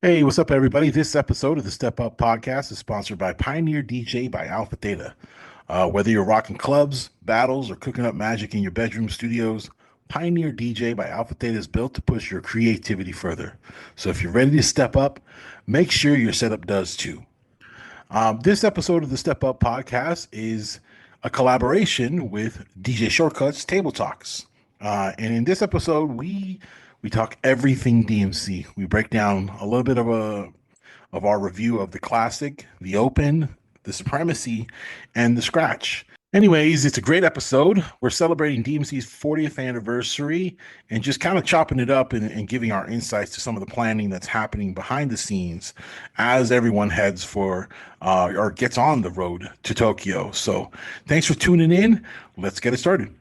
Hey, what's up, everybody? This episode of the Step Up Podcast is sponsored by Pioneer DJ by Alpha Theta. Whether you're rocking clubs, battles, or cooking up magic in your bedroom studios, Pioneer DJ by Alpha Theta is built to push your creativity further. So if you're ready to step up, make sure your setup does too. This episode of the Step Up Podcast is a collaboration with DJ Shortkut's Table Talks. And in this episode, we talk everything DMC. We break down a little bit of our review of the classic, the open, the Supremacy, and the scratch. Anyways, it's a great episode. We're celebrating DMC's 40th anniversary and just kind of chopping it up and giving our insights to some of the planning that's happening behind the scenes as everyone heads for or gets on the road to Tokyo. So thanks for tuning in. Let's get it started.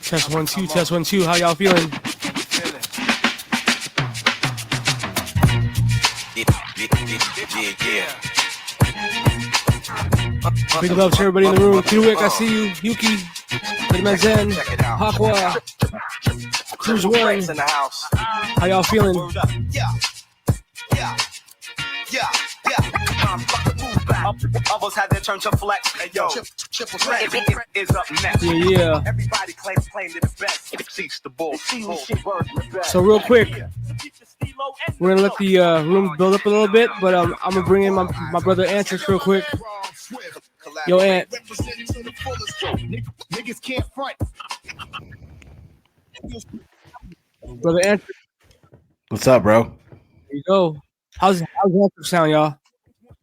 Test 1 2, test 1 2. How y'all feeling? Big love to everybody in the room. Kiwick, I see you. Yuki, Big Zen, Hakwa, Cruise One. How y'all feeling? Others had their turn to flex. Hey, yo, triple is up next. Yeah. Everybody claim to the best. It seeks the bull. So real quick, we're gonna let the room build up a little bit, but I'm gonna bring in my brother Antrix real quick. Yo, Ant. Niggas can't front. Brother Antrix. What's up, bro? There you go. How's Antrix sound, y'all?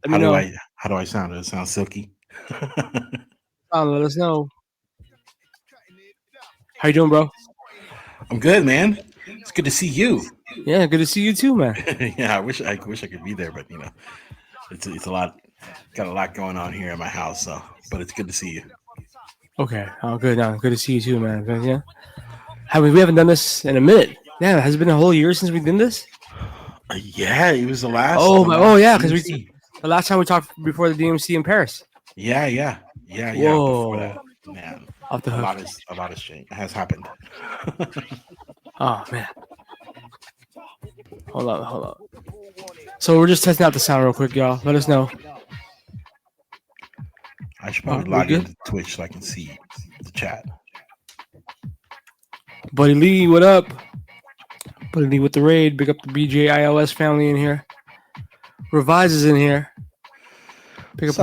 How do I sound? Does it sound silky? Let us know. How you doing, bro? I'm good, man. It's good to see you. Yeah, good to see you too, man. Yeah, I wish I could be there, but you know, it's a lot. Got a lot going on here at my house, so but it's good to see you. Okay, good. Now, good to see you too, man. Yeah, we haven't done this in a minute. Yeah, has it been a whole year since we did this? Yeah, it was the last. Yeah, because the last time we talked before the DMC in Paris. Yeah. Whoa. Before that, man, Off the hook. a lot has happened. Oh man. Hold on. So we're just testing out the sound real quick, y'all. Let us know. I should probably log into Twitch so I can see the chat. Buddy Lee, what up? Buddy Lee with the raid. Big up the BJ ILS family in here. Revise is in here. Pick up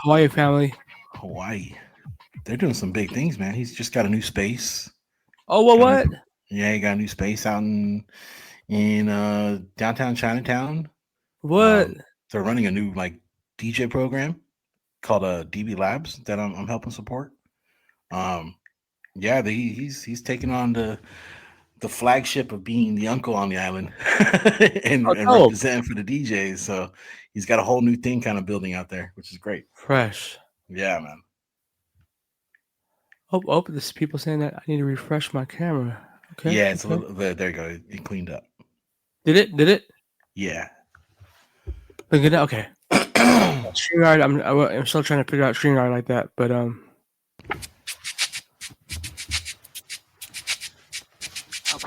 Hawaii family. Hawaii. They're doing some big things, man. He's just got a new space. Oh, what? Yeah, he got a new space out in downtown Chinatown. What? They're running a new DJ program called DB Labs that I'm helping support. Yeah, he's taking on the flagship of being the uncle on the island and representing for the DJs. So he's got a whole new thing kind of building out there, which is great. Fresh. Yeah, man. Oh, there's people saying that I need to refresh my camera. Okay. Yeah, it's a little. There you go. It cleaned up. Did it? Yeah. Okay. StreamYard. I'm still trying to figure out StreamYard like that, but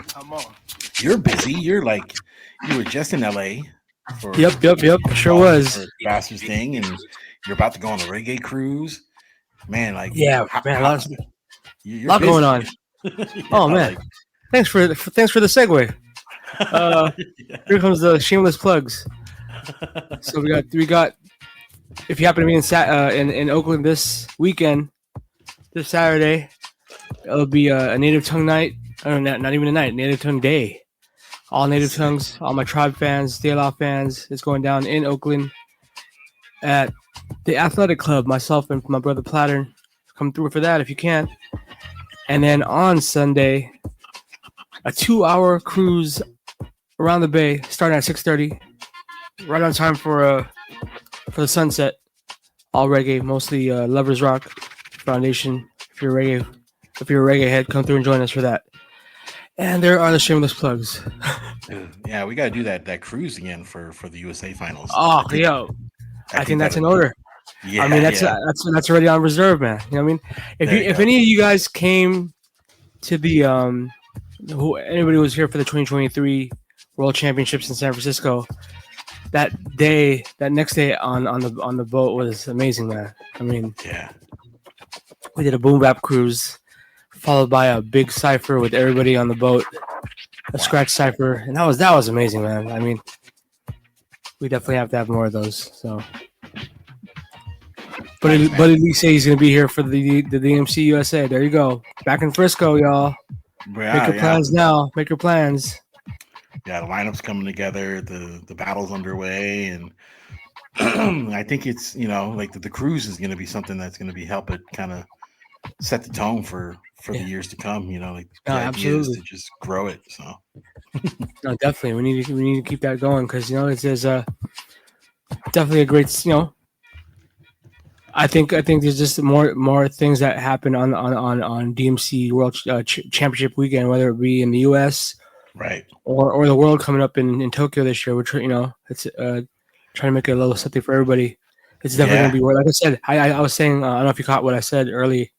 Come on. You're busy. You were just in LA. Yep. Sure was. For Bastards thing, and you're about to go on a reggae cruise. Man, a lot going on. Oh man, thanks for the segue. Here comes the shameless plugs. So we got. If you happen to be in Oakland this weekend, this Saturday, it'll be a native tongue night. Or not even a night, native tongue day. All native tongues, all my tribe fans, De La fans. It's going down in Oakland at the Athletic Club. Myself and my brother Platter come through for that if you can. And then on Sunday, a 2-hour cruise around the bay, starting at 6:30, right on time for the sunset. All reggae, mostly Lovers Rock Foundation. If you're a reggae head, come through and join us for that. And there are the shameless plugs. Yeah, we got to do that cruise again for the USA finals. Oh, I think that's in order. Yeah, I mean, that's already on reserve, man. You know what I mean? If any of you guys came to the anybody was here for the 2023 World Championships in San Francisco, that next day on the boat was amazing, man. I mean, yeah, we did a boom bap cruise, followed by a big cipher with everybody on the boat, a scratch cipher, and that was amazing, man. I mean, we definitely have to have more of those. So, but at least say he's gonna be here for the DMC USA. There you go, back in Frisco, y'all. Make your plans now. Make your plans. Yeah, the lineup's coming together. The battle's underway, and I think it's like the cruise is going to be something that's going to be help it kind of set the tone for the years to come. Like the idea is to just grow it. So no, definitely we need to keep that going because there's definitely a great I think there's just more things that happen on DMC World Championship weekend, whether it be in the U.S. right or the world coming up in Tokyo this year. We're it's trying to make it a little something for everybody. It's definitely going to be like I said. I was saying I don't know if you caught what I said early,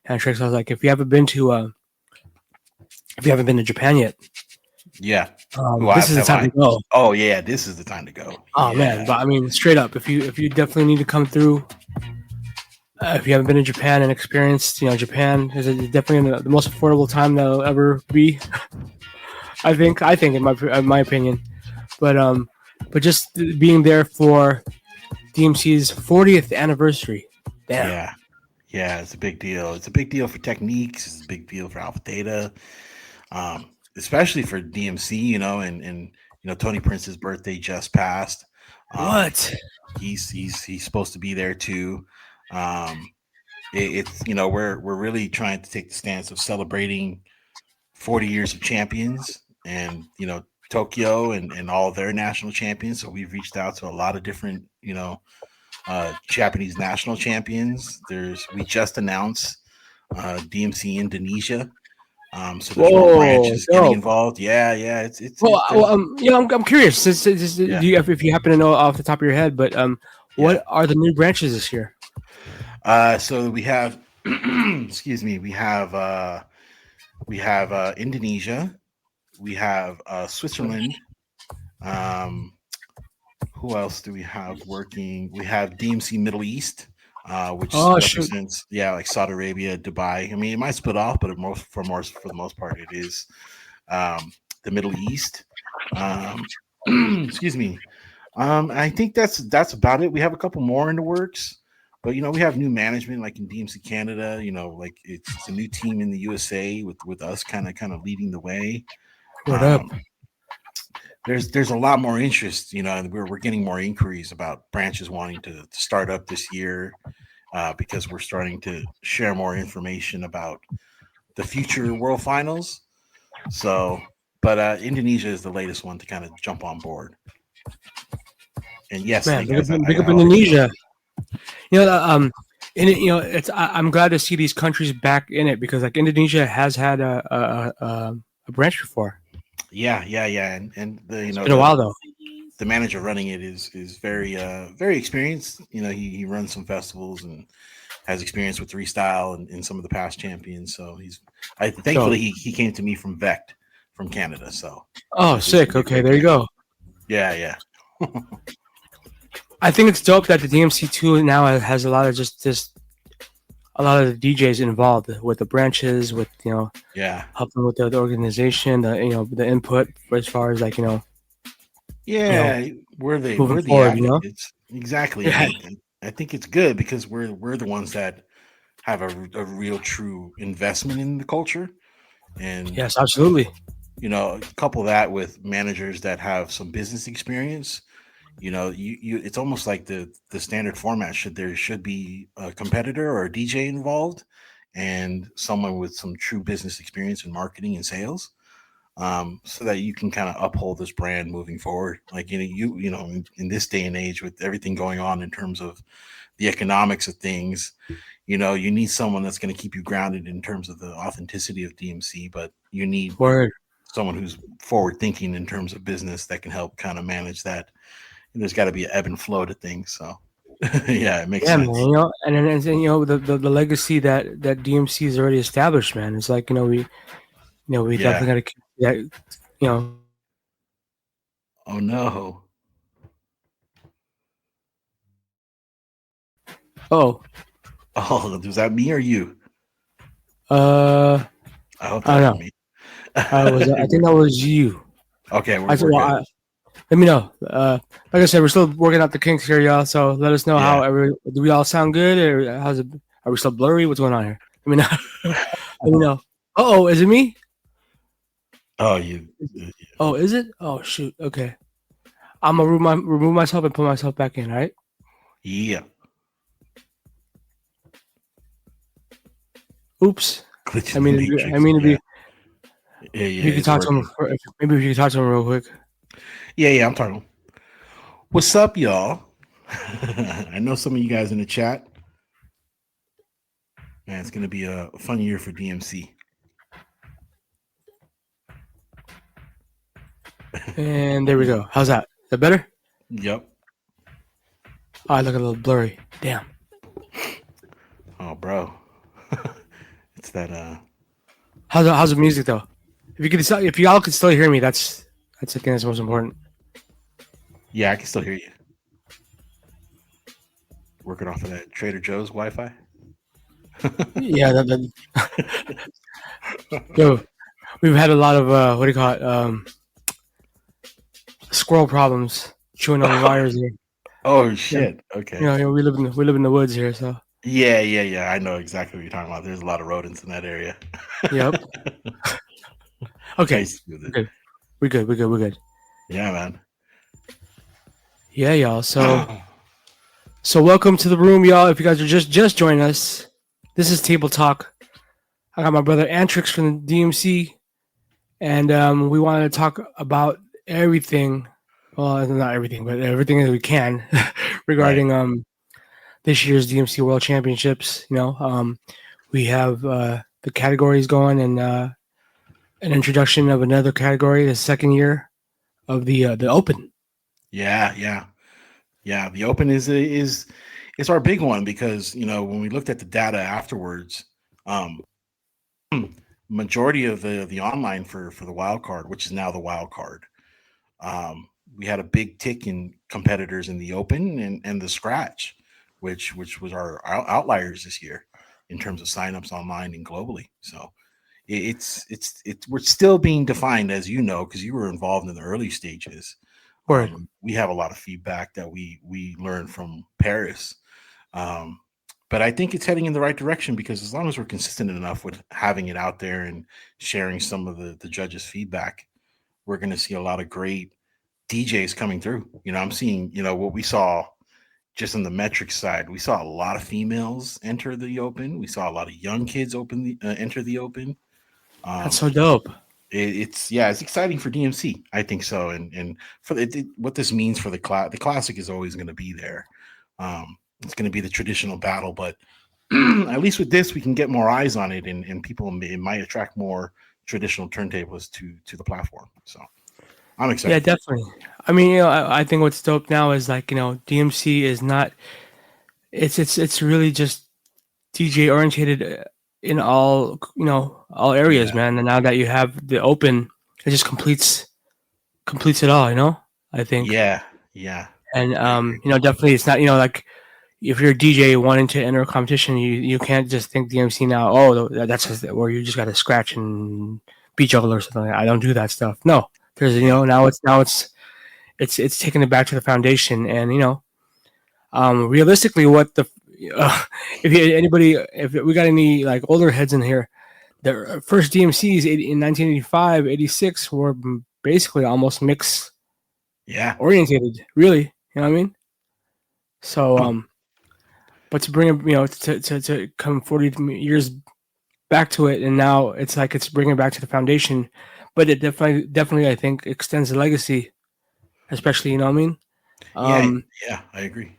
and Trix. I was like, if you haven't been to Japan yet, this is the time to go. Oh yeah, this is the time to go. Oh man, but I mean, straight up, if you definitely need to come through. If you haven't been to Japan and experienced, Japan is definitely the most affordable time that'll ever be. I think in my opinion, but just being there for DMC's 40th anniversary. Damn. Yeah, it's a big deal. It's a big deal for Techniques. It's a big deal for Alpha Theta, especially for DMC. And Tony Prince's birthday just passed. What? He's supposed to be there too. It's we're really trying to take the stance of celebrating 40 years of champions and Tokyo and all their national champions. So we've reached out to a lot of different Japanese national champions. We just announced DMC Indonesia. So there's more branches getting involved. Yeah. I'm curious. If you happen to know off the top of your head, but what are the new branches this year? So we have, excuse me, we have Indonesia, we have Switzerland. Who else do we have working? We have DMC Middle East, which represents like Saudi Arabia, Dubai. I mean, it might split off, but for the most part, it is the Middle East. Excuse me. I think that's about it. We have a couple more in the works. But we have new management like in DMC Canada. Like it's a new team in the USA with us kind of leading the way. What up? There's a lot more interest. We're getting more inquiries about branches wanting to start up this year because we're starting to share more information about the future World Finals. So, but Indonesia is the latest one to kind of jump on board. And yes, man, big up Indonesia. I'm glad to see these countries back in it because like Indonesia has had a branch before. Yeah, and it's been a while though. The manager running it is very very experienced. He runs some festivals and has experience with Restyle and some of the past champions. So thankfully he came to me from Vect from Canada. So sick. Okay, there you go. Yeah. I think it's dope that the DMC2 now has a lot of a lot of the DJs involved with the branches, with helping with the organization, the input as far as we're the forward, advocates. Exactly. Yeah. I think it's good because we're the ones that have a real true investment in the culture, and yes, absolutely. Couple that with managers that have some business experience. It's almost like the standard format there should be a competitor or a DJ involved and someone with some true business experience in marketing and sales, so that you can kind of uphold this brand moving forward. Like, in this day and age with everything going on in terms of the economics of things, you need someone that's going to keep you grounded in terms of the authenticity of DMC, but you need someone who's forward thinking in terms of business that can help kind of manage that. And there's got to be an ebb and flow to things. So yeah, it makes sense. Man, and the legacy that DMC has already established, man. It's like we definitely got to keep that. Oh no. Oh, was that me or you? I hope that was me. I think that was you. Okay, we're good. Let me know. Like I said, we're still working out the kinks here, y'all. So let us know how do we all sound good, or are we still blurry? What's going on here? Let me know. Let me know. Oh, is it me? Oh, you. Oh, is it? Oh, shoot. Okay. I'm gonna remove myself and put myself back in. All right. Yeah. Oops. I mean to be. Yeah. You can talk to him. Maybe if you can talk to him real quick. Yeah. I'm talking. What's up, y'all? I know some of you guys in the chat. Man, it's gonna be a fun year for DMC. And there we go. How's that? Is that better? Yep. Oh, I look a little blurry. Damn. Oh, bro. It's that. How's the music though? If y'all could still hear me, that's I think that's most important. Yeah, I can still hear you. Working off of that Trader Joe's Wi-Fi. Yeah. Yo, we've had a lot of what do you call it? Squirrel problems chewing on the wires here. Oh shit! Yeah. Okay. We live in the woods here, so. Yeah. I know exactly what you're talking about. There's a lot of rodents in that area. Yep. Okay. We're good. Yeah, man. Yeah, y'all. So welcome to the room, y'all. If you guys are just joining us, this is Table Talk. I got my brother Antrix from the DMC, and we wanted to talk about everything. Well, not everything, but everything that we can regarding this year's DMC World Championships. We have the categories going, and an introduction of another category, the second year of the Open. Yeah. The Open is our big one because when we looked at the data afterwards, majority of the online for the wild card, which is now the wild card, we had a big tick in competitors in the Open and the Scratch, which was our outliers this year in terms of signups online and globally. So it's we're still being defined, as you know, because you were involved in the early stages. We have a lot of feedback that we learned from Paris. But I think it's heading in the right direction because as long as we're consistent enough with having it out there and sharing some of the judges' feedback, we're going to see a lot of great DJs coming through. I'm seeing, what we saw just on the metrics side. We saw a lot of females enter the Open. We saw a lot of young kids enter the Open. That's so dope. It's exciting for DMC. I think so. And for what this means for the classic is always going to be there. It's going to be the traditional battle, but at least with this, we can get more eyes on it, and people, it might attract more traditional turntablists to the platform. So I'm excited. Yeah, definitely. I mean, I think what's dope now is DMC is not. It's really just DJ oriented in all areas, man. And now that you have the Open, it just completes it all. I think. Yeah. And definitely, it's not like. If you're a DJ wanting to enter a competition, you can't just think DMC now. Oh, that's just where you just got to scratch and beat juggle or something. I don't do that stuff. No, there's now it's taking it back to the foundation, and realistically, what the if we got any older heads in here, the first DMCs in 1985, 86 were basically almost mix, orientated. Really, you know what I mean? So but to bring to come 40 years back to it, and now it's bringing it back to the foundation, but it definitely I think extends the legacy, especially you know what I mean. Yeah, I agree.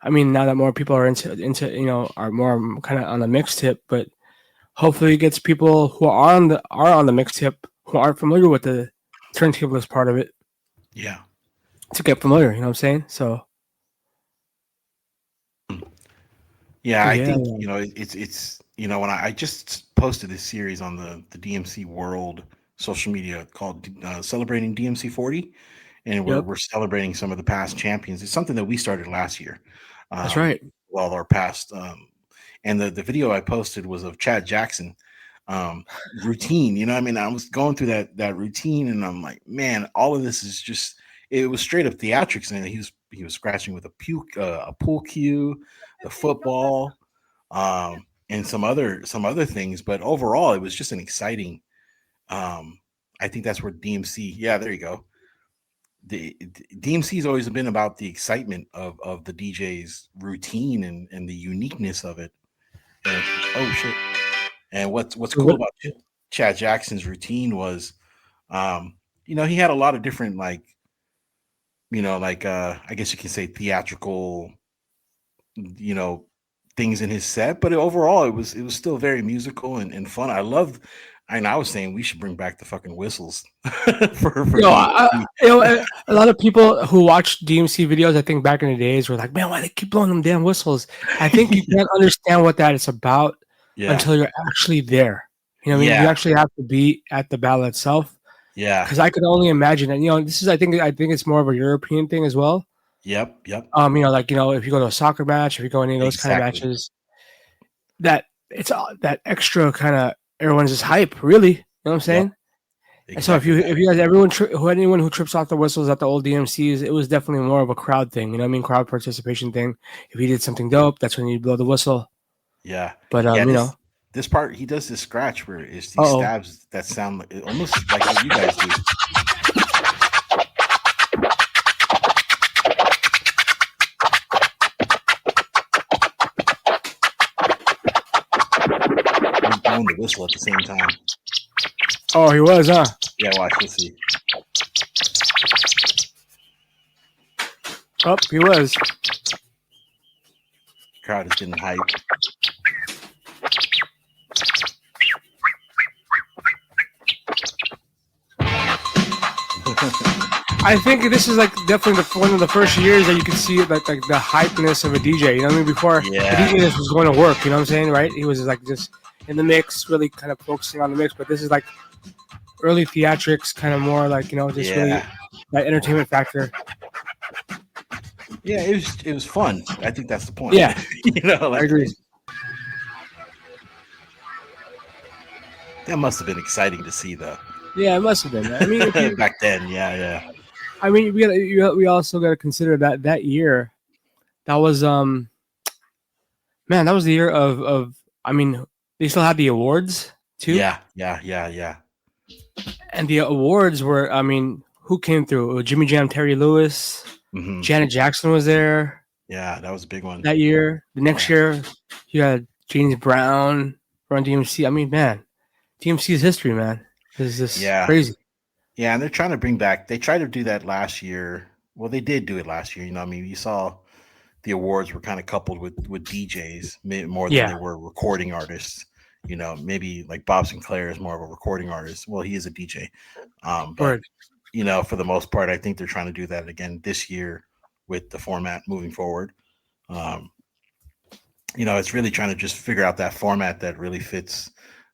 I mean, now that more people are into are more kind of on the mix tip, but hopefully it gets people who are on the mix tip who aren't familiar with the turntablist part of it. Yeah. To get familiar, you know what I'm saying? So. Yeah, I think it's when I just posted this series on the DMC World social media called Celebrating DMC 40, and we're celebrating some of the past champions. It's something that we started last year. That's right. Well, our past and the video I posted was of Chad Jackson routine. You know, I mean, I was going through that routine, and I'm like, man, all of this is just. It was straight up theatrics, and he was scratching with a pool cue, the football, and some other things. But overall, it was just an exciting. I think that's where DMC. Yeah, there you go. The DMC has always been about the excitement of the DJ's routine and the uniqueness of it. And, oh shit! And what's cool about Chad Jackson's routine was, he had a lot of different I guess you can say theatrical, things in his set, but overall it was still very musical and fun. I was saying we should bring back the fucking whistles for a lot of people who watch DMC videos, I think back in the days, were like, man, why they keep blowing them damn whistles? I think you can't understand what that is about until you're actually there. You know what I mean? You actually have to be at the battle itself. Yeah. Because I could only imagine, and this is I think it's more of a European thing as well. Yep. If you go to a soccer match, if you go to any of those kind of matches, that it's that extra kind of everyone's just hype, really. You know what I'm saying? Yep. Exactly. And so if you guys anyone who trips off the whistles at the old DMCs, it was definitely more of a crowd thing. You know what I mean? Crowd participation thing. If he did something dope, that's when you blow the whistle. Yeah. But this part he does this scratch where it's these stabs that sound almost like what you guys do. Blowing the whistle at the same time. Oh, he was, huh? Yeah, watch. Let's see. Oh, he was. Crowd is getting hype. I think this is definitely one of the first years that you can see like the hypeness of a DJ. You know what I mean? Before the DJ just was going to work. You know what I'm saying? Right? He was just in the mix, really kind of focusing on the mix. But this is like early theatrics, kind of more really that entertainment factor. Yeah, it was fun. I think that's the point. Yeah, I agree. That must have been exciting to see, though. Yeah, it must have been. I mean, back then, yeah. I mean, we also got to consider that year. That was that was the year of. I mean, they still had the awards too. Yeah. And the awards were, I mean, who came through? Jimmy Jam, Terry Lewis, Janet Jackson was there. Yeah, that was a big one that year. The next year, you had James Brown, Run DMC. I mean, man, DMC's history, man. Is this crazy? Yeah, and they're trying to bring back. They tried to do that last year. Well, they did do it last year. You know, I mean, you saw the awards were kind of coupled with DJs more than they were recording artists. You know, maybe like Bob Sinclair is more of a recording artist. Well, he is a DJ. But for the most part, I think they're trying to do that again this year with the format moving forward. It's really trying to just figure out that format that really fits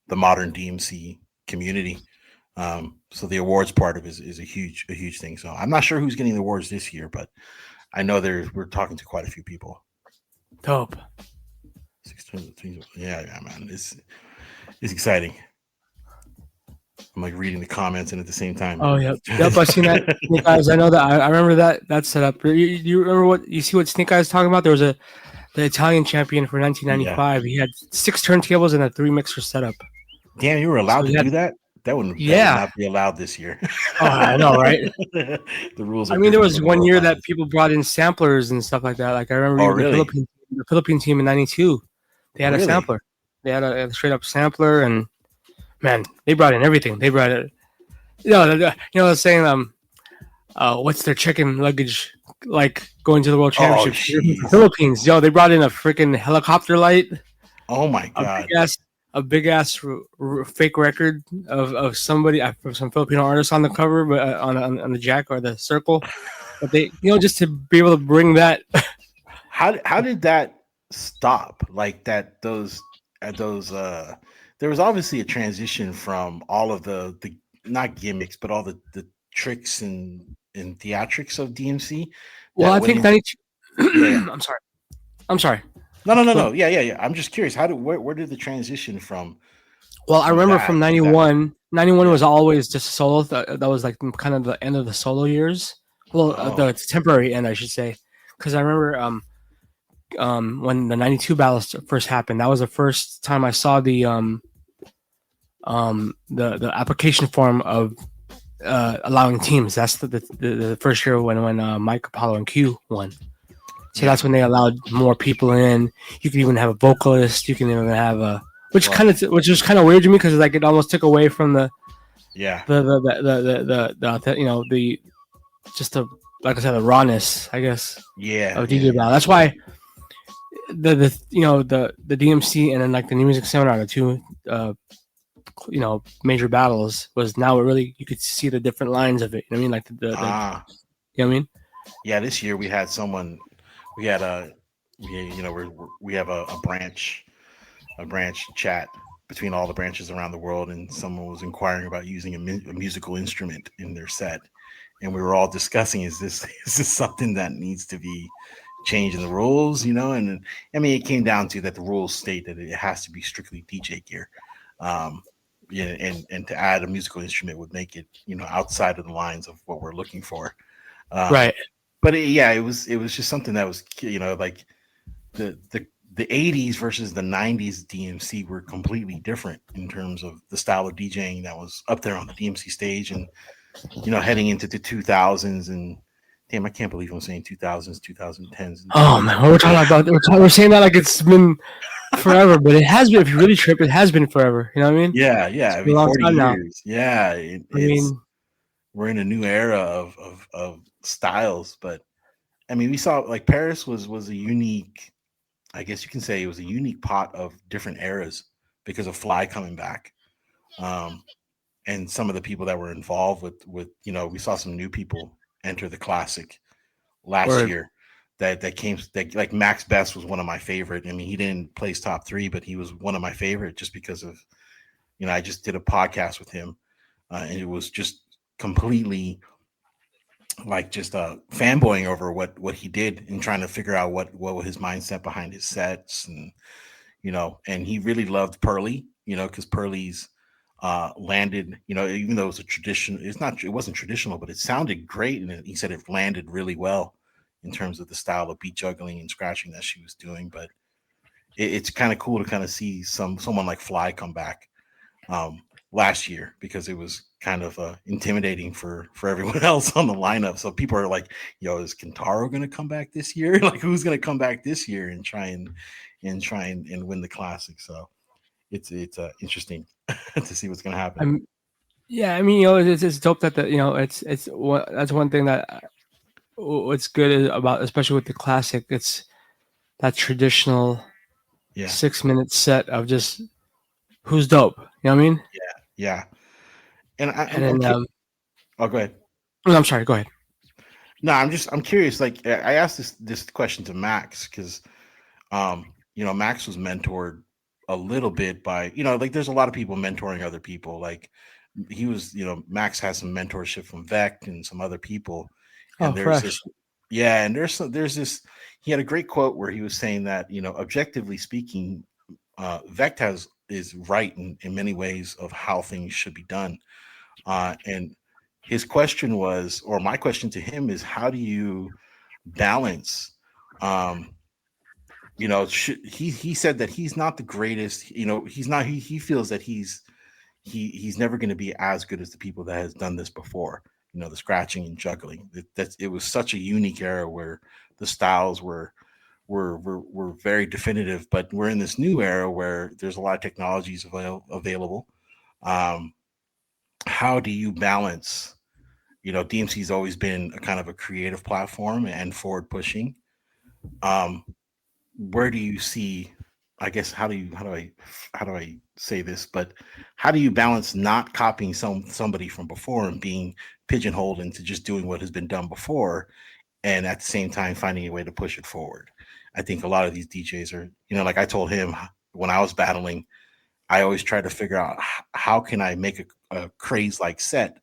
the modern DMC community. So the awards part of it is a huge thing. So I'm not sure who's getting the awards this year, but I know we're talking to quite a few people. Dope. Yeah, man. It's exciting. I'm like reading the comments and at the same time. Oh yeah. Yep, I've seen that. Snake Eyes. I know that. I remember that setup. You remember you see what Snake Eyes talking about? There was the Italian champion for 1995. He had 6 turntables and a 3 mixer setup. Damn, you were allowed to do that? That would not be allowed this year. Oh, I know, right? The rules. I mean, there was one year that people brought in samplers and stuff like that. Like I remember the Philippine team in '92. They had a sampler. They had a straight up sampler, and man, they brought in everything. They brought it. The saying, what's their chicken luggage like going to the World Championships? Philippines, they brought in a freaking helicopter light. Oh my god! Yes. a big ass fake record of somebody, some Filipino artist on the cover, but on the jack or the circle. But they, just to be able to bring that. How did that stop? Like that those there was obviously a transition from all of the not gimmicks, but all the tricks and theatrics of DMC. Well, I think that. Yeah. I'm sorry. No. Yeah. I'm just curious. Where did the transition from? Well, I remember from 91. 91 was always just a solo. That was like kind of the end of the solo years. Well, the temporary end, I should say, because I remember when the 92 battles first happened. That was the first time I saw the application form of allowing teams. That's the first year when Mike, Apollo, and Q won. So that's when they allowed more people in. You can even have a vocalist. You can even have which was kind of weird to me because like it almost took away from the like I said, the rawness, I guess. Of DJ battle. That's why the DMC and then like the New Music Seminar, the two major battles was now really you could see the different lines of it. You know what I mean? Like you know what I mean? Yeah, this year we had someone. We had we have a branch chat between all the branches around the world, and someone was inquiring about using a musical instrument in their set, and we were all discussing: is this something that needs to be changed in the rules? And I mean, it came down to that the rules state that it has to be strictly DJ gear, and to add a musical instrument would make it outside of the lines of what we're looking for, right. But it was just something that was like the 80s versus the 90s DMC were completely different in terms of the style of DJing that was up there on the DMC stage, and heading into the 2000s, and damn, I can't believe I'm saying 2000s, 2010s. Oh man, we're talking about we're saying that like it's been forever, but it has been. If you really trip, it has been forever. You know what I mean? Yeah. It's been a long time now. Yeah, we're in a new era of styles, but I mean, we saw like Paris was a unique. I guess you can say it was a unique pot of different eras because of Fly coming back, and some of the people that were involved with we saw some new people enter the classic last year. That came like Max Best was one of my favorite. I mean, he didn't place top 3, but he was one of my favorite just because of I just did a podcast with him, and it was just completely like just fanboying over what he did and trying to figure out what was his mindset behind his sets, and and he really loved Pearly, because Pearly's landed, even though it was a tradition, it wasn't traditional, but it sounded great, and he said it landed really well in terms of the style of beat juggling and scratching that she was doing. But it's kind of cool to kind of see someone like Fly come back last year, because it was kind of intimidating for everyone else on the lineup. So people are like, is Kentaro going to come back this year? Like, who's going to come back this year and try and win the classic? So it's interesting to see what's going to happen. Yeah, I mean, it's dope that that's one thing that what's good about, especially with the classic, it's that traditional 6-minute set of just who's dope. You know what I mean? Yeah. And go ahead. No, I'm sorry. Go ahead. No, I'm curious. Like, I asked this question to Max because, Max was mentored a little bit by, like there's a lot of people mentoring other people. Like he was, Max has some mentorship from Vect and some other people. And there's this, and there's this. He had a great quote where he was saying that, objectively speaking, Vect is right in many ways of how things should be done. And his question was, or my question to him is, how do you balance? He said that he's not the greatest. He's not. He feels that he's never going to be as good as the people that has done this before. The scratching and juggling. It was such a unique era where the styles were very definitive, but we're in this new era where there's a lot of technologies available. How do you balance? DMC's always been a kind of a creative platform and forward pushing. Where do you see I guess how do I say this? But how do you balance not copying somebody from before and being pigeonholed into just doing what has been done before, and at the same time finding a way to push it forward? I think a lot of these DJs are, like I told him when I was battling, I always try to figure out how can I make a craze like set,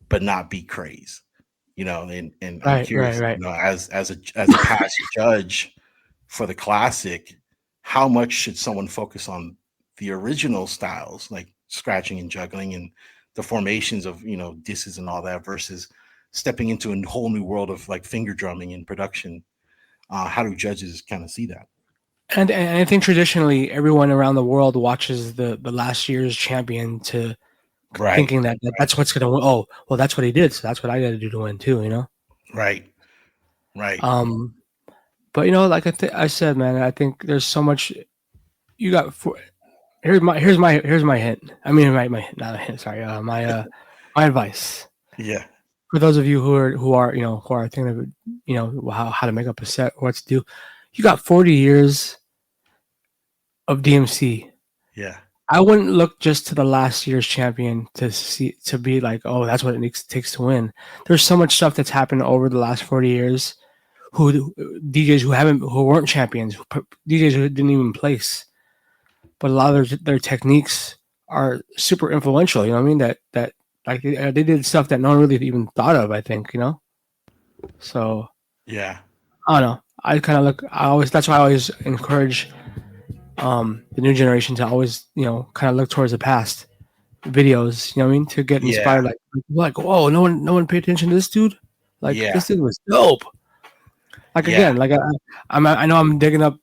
but not be craze, and I'm curious, right. as a past judge for the classic, how much should someone focus on the original styles, like scratching and juggling and the formations of, disses and all that, versus stepping into a whole new world of like finger drumming and production? How do judges kind of see that? And I think traditionally everyone around the world watches the last year's champion to thinking that that's what's gonna win. Oh, well, that's what he did, so that's what I got to do to win too. Right. But like I said, man, I think there's so much you got. Here's my hint. I mean, my not a hint. Sorry, my advice. Yeah. For those of you who are thinking of how to make up a set or what to do, you got 40 years of DMC. Yeah. I wouldn't look just to the last year's champion to be like, oh, that's what it takes to win. There's so much stuff that's happened over the last 40 years. DJs who weren't champions, DJs who didn't even place, but a lot of their techniques are super influential. You know what I mean? That like they did stuff that no one really even thought of. I think So yeah, I don't know. I kind of look. That's why I always encourage the new generation to always kind of look towards the past videos. You know what I mean? To get inspired. Like whoa, no one paid attention to this dude. Like this dude was dope. Like again, like I know I'm digging up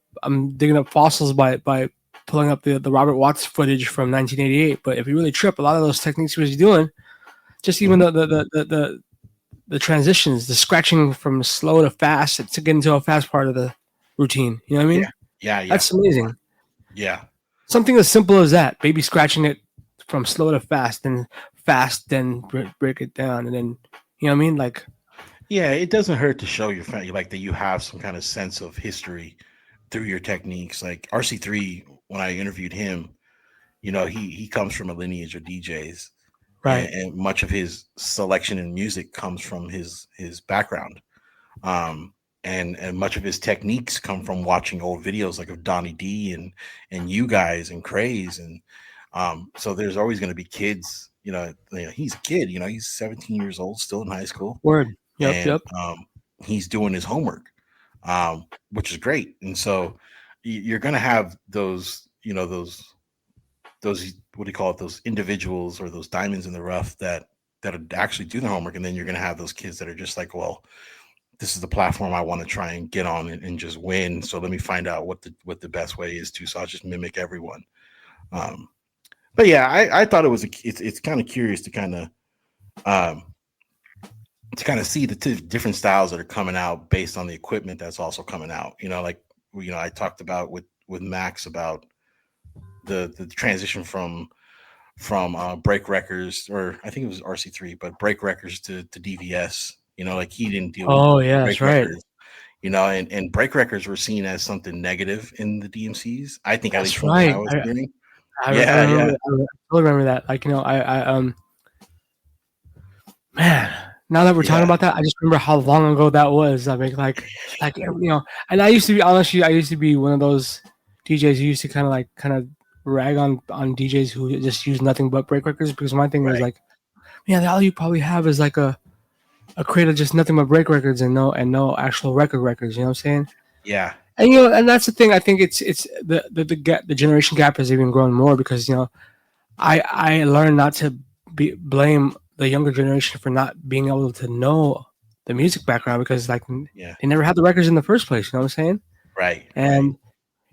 fossils by pulling up the Robert Watts footage from 1988. But if you really trip, a lot of those techniques he was doing, just even the transitions, the scratching from slow to fast to get into a fast part of the routine. You know what I mean? Yeah. That's amazing. Yeah. Something as simple as that, baby scratching it from slow to fast, then break it down, and then you know what I mean, like. Yeah, it doesn't hurt to show your family like that you have some kind of sense of history through your techniques. Like RC3, when I interviewed him, he comes from a lineage of DJs, right? And much of his selection in music comes from his background, and much of his techniques come from watching old videos like of Donnie D and you guys and Craze, and so there's always going to be kids. He's a kid. He's 17 years old, still in high school. Word. Yep. He's doing his homework, which is great. And so you're going to have those, those what do you call it? Those individuals or those diamonds in the rough that actually do their homework. And then you're going to have those kids that are just like, well, this is the platform I want to try and get on and just win. So let me find out what the best way is to. So I'll just mimic everyone. But yeah, I thought it's kind of curious to kind of see the different styles that are coming out based on the equipment that's also coming out. I talked about with Max about the transition from break records, or I think it was RC3, but break records to DVS. Like he didn't deal with break records. And break records were seen as something negative in the DMCs. I think that's right. I was hearing. I totally remember that. Like, man, now that we're talking about that, I just remember how long ago that was. I mean, like, and I used to be one of those DJs who used to kind of rag on DJs who just use nothing but break records, because my thing was like, man, all you probably have is like a crate of just nothing but break records and no actual records. You know what I'm saying? Yeah. And and that's the thing. I think it's the generation gap has even grown more, because I learned not to blame the younger generation for not being able to know the music background, because they never had the records in the first place. You know what I'm saying? Right. And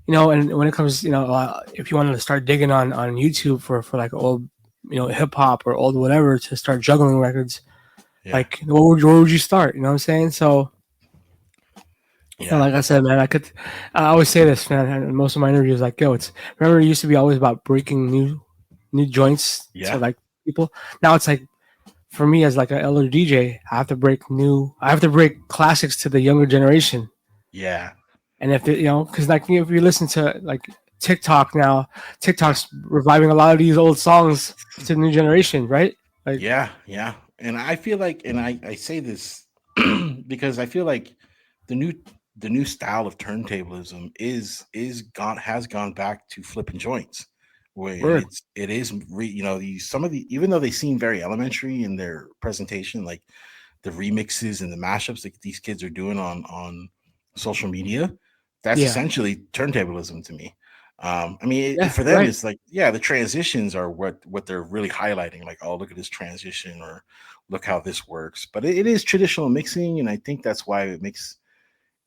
and when it comes, if you wanted to start digging on YouTube for like old hip hop or old whatever to start juggling records, like where would you start? You know what I'm saying? So. Like I said, man, I always say this, man, and most of my interviews, like, remember it used to be always about breaking new joints to like people. Now it's like, for me as like an elder DJ, I have to break classics to the younger generation. Yeah. And if because like if you listen to like TikTok now. TikTok's reviving a lot of these old songs to the new generation, right? Like, yeah. And I feel like, and I say this because I feel like the new style of turntablism has gone back to flipping joints, where word. some of the, even though they seem very elementary in their presentation, like the remixes and the mashups that these kids are doing on social media, that's Yeah. essentially turntablism to me. I mean, Yeah, for you're them, right. it's like, yeah, the transitions are what they're really highlighting. Like, oh, look at this transition, or look how this works. But it is traditional mixing, and I think that's why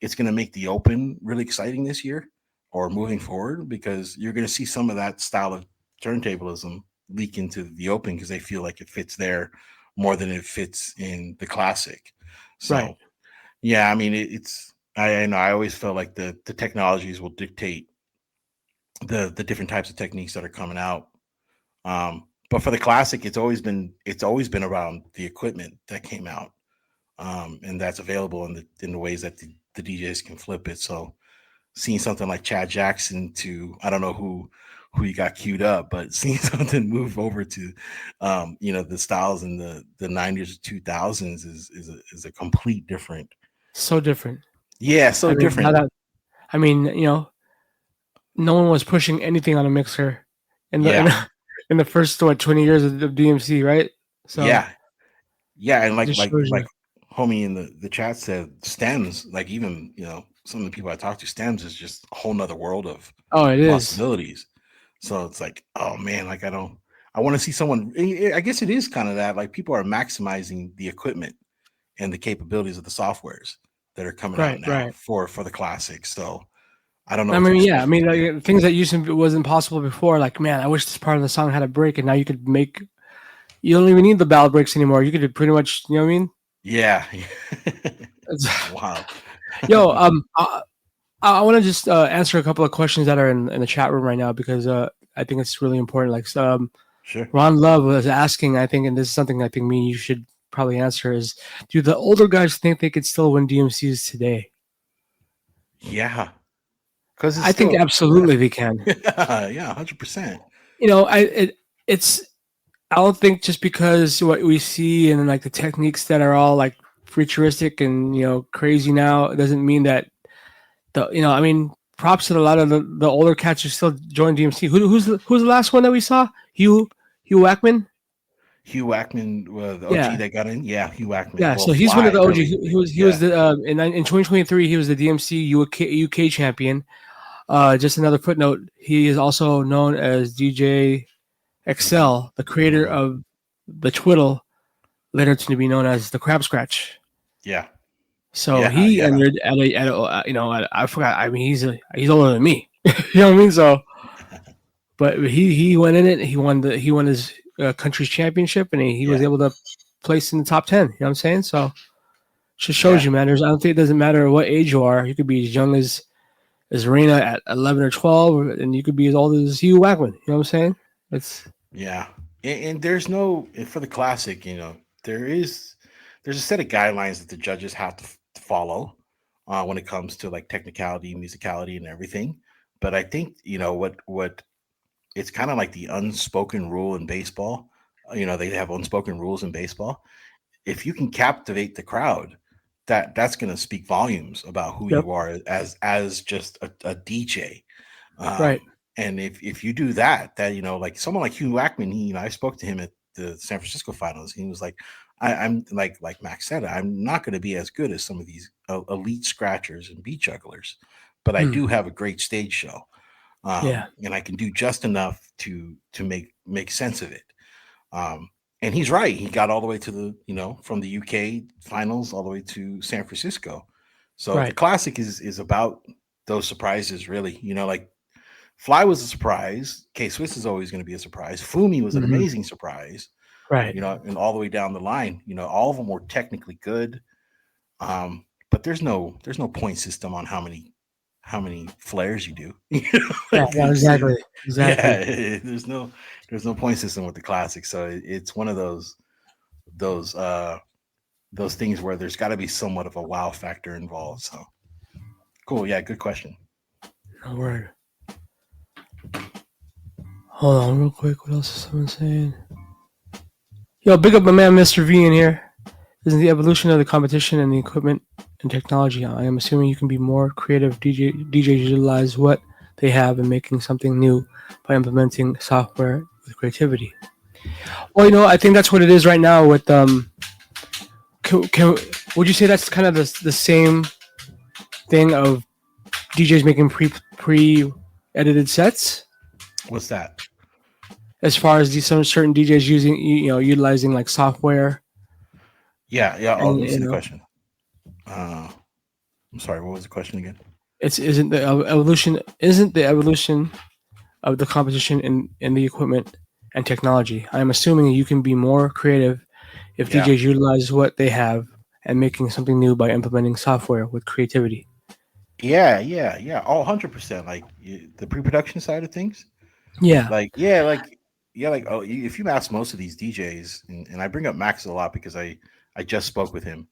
it's going to make the open really exciting this year or moving forward, because you're going to see some of that style of turntablism leak into the open because they feel like it fits there more than it fits in the classic. Right. So, yeah, I mean, I know I always felt like the technologies will dictate the different types of techniques that are coming out. But for the classic, it's always been around the equipment that came out, and that's available in the ways that the DJs can flip it. So seeing something like Chad Jackson to, I don't know who you got queued up, but seeing something move over to the styles in the 90s or 2000s is a complete different. So different. Yeah, so I mean, different. no one was pushing anything on a mixer in the in, Yeah, the- in the first 20 years of DMC, right? So yeah, yeah, and it just shows you. like homie in the chat said, stems, like, even some of the people I talk to, stems is just a whole nother world of Oh, it is. possibilities. So it's like, oh man, like I want to see someone. I guess it is kind of that, like, people are maximizing the equipment and the capabilities of the softwares that are coming out Right, now right. for the classics. So I don't know I what to mean, yeah. I expect. mean, like, things that used to wasn't possible before. Like, man, I wish this part of the song had a break, and now you could make. You don't even need the ballad breaks anymore. You could pretty much, you know what I mean? Yeah. It's, Wow. yo, I want to just answer a couple of questions that are in the chat room right now because I think it's really important. Like, Sure. Ron Love was asking, I think, and this is something I think me and you should probably answer is, do the older guys think they could still win DMCs today? Yeah. Because it's I think still, absolutely they can. yeah, 100%. You know, it's I don't think just because what we see and like the techniques that are all like futuristic and crazy now, it doesn't mean that I mean, props to a lot of the older cats who still join DMC. Who's the last one that we saw? Hugh Wackman. Hugh Wackman, the OG Yeah, that got in. Yeah, Hugh Wackman. yeah. Well, So he's one of Fly, the OG. really. He was Yeah. the in 2023 he was the DMC UK champion. Just another footnote. He is also known as DJ XL, the creator Mhm. of the Twiddle, later to be known as the Crab Scratch. Yeah. So Yeah. he Yeah. entered I forgot. I mean, he's older than me. You know what I mean? So, but he went in it. He won his country's championship, and he was Yeah. able to place in the top 10. You know what I'm saying? So, just shows Yeah. you, man. I don't think it doesn't matter what age you are. You could be as young as Arena at 11 or 12, and you could be as old as Hugh Wackman. You know what I'm saying? It's Yeah. And there's no, for the classic, there's a set of guidelines that the judges have to follow when it comes to, like, technicality, musicality, and everything. But I think, what it's kind of like the unspoken rule in baseball. They have unspoken rules in baseball. If you can captivate the crowd, that's going to speak volumes about who yep, you are as just a DJ. right. And if you do that, like someone like Hugh Wackman, I spoke to him at the San Francisco finals. He was like, I'm like Max said, I'm not going to be as good as some of these elite scratchers and beat jugglers, but I Hmm. do have a great stage show, Yeah, and I can do just enough to make sense of it. And he's right. He got all the way to from the UK finals all the way to San Francisco. So the right. classic is about those surprises, really. Like, Fly was a surprise. K Swiss is always going to be a surprise. Fumi was an Hmm. amazing surprise. Right. And all the way down the line, all of them were technically good. But there's no point system on how many flares you do. Yeah, Like, yeah, exactly, exactly. yeah, there's no point system with the classic. So it's one of those those things where there's got to be somewhat of a wow factor involved. So cool. Yeah, good question. No word. Hold on, real quick. What else is someone saying? Yo, big up my man, Mr. V in here. This is the evolution of the competition and the equipment and technology. I am assuming you can be more creative. DJs utilize what they have and making something new by implementing software with creativity. Well, I think that's what it is right now with would you say that's kind of the same thing of DJs making pre-edited sets? What's that? As far as some certain DJs utilizing like software. Yeah. Let me see the question. I'm sorry. What was the question again? Isn't the evolution of the competition in the equipment and technology? I am assuming you can be more creative if DJs utilize what they have and making something new by implementing software with creativity. Yeah. All 100%. Like the pre-production side of things. Yeah. If you ask most of these DJs, and I bring up Max a lot because I just spoke with him.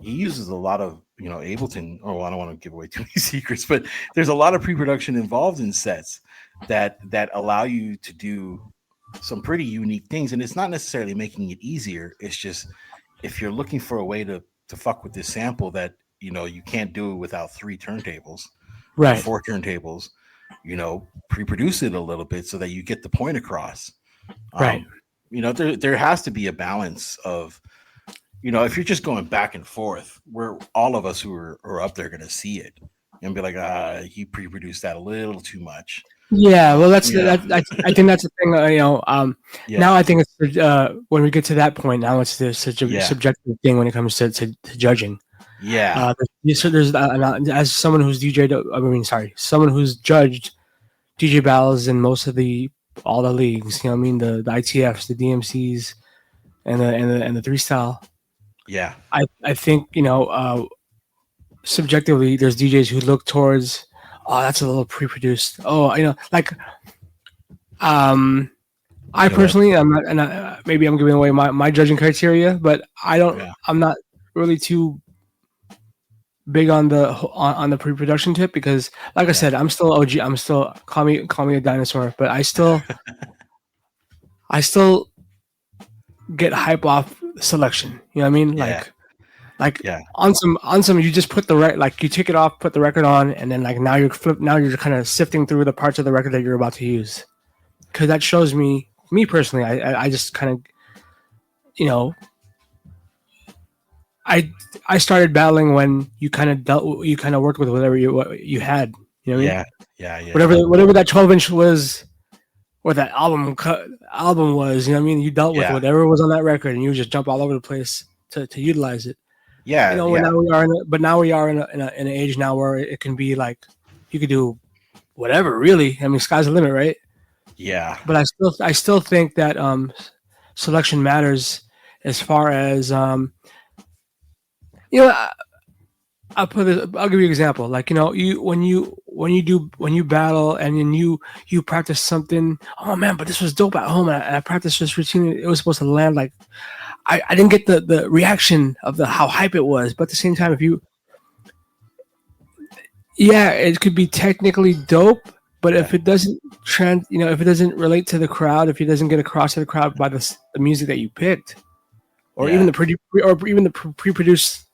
He uses a lot of, Ableton. Oh, I don't want to give away too many secrets, but there's a lot of pre-production involved in sets that allow you to do some pretty unique things. And it's not necessarily making it easier. It's just if you're looking for a way to fuck with this sample that, you can't do it without 3 turntables, right? 4 turntables, pre-produce it a little bit so that you get the point across. Right. There has to be a balance of, if you're just going back and forth, we're all of us who are up there going to see it and be like, he pre-produced that a little too much. Yeah, well, I think that's the thing. Now I think it's when we get to that point. Now it's the subjective thing when it comes to judging. Yeah. So there's as someone who's someone who's judged DJ battles in most of all the leagues. The ITFs, the DMCs, and the 3-style. Yeah. I think subjectively, there's DJs who look towards, that's a little pre-produced. I personally, I'm not, and maybe I'm giving away my judging criteria, but I'm not really too big on the pre-production tip because, like I said, I'm still OG. I'm still call me a dinosaur, but I still get hype off selection. You know what I mean? On some you just put you take it off, put the record on, and then now you're kind of sifting through the parts of the record that you're about to use, because that shows me personally. I just kind of I started battling when you kind of worked with whatever you had. You know what I mean? Yeah. Whatever that 12-inch was, or that album was. You know what I mean? You dealt with whatever was on that record, and you would just jump all over the place to utilize it. Yeah. Now we are in an age now where it can be like you could do whatever. Really, I mean, sky's the limit, right? Yeah. But I still think that selection matters as far as I'll give you an example. Like, when you battle and then you practice something. Oh man, but this was dope at home. And I practiced this routine. It was supposed to land like. I didn't get the reaction of how hype it was, but at the same time, it could be technically dope, but if it doesn't if it doesn't relate to the crowd, if it doesn't get across to the crowd by the music that you picked, or even the pre-produced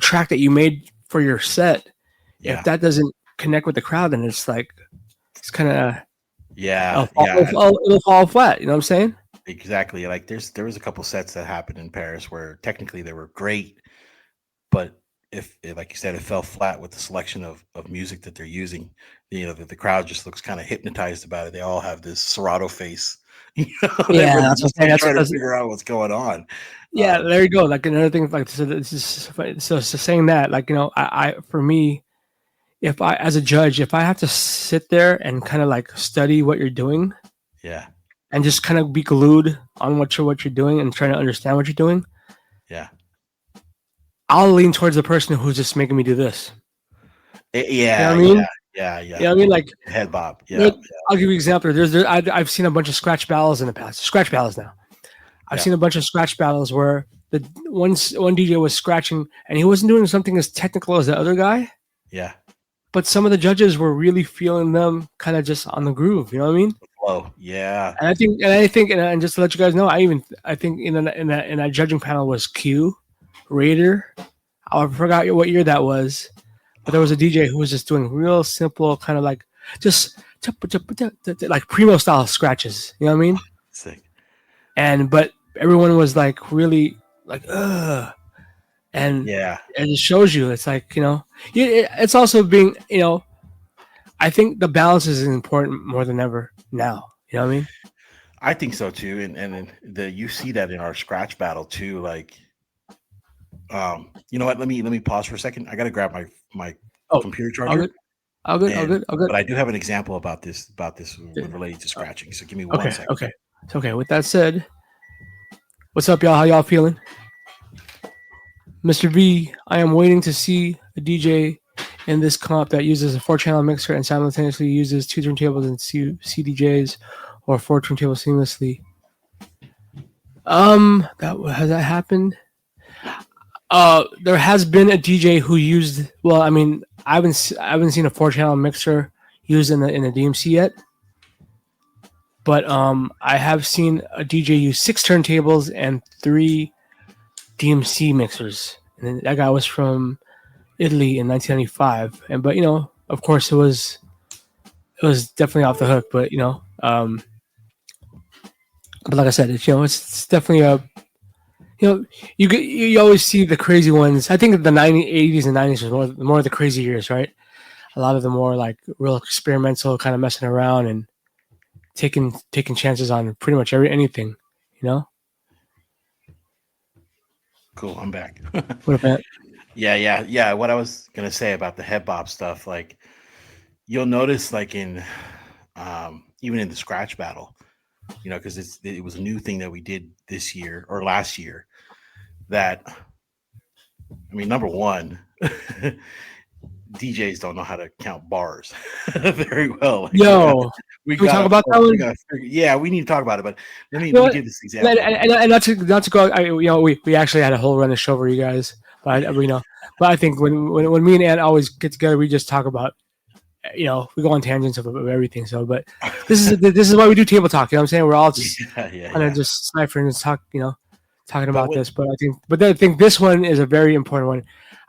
track that you made for your set, if that doesn't connect with the crowd, then it's kind of it'll fall flat. You know what I'm saying? Exactly. Like there was a couple sets that happened in Paris where technically they were great, but if like you said, it fell flat with the selection of music that they're using. The crowd just looks kind of hypnotized about it. They all have this Serato face. That's trying to figure out what's going on. Yeah, there you go. Like another thing, so saying that, I for me, if I as a judge, if I have to sit there and kind of study what you're doing, and just kind of be glued on what you're doing and trying to understand what you're doing, I'll lean towards the person who's just making me do this. Yeah. You know what I mean? Yeah. You know what I mean? Like head bob. Yeah. I'll give you an example. I've seen a bunch of scratch battles in the past. Scratch battles now. I've seen a bunch of scratch battles where the one DJ was scratching and he wasn't doing something as technical as the other guy. Yeah. But some of the judges were really feeling them kind of just on the groove. You know what I mean? flow. Yeah. And and just to let you guys know, I think in that judging panel was Q, Raider. I forgot what year that was, but there was a DJ who was just doing real simple, kind of like just like primo style scratches. You know what I mean? Sick. But everyone was like really like ugh, and Yeah. it shows you it's like it's also being I think the balance is important more than ever now. You know what I mean? I think so too, and you see that in our scratch battle too. Like, you know what? Let me pause for a second. I got to grab my Oh, computer all charger. good, all good, all good, all good. But I do have an example about this when related to scratching. So give me one Okay, second. okay, okay. With that said, what's up, y'all? How y'all feeling? Mr. V, I am waiting to see a DJ in this comp that uses a 4-channel mixer and simultaneously uses 2 turntables and CDJs or 4 turntables seamlessly. Has that happened? There has been a DJ who used. Well, I mean, I haven't seen a 4-channel mixer used in the DMC yet, but I have seen a DJ use 6 turntables and 3 DMC mixers, and that guy was from Italy in 1995. But of course, it was definitely off the hook. But but like I said, it's definitely a you always see the crazy ones. I think the 80s and 90s was more of the crazy years, right? A lot of the more like real experimental, kind of messing around and taking chances on pretty much anything, Cool, I'm back. What about? Yeah. What I was gonna say about the head bop stuff, like you'll notice, like in even in the scratch battle, because it was a new thing that we did this year or last year. That, I mean, number one, DJs don't know how to count bars very well. Like, Yo, can we talk about that one? Yeah, we need to talk about it. But let me give this example. And not to go. We actually had a whole run of show for you guys, but but I think when me and Ann always get together, we just talk about we go on tangents of everything. So, but this is why we do table talk. You know what I'm saying? We're all just kind of just sniping and talking about this. But I think this one is a very important one.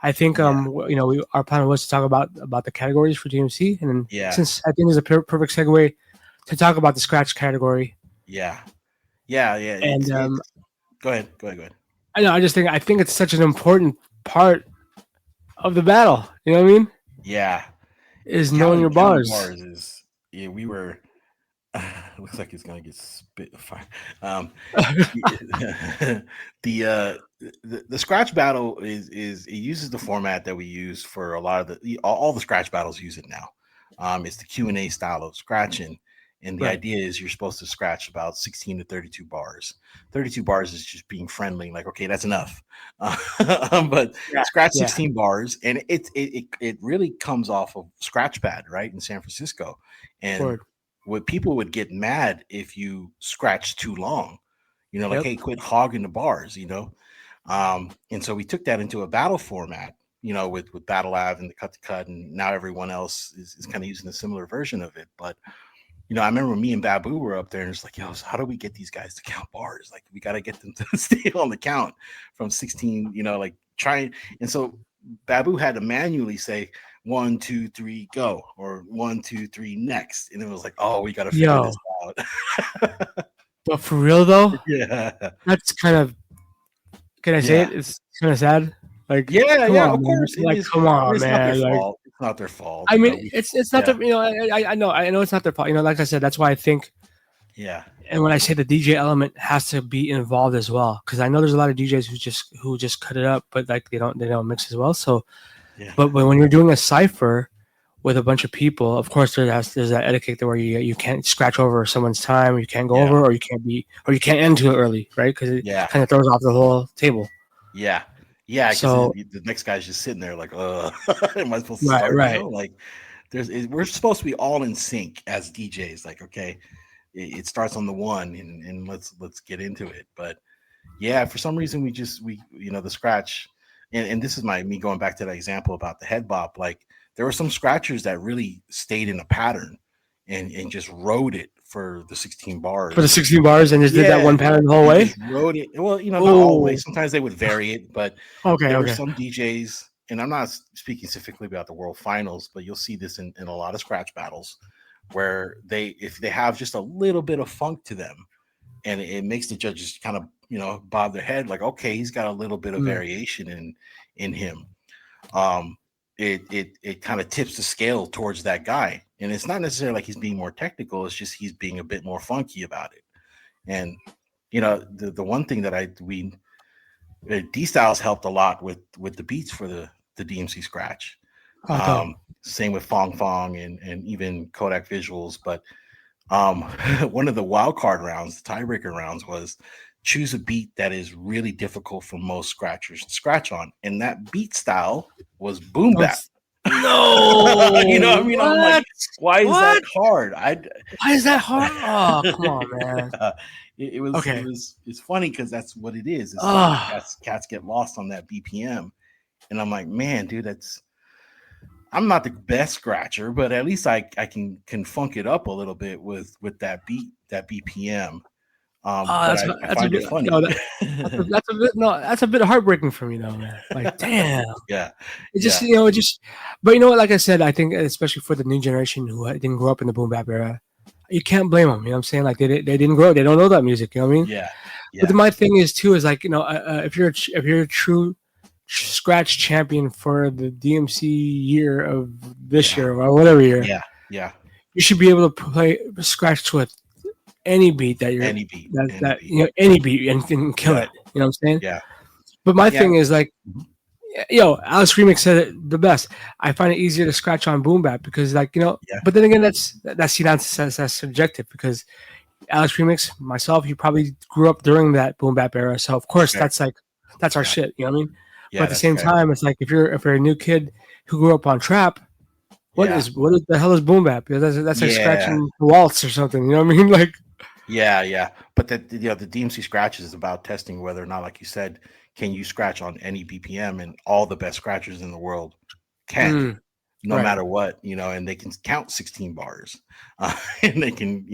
I think our plan was to talk about the categories for DMC, and then since I think it's a perfect segue to talk about the scratch category. Yeah. And go ahead. I know. I think it's such an important part of the battle. You know what I mean? Yeah. Is knowing your bars. We were. Looks like it's gonna get spit fire. The scratch battle is it uses the format that we use for a lot of all the scratch battles use it now. It's the Q&A style of scratching, and the idea is you're supposed to scratch about 16 to 32 bars. 32 bars is just being friendly, like, okay, that's enough. But scratch 16 bars, and it really comes off of Scratchpad, right, in San Francisco, and what people would get mad if you scratch too long, like, hey, quit hogging the bars, and so we took that into a battle format, with Battle Lab and the Cut to Cut, and now everyone else is kind of using a similar version of it. But I remember me and Babu were up there, and it's like, yo, so how do we get these guys to count bars? Like, we got to get them to stay on the count from 16, like trying. And so Babu had to manually say 1, 2, 3, go, or 1, 2, 3, next. And it was like, oh, we got to figure this out. But for real though, that's kind of. Can I say it? It's kind of sad. Like, of course. Like, come on, it's man. It's not their fault. I mean, it's not their. I know it's not their fault. Like I said, that's why I think. Yeah. And when I say the DJ element has to be involved as well, because I know there's a lot of DJs who just cut it up, but like they don't mix as well. So, but when you're doing a cipher with a bunch of people, of course there's that etiquette where you can't scratch over someone's time, or you can't go over, or you can't end too early, right? Because it kind of throws off the whole table. Yeah. So the next guy's just sitting there like, am I supposed to start? Right. Like, we're supposed to be all in sync as DJs. Like, okay, it starts on the 1, and let's get into it. But for some reason we the scratch, and this is me going back to that example about the head bop. Like, there were some scratchers that really stayed in a pattern, and just rode it for the 16 bars. For the 16 bars, and just did that one pattern the whole way? Just rode it. Well, not all the way. Sometimes they would vary it, but there were some DJs, and I'm not speaking specifically about the World Finals, but you'll see this in a lot of scratch battles where if they have just a little bit of funk to them, and it makes the judges kind of, bob their head like, okay, he's got a little bit of variation in him. It kind of tips the scale towards that guy. And it's not necessarily like he's being more technical. It's just he's being a bit more funky about it. And, the one thing that D-Styles helped a lot with the beats for the DMC scratch. Same with Fong Fong and even Kodak Visuals. But one of the wild card rounds, the tiebreaker rounds, was choose a beat that is really difficult for most scratchers to scratch on. And that beat style was boom bap. No, you know what I mean? What? I'm like, why is that hard? Why is that hard? Oh, come on, man. It was okay. It's funny because that's what it is. It's like cats get lost on that BPM, and I'm like, man, dude, I'm not the best scratcher, but at least I can funk it up a little bit with that BPM. That's a bit funny. No, that's a bit heartbreaking for me though, man. Like, damn. Yeah. But you know what? Like I said, I think especially for the new generation who didn't grow up in the boom bap era, you can't blame them. You know what I'm saying? Like they didn't grow, they don't know that music. You know what I mean? Yeah. But my thing is too is like, if you're a true scratch champion for the DMC year of this year or whatever year, you should be able to play scratch to it. Any beat that you're any beat and kill it. You know what I'm saying? Yeah. But my thing is like, Alex Remix said it the best. I find it easier to scratch on boom bap because but then again that's subjective because Alex Remix, myself, he probably grew up during that boom bap era. So of course that's our shit. You know what I mean? Yeah, but at the same time, it's like if you're a new kid who grew up on trap, what the hell is boom bap? That's like scratching the waltz or something. You know what I mean? Like. Yeah. But the DMC scratches is about testing whether or not, like you said, can you scratch on any BPM, and all the best scratchers in the world can, no matter what, and they can count 16 bars, and they can,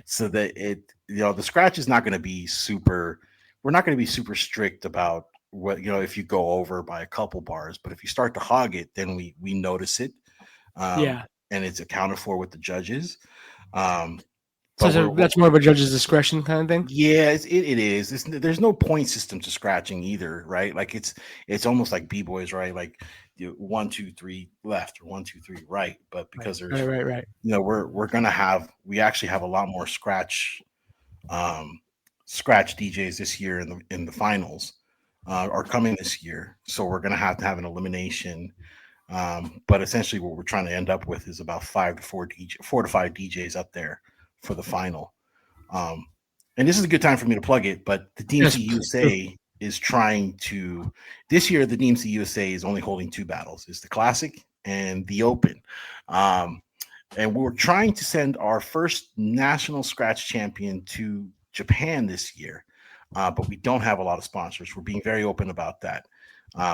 so that the scratch is not going to be super. We're not going to be super strict about what if you go over by a couple bars, but if you start to hog it, then we notice it, and it's accounted for with the judges. So that's more of a judge's discretion kind of thing. Yeah, it is. There's no point system to scratching either, right? Like it's almost like b-boys, right? Like 1, 2, 3 left or 1, 2, 3 right. But because there's right. We actually have a lot more scratch DJs this year in the finals are coming this year. So we're gonna have to have an elimination. But essentially, what we're trying to end up with is about 4 to 5 DJs up there for the final. And this is a good time for me to plug it, but the DMC USA is trying to, this year, the DMC USA is only holding 2 battles. It's the Classic and the Open. And we're trying to send our first national scratch champion to Japan this year, but we don't have a lot of sponsors. We're being very open about that.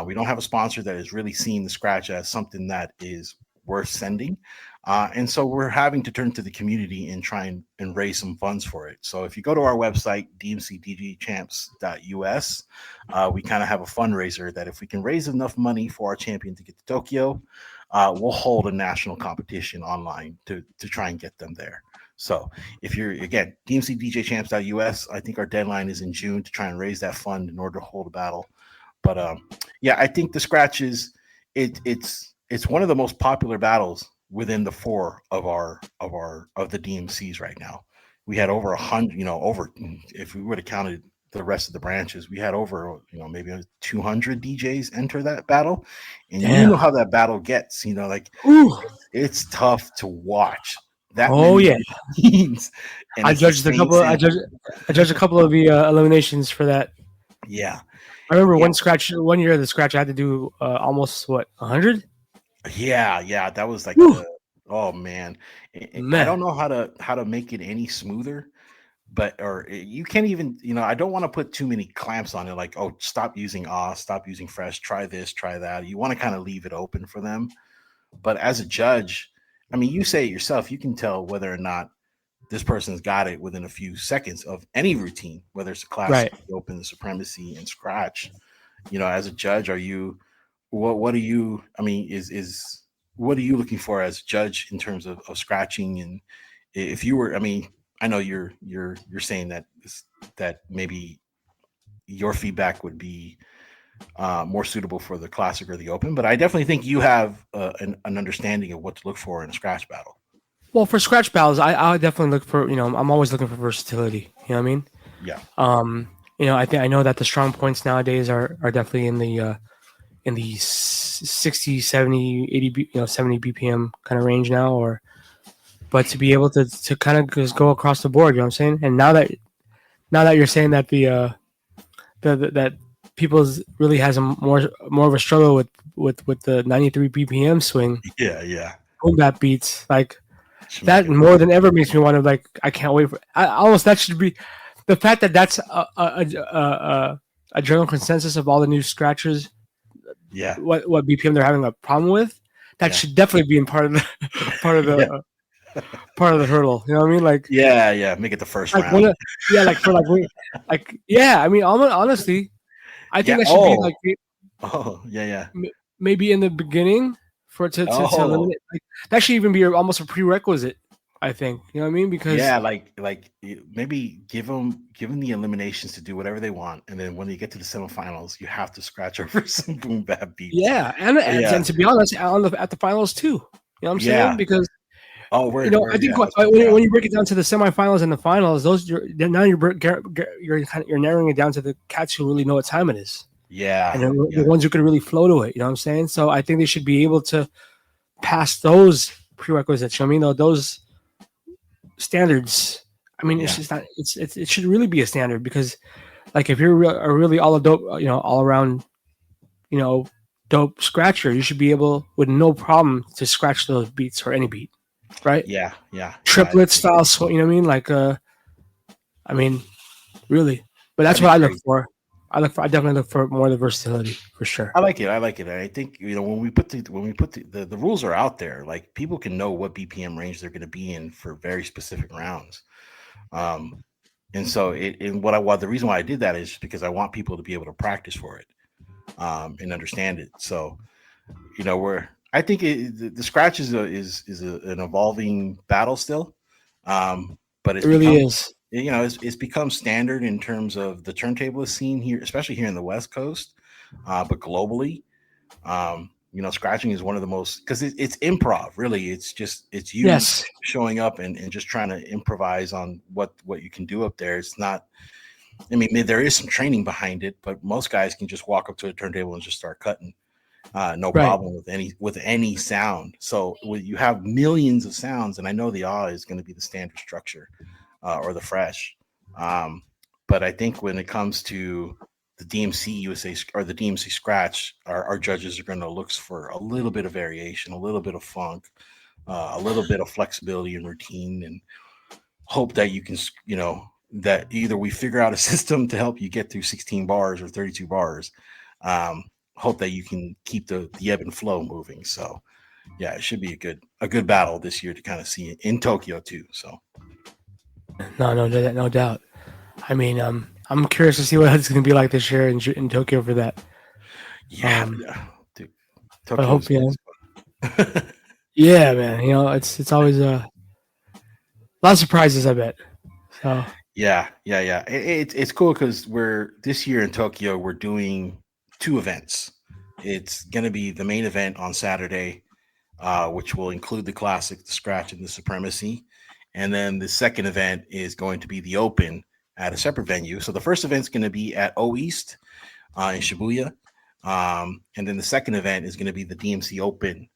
We don't have a sponsor that is really seeing the scratch as something that is worth sending. And so we're having to turn to the community and try and raise some funds for it. So if you go to our website, dmcdjchamps.us, we kind of have a fundraiser that if we can raise enough money for our champion to get to Tokyo, we'll hold a national competition online to try and get them there. So if you're, again, dmcdjchamps.us, I think our deadline is in June to try and raise that fund in order to hold a battle. But I think the scratch is, it's one of the most popular battles within the 4 of the DMCs right now. We had over 100, if we would have counted the rest of the branches, we had over, maybe 200 DJs enter that battle. And you know how that battle gets, it's tough to watch. Teams. I judged a couple of the eliminations for that. Yeah. I remember one year the scratch I had to do almost 100? Yeah, that was like oh man. I don't know how to make it any smoother, or you can't even, I don't want to put too many clamps on it, like, oh, stop using stop using fresh, try this, try that. You want to kind of leave it open for them. But as a judge, I mean, you say it yourself. You can tell whether or not this person's got it within a few seconds of any routine, whether it's a classic, Right. the open, the supremacy, and scratch. As a judge, are you what are you? I mean, is what are you looking for as a judge in terms of scratching? And if you were, I mean, I know you're saying that maybe your feedback would be more suitable for the classic or the open, but I definitely think you have an understanding of what to look for in a scratch battle. Well, for scratch battles, I definitely look for, I'm always looking for versatility. You know what I mean? Yeah. I know that the strong points nowadays are definitely in the 60, 70, 80, 70 BPM kind of range now, but to be able to kind of just go across the board, you know what I'm saying? And now that you're saying that that people's really has a more of a struggle with the 93 BPM swing. Yeah. Boom bap beats like that more than ever makes me want to I can't wait for. Almost that should be the fact that that's a general consensus of all the new scratchers. Yeah. What BPM they're having a problem with? That should definitely be in part of the part of the hurdle. You know what I mean? Like yeah. Make it the first round. I mean, honestly, I think that should be like. Oh yeah. Maybe in the beginning for it to eliminate. Like, that should even be almost a prerequisite. I think, you know what I mean? Because like maybe give them the eliminations to do whatever they want, and then when you get to the semifinals, you have to scratch over some boom bap beats. Yeah, and to be honest, at the finals too. You know what I'm saying? Because I think when you break it down to the semifinals and the finals, you're narrowing it down to the cats who really know what time it is. Yeah, and the ones who can really flow to it. You know what I'm saying? So I think they should be able to pass those prerequisites. You know what I mean? Those standards. I mean, it's just not. It should really be a standard because, like, if you're really all around, dope scratcher, you should be able with no problem to scratch those beats or any beat, right? Yeah. Triplet style. So you know what I mean? Like, I mean, really. But that's what I look for. I definitely look for more of the versatility for sure. I like it. I think when we put the rules are out there, like people can know what BPM range they're going to be in for very specific rounds. And so the reason why I did that is because I want people to be able to practice for it, and understand it. So, I think the scratch is an evolving battle still, but it really is. It's become standard in terms of the turntablist scene here, especially here in the West Coast, but globally. Scratching is one of the most, because it's improv, really. It's you showing up and just trying to improvise on what you can do up there. It's not, I mean, there is some training behind it, but most guys can just walk up to a turntable and just start cutting. No problem with any sound. So you have millions of sounds, and I know the awe is going to be the standard structure, or the fresh. But I think when it comes to the DMC USA or the DMC scratch, our judges are going to look for a little bit of variation, a little bit of funk, a little bit of flexibility and routine, and hope that you can, that either we figure out a system to help you get through 16 bars or 32 bars. Hope that you can keep the ebb and flow moving. So yeah, it should be a good battle this year to kind of see it in Tokyo too. So no doubt. I mean, I'm curious to see what it's going to be like this year in Tokyo for that. Yeah, dude. I hope yeah, man. It's always a lot of surprises, I bet. So yeah. It's cool because this year in Tokyo we're doing 2 events. It's going to be the main event on Saturday, which will include the classic, the scratch, and the supremacy. And then the second event is going to be the open at a separate venue. So the first event is going to be at O East in Shibuya. And then the second event is going to be the DMC Open,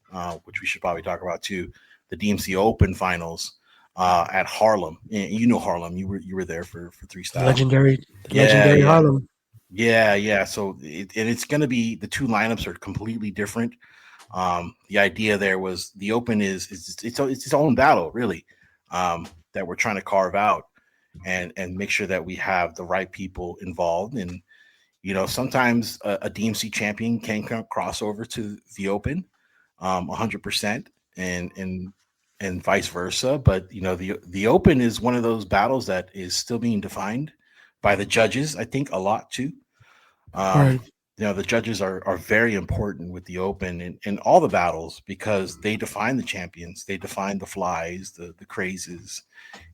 which we should probably talk about too. The DMC Open finals at Harlem. And you know Harlem. You were there for 3 Style. Legendary Harlem. Yeah. So it's going to be, the 2 lineups are completely different. The idea there was the open is its own battle, really, that we're trying to carve out and make sure that we have the right people involved. And sometimes a DMC champion can cross over to the open 100%, and vice versa. But the Open is one of those battles that is still being defined by the judges, I think, a lot too. Right. The judges are very important with the Open and all the battles because they define the champions, they define the flies, the crazes,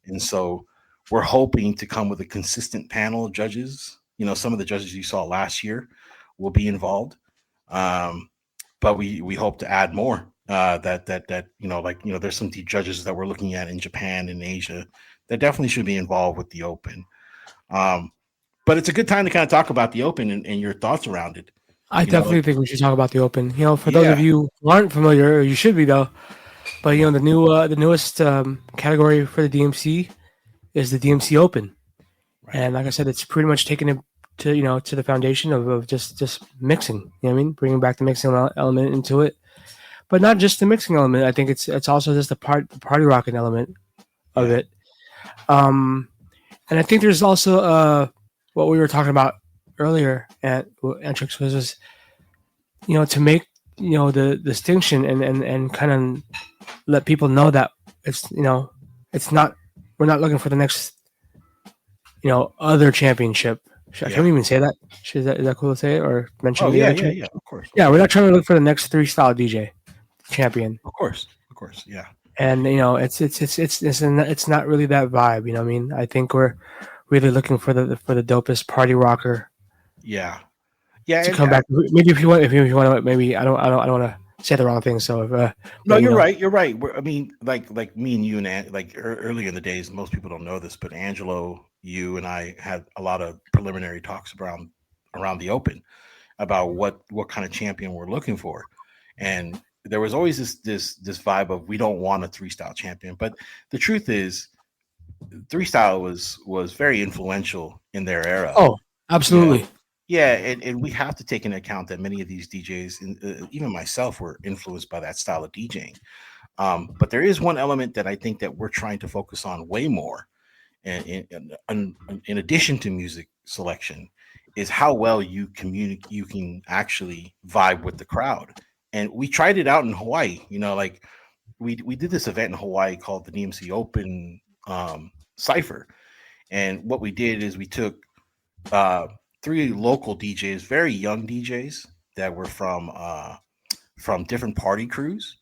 and so we're hoping to come with a consistent panel of judges. Some of the judges you saw last year will be involved, but we hope to add more. That there's some judges that we're looking at in Japan and Asia that definitely should be involved with the Open. But it's a good time to kind of talk about the Open and your thoughts around it. I definitely think we should talk about the Open. For those of you who aren't familiar, you should be though. But the newest category for the DMC is the DMC Open, right. And like I said, it's pretty much taken it to the foundation of just mixing. You know what I mean? Bringing back the mixing element into it, but not just the mixing element. I think it's also just the party rocking element of it. And I think there's also what we were talking about earlier at Entrix was to make the distinction and kind of let people know that it's not, we're not looking for the next other championship. Can we even say that? Is that cool to say or mention? Yeah, of course. Yeah, we're not trying to look for the next 3-style DJ champion. Of course, yeah. And it's not really that vibe. You know what I mean? I think we're really looking for the dopest party rocker. Yeah. To come back. Maybe if you want to, maybe I don't want to say the wrong thing. So no, you're right. You're right. I mean, like me and you and like early in the days, most people don't know this, but Angelo, you and I had a lot of preliminary talks around the Open about what kind of champion we're looking for, and there was always this vibe of we don't want a 3-style champion, but the truth is, 3-style was very influential in their era. Oh, absolutely. Yeah, and we have to take into account that many of these DJs, and even myself, were influenced by that style of DJing. But there is one element that I think that we're trying to focus on way more, and in addition to music selection, is how well you communicate. You can actually vibe with the crowd, and we tried it out in Hawaii. We did this event in Hawaii called the DMC Open Cypher, and what we did is we took 3 local DJs, very young DJs that were from different party crews,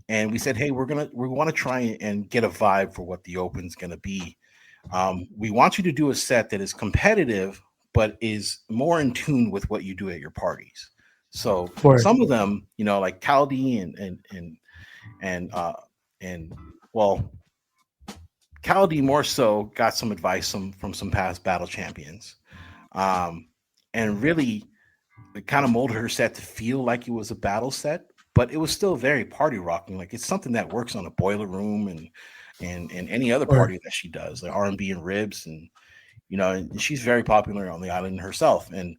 and we said, hey, we want to try and get a vibe for what the Open's going to be. We want you to do a set that is competitive but is more in tune with what you do at your parties. So some of them, like Caldi and Caldi more so got some advice from some past battle champions. And really it kind of molded her set to feel like it was a battle set, but it was still very party rocking. Like it's something that works on a boiler room and any other party that she does, like R&B and ribs, and and she's very popular on the island herself. And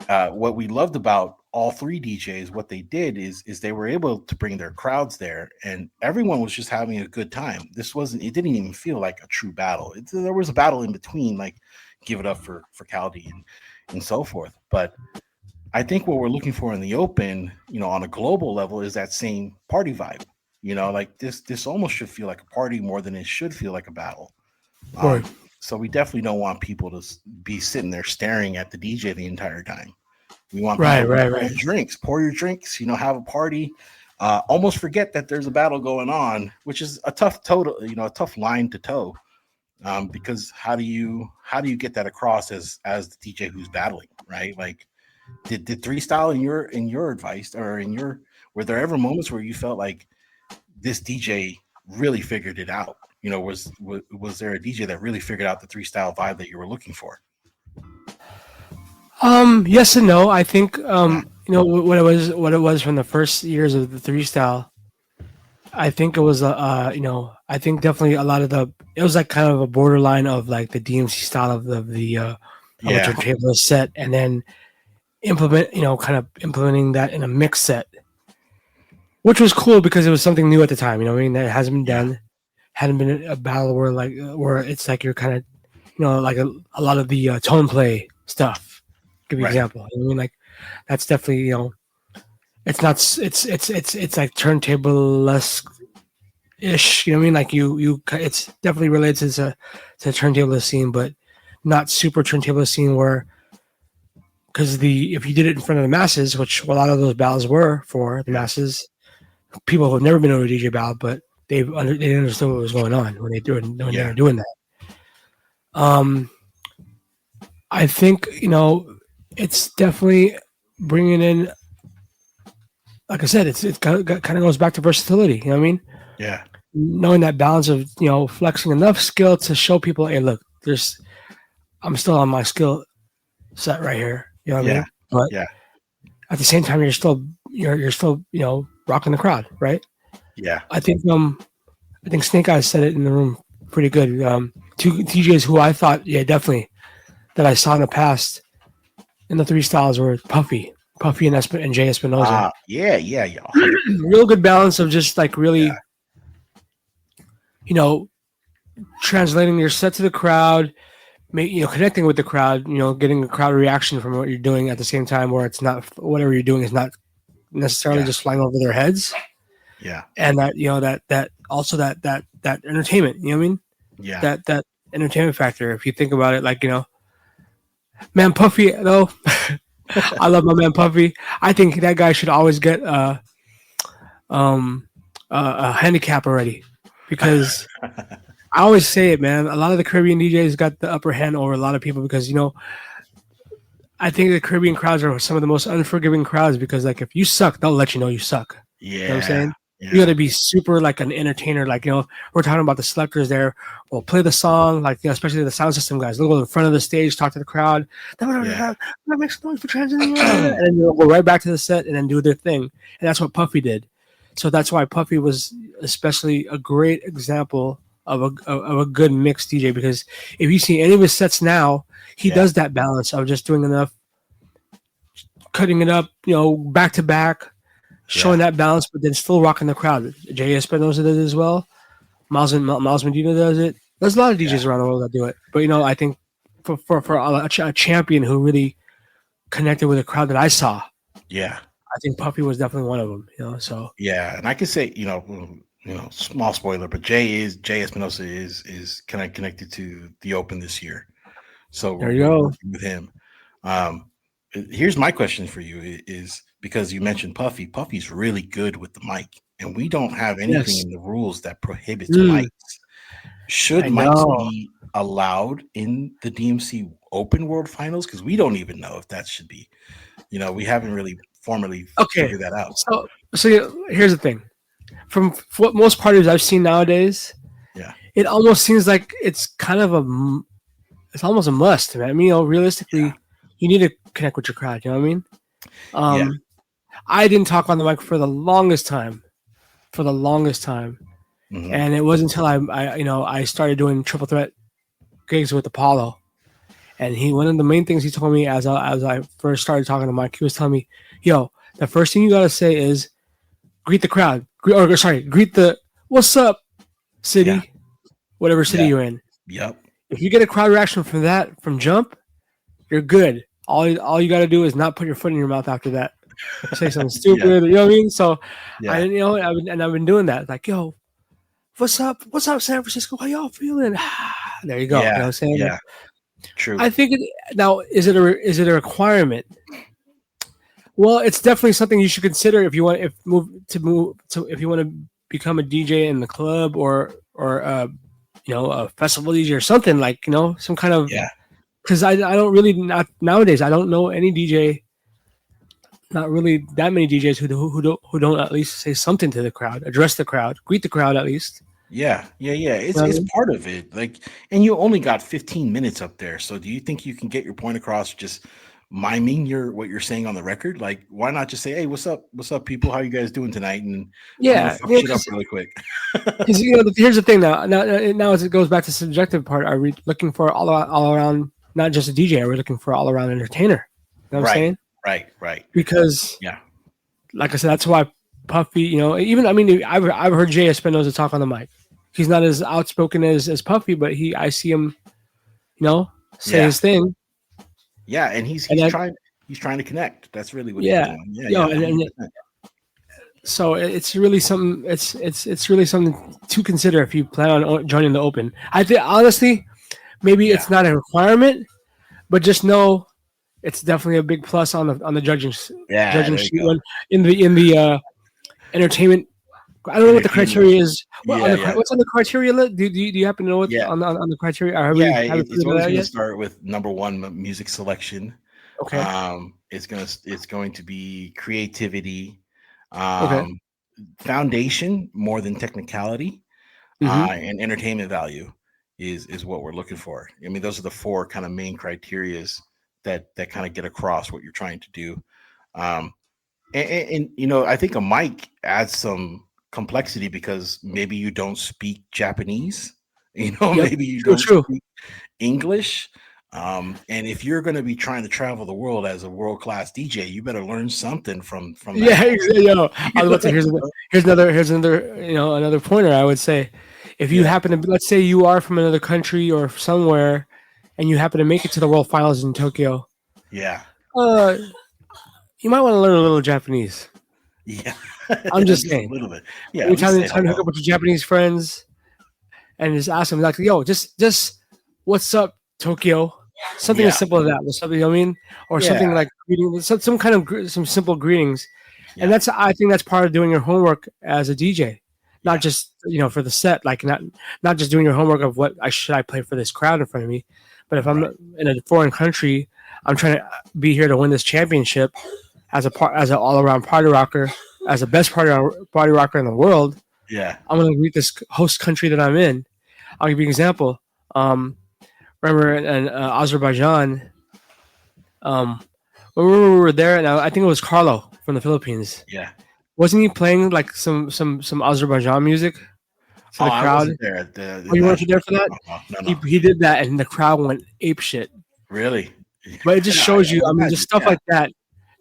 what we loved about all 3 DJs, what they did is they were able to bring their crowds there, and everyone was just having a good time. It didn't even feel like a true battle. There was a battle in between, like Give It Up for Caldi and so forth. But I think what we're looking for in the Open, on a global level, is that same party vibe. Like this almost should feel like a party more than it should feel like a battle. So we definitely don't want people to be sitting there staring at the DJ the entire time. We want people to pour your drinks, have a party, almost forget that there's a battle going on, which is a tough tough line to toe. Because how do you get that across as the DJ who's battling, right? Like, did 3-style in your advice or were there ever moments where you felt like this DJ really figured it out? Was there a DJ that really figured out the 3-style vibe that you were looking for? Yes and no. I think what it was from the first years of the 3-style. I think it was I think definitely a lot of it was like kind of a borderline of like the DMC style of the turntable set, and then implementing that in a mix set, which was cool because it was something new at the time. That hasn't been done, hadn't been a battle where it's like you're kind of like a lot of the tone play stuff. Give you an example. Like that's definitely it's not it's like turntable-esque ish. You know what I mean? Like it's definitely related to turntablist scene, but not super turntablist scene where. Because if you did it in front of the masses, which a lot of those battles were for the masses, people who have never been to a DJ battle, but they understood what was going on when they were doing that. I think it's definitely bringing in. Like I said, it kind of goes back to versatility. You know what I mean? Yeah. Knowing that balance of flexing enough skill to show people, hey, look, I'm still on my skill set right here. You know what I mean? But at the same time, you're still rocking the crowd, right? Yeah. I think Snake Eyes said it in the room pretty good. Two DJs who I thought, definitely that I saw in the past in the three styles were Puffy and Jay Espinosa. Yeah. Real good balance of just like really, translating your set to the crowd. Connecting with the crowd, getting a crowd reaction from what you're doing at the same time, where it's not whatever you're doing is not necessarily just flying over their heads. Yeah, and that also that entertainment. You know what I mean? Yeah, that entertainment factor. If you think about it, like man, Puffy though, I love my man Puffy. I think that guy should always get a handicap already because. I always say it, man. A lot of the Caribbean DJs got the upper hand over a lot of people because, I think the Caribbean crowds are some of the most unforgiving crowds because, like, if you suck, they'll let you know you suck. Yeah. You know what I'm saying? Yeah. You got to be super, like, an entertainer. Like, we're talking about the selectors there. We'll play the song, like, especially the sound system guys. They'll go in front of the stage, talk to the crowd. That makes noise for transit. And then they'll go right back to the set and then do their thing. And that's what Puffy did. So that's why Puffy was especially a great example of a good mixed DJ, because if you see any of his sets now, he does that balance of just doing enough, cutting it up, back to back, showing that balance, but then still rocking the crowd. Jay Espinosa does it as well. Miles Medina does it. There's a lot of DJs around the world that do it, but I think for a champion who really connected with a crowd that I saw, I think Puffy was definitely one of them. So and I can say small spoiler, but Jay Espinosa is kind of connected to the Open this year. So there you go with him. Here's my question for you is because you mentioned Puffy. Puffy's really good with the mic, and we don't have anything in the rules that prohibits mics. Should mics be allowed in the DMC Open World Finals? Because we don't even know if that should be. We haven't really formally figured that out. So here's the thing. From what most parties I've seen nowadays, it almost seems like it's kind of it's almost a must, man. I mean, realistically, you need to connect with your crowd. You know what I mean? I didn't talk on the mic for the longest time, Mm-hmm. And it wasn't until I started doing triple threat gigs with Apollo, and one of the main things he told me as I first started talking to Mike, he was telling me, "Yo, the first thing you gotta say is greet the crowd." Greet the what's up city, whatever city you're in. Yep. If you get a crowd reaction from jump, you're good. All you got to do is not put your foot in your mouth after that. Say something stupid, you know what I mean? So, I've been doing that. Like, yo, what's up, San Francisco? How y'all feeling? There you go. You know what I'm saying? Yeah. True. I think now is it a requirement? Well, it's definitely something you should consider if you want if you want to become a DJ in the club or a festival DJ or something like some kind of because I don't really nowadays I don't know any DJ, not really that many DJs who don't at least say something to the crowd, address the crowd, greet the crowd at least. Yeah. It's part of it. Like, and you only got 15 minutes up there, so do you think you can get your point across just miming what you're saying on the record? Like, why not just say, "Hey, what's up, people? How you guys doing tonight?" And fuck shit up really quick. Because here's the thing now as it goes back to the subjective part, are we looking for all around, not just a DJ? Are we looking for all around entertainer? You know what I'm saying? Right. Because like I said, that's why Puffy. Even I've heard Jay Espinosa talk on the mic. He's not as outspoken as Puffy, but I see him, say his thing. Yeah, and he's trying to connect. That's really what he's doing. So it's really something. It's really something to consider if you plan on joining the Open. I think honestly, maybe Yeah. it's not a requirement, but just know it's definitely a big plus on the Yeah. judging There you sheet go. one in the entertainment. I don't know what the Entertainment. criteria is. Yeah. Yeah. What's on the criteria list? Do you happen to know what's Yeah. on the criteria? Or have we Yeah. haven't It's figured that always out going to yet? start with number one, music selection. Okay. It's going to be creativity, Okay. um, foundation more than technicality, Mm-hmm. and entertainment value is what we're looking for. I mean, those are the four kind of main criterias that kind of get across what you're trying to do. Um, I think a mic adds some complexity because maybe you don't speak Japanese. Yep. Maybe you True. don't True. speak English. And if you're going to be trying to travel the world as a world class DJ, you better learn something from that. Yeah. Yo, I was about to. Here's another. Another pointer. I would say, if you Yeah, happen to, let's say you are from another country or somewhere, and you happen to make it to the World Finals in Tokyo, yeah, uh, you might want to learn a little Japanese. yeah. I'm just Just a saying. little bit. Yeah, at Every least time say you hook hello. up with your Japanese friends and just ask them like, "Yo, just what's up, Tokyo?" Something Yeah, as simple as that. Or something, you know what I mean, or something yeah, like greeting, some kind of some simple greetings, and yeah, I think that's part of doing your homework as a DJ, not yeah. just for the set, like not just doing your homework of what I play for this crowd in front of me, but if I'm Right. in a foreign country, I'm trying to be here to win this championship as an all around party rocker, as the best party rocker in the world. Yeah. I'm going to greet this host country that I'm in. I'll give you an example. Um, Remember in Azerbaijan, um, when we were there, and I think it was Carlo from the Philippines. Yeah. Wasn't he playing like some Azerbaijan music to Oh, the I crowd? wasn't there at the Oh, you weren't national. there for that? No, no. He did that, and the crowd went ape shit. Really? But it just Yeah, shows you. I I mean, just imagine. stuff Yeah. like that.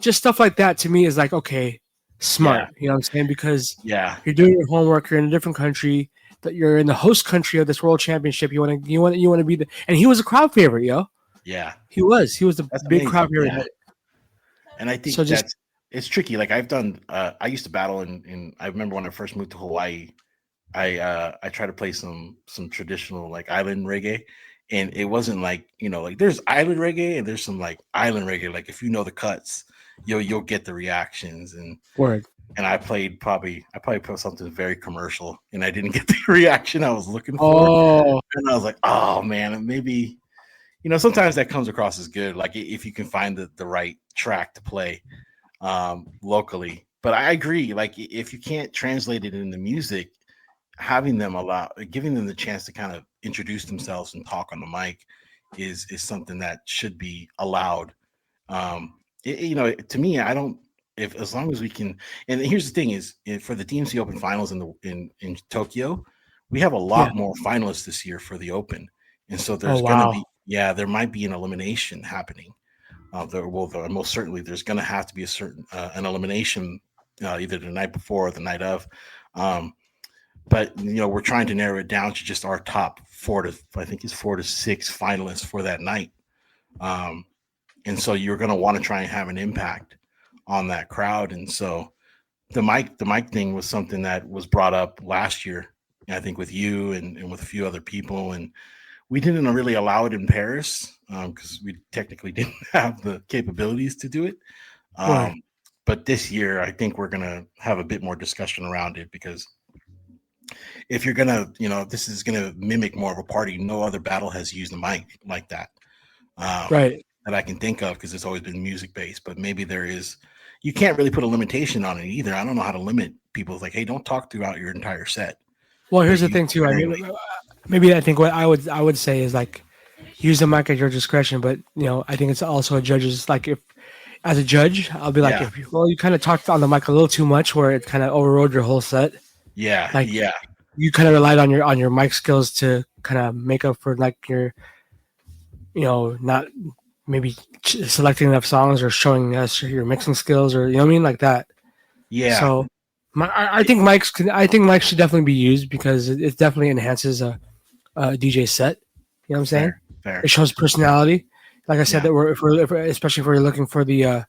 Just stuff like that to me is like okay, Yeah. smart. You know what I'm saying? Because Yeah. you're doing your homework. You're in a different country. That you're in the host country of this world championship. You want to be the. And he was a crowd favorite, yo. Yeah. He was. He was the That's big crowd amazing. favorite. Yeah. And I So think just it's tricky. Like I've done I used to battle in I remember when I first moved to Hawaii, I tried to play some traditional like island reggae. And it wasn't like, like there's island reggae and there's some like island reggae. Like if you know the cuts, you'll get the reactions. word. And I probably put something very commercial and I didn't get the reaction I was looking for. Oh, And I was like, oh man, maybe sometimes that comes across as good, like if you can find the right track to play locally. But I agree, like if you can't translate it into music, giving them the chance to kind of introduce themselves and talk on the mic is something that should be allowed. To me, I don't. If as long as we can, and here's the thing: is for the DMC Open Finals in Tokyo, we have a yeah. lot more finalists this year for the Open, and so Oh, there's going to wow. be there might be an elimination happening. Most certainly there's going to have to be an elimination either the night before or the night of. But we're trying to narrow it down to just our top 4 to 6 finalists for that night. And so you're going to want to try and have an impact on that crowd. And so the mic thing was something that was brought up last year, I think with you and with a few other people. And we didn't really allow it in Paris because we technically didn't have the capabilities to do it. Word. But this year, I think we're going to have a bit more discussion around it because if you're going to, this is going to mimic more of a party. No other battle has used a mic like that. Right. That I can think of because it's always been music based, but maybe you can't really put a limitation on it either. I don't know how to limit people. It's like, hey, don't talk throughout your entire set. Well, here's the thing too. I mean, maybe I think what I would say is like use the mic at your discretion, but I think it's also a judge's like if as a judge, I'll be like, you kind of talked on the mic a little too much, where it kind of overrode your whole set. Yeah, like yeah. You kind of relied on your mic skills to kind of make up for like your, not maybe selecting enough songs or showing us your mixing skills or what I mean, like that. Yeah. So, I think mics should definitely be used because it definitely enhances a DJ set. You know what I'm saying? Fair. It shows personality. Like I said, that if we're especially if we're looking for the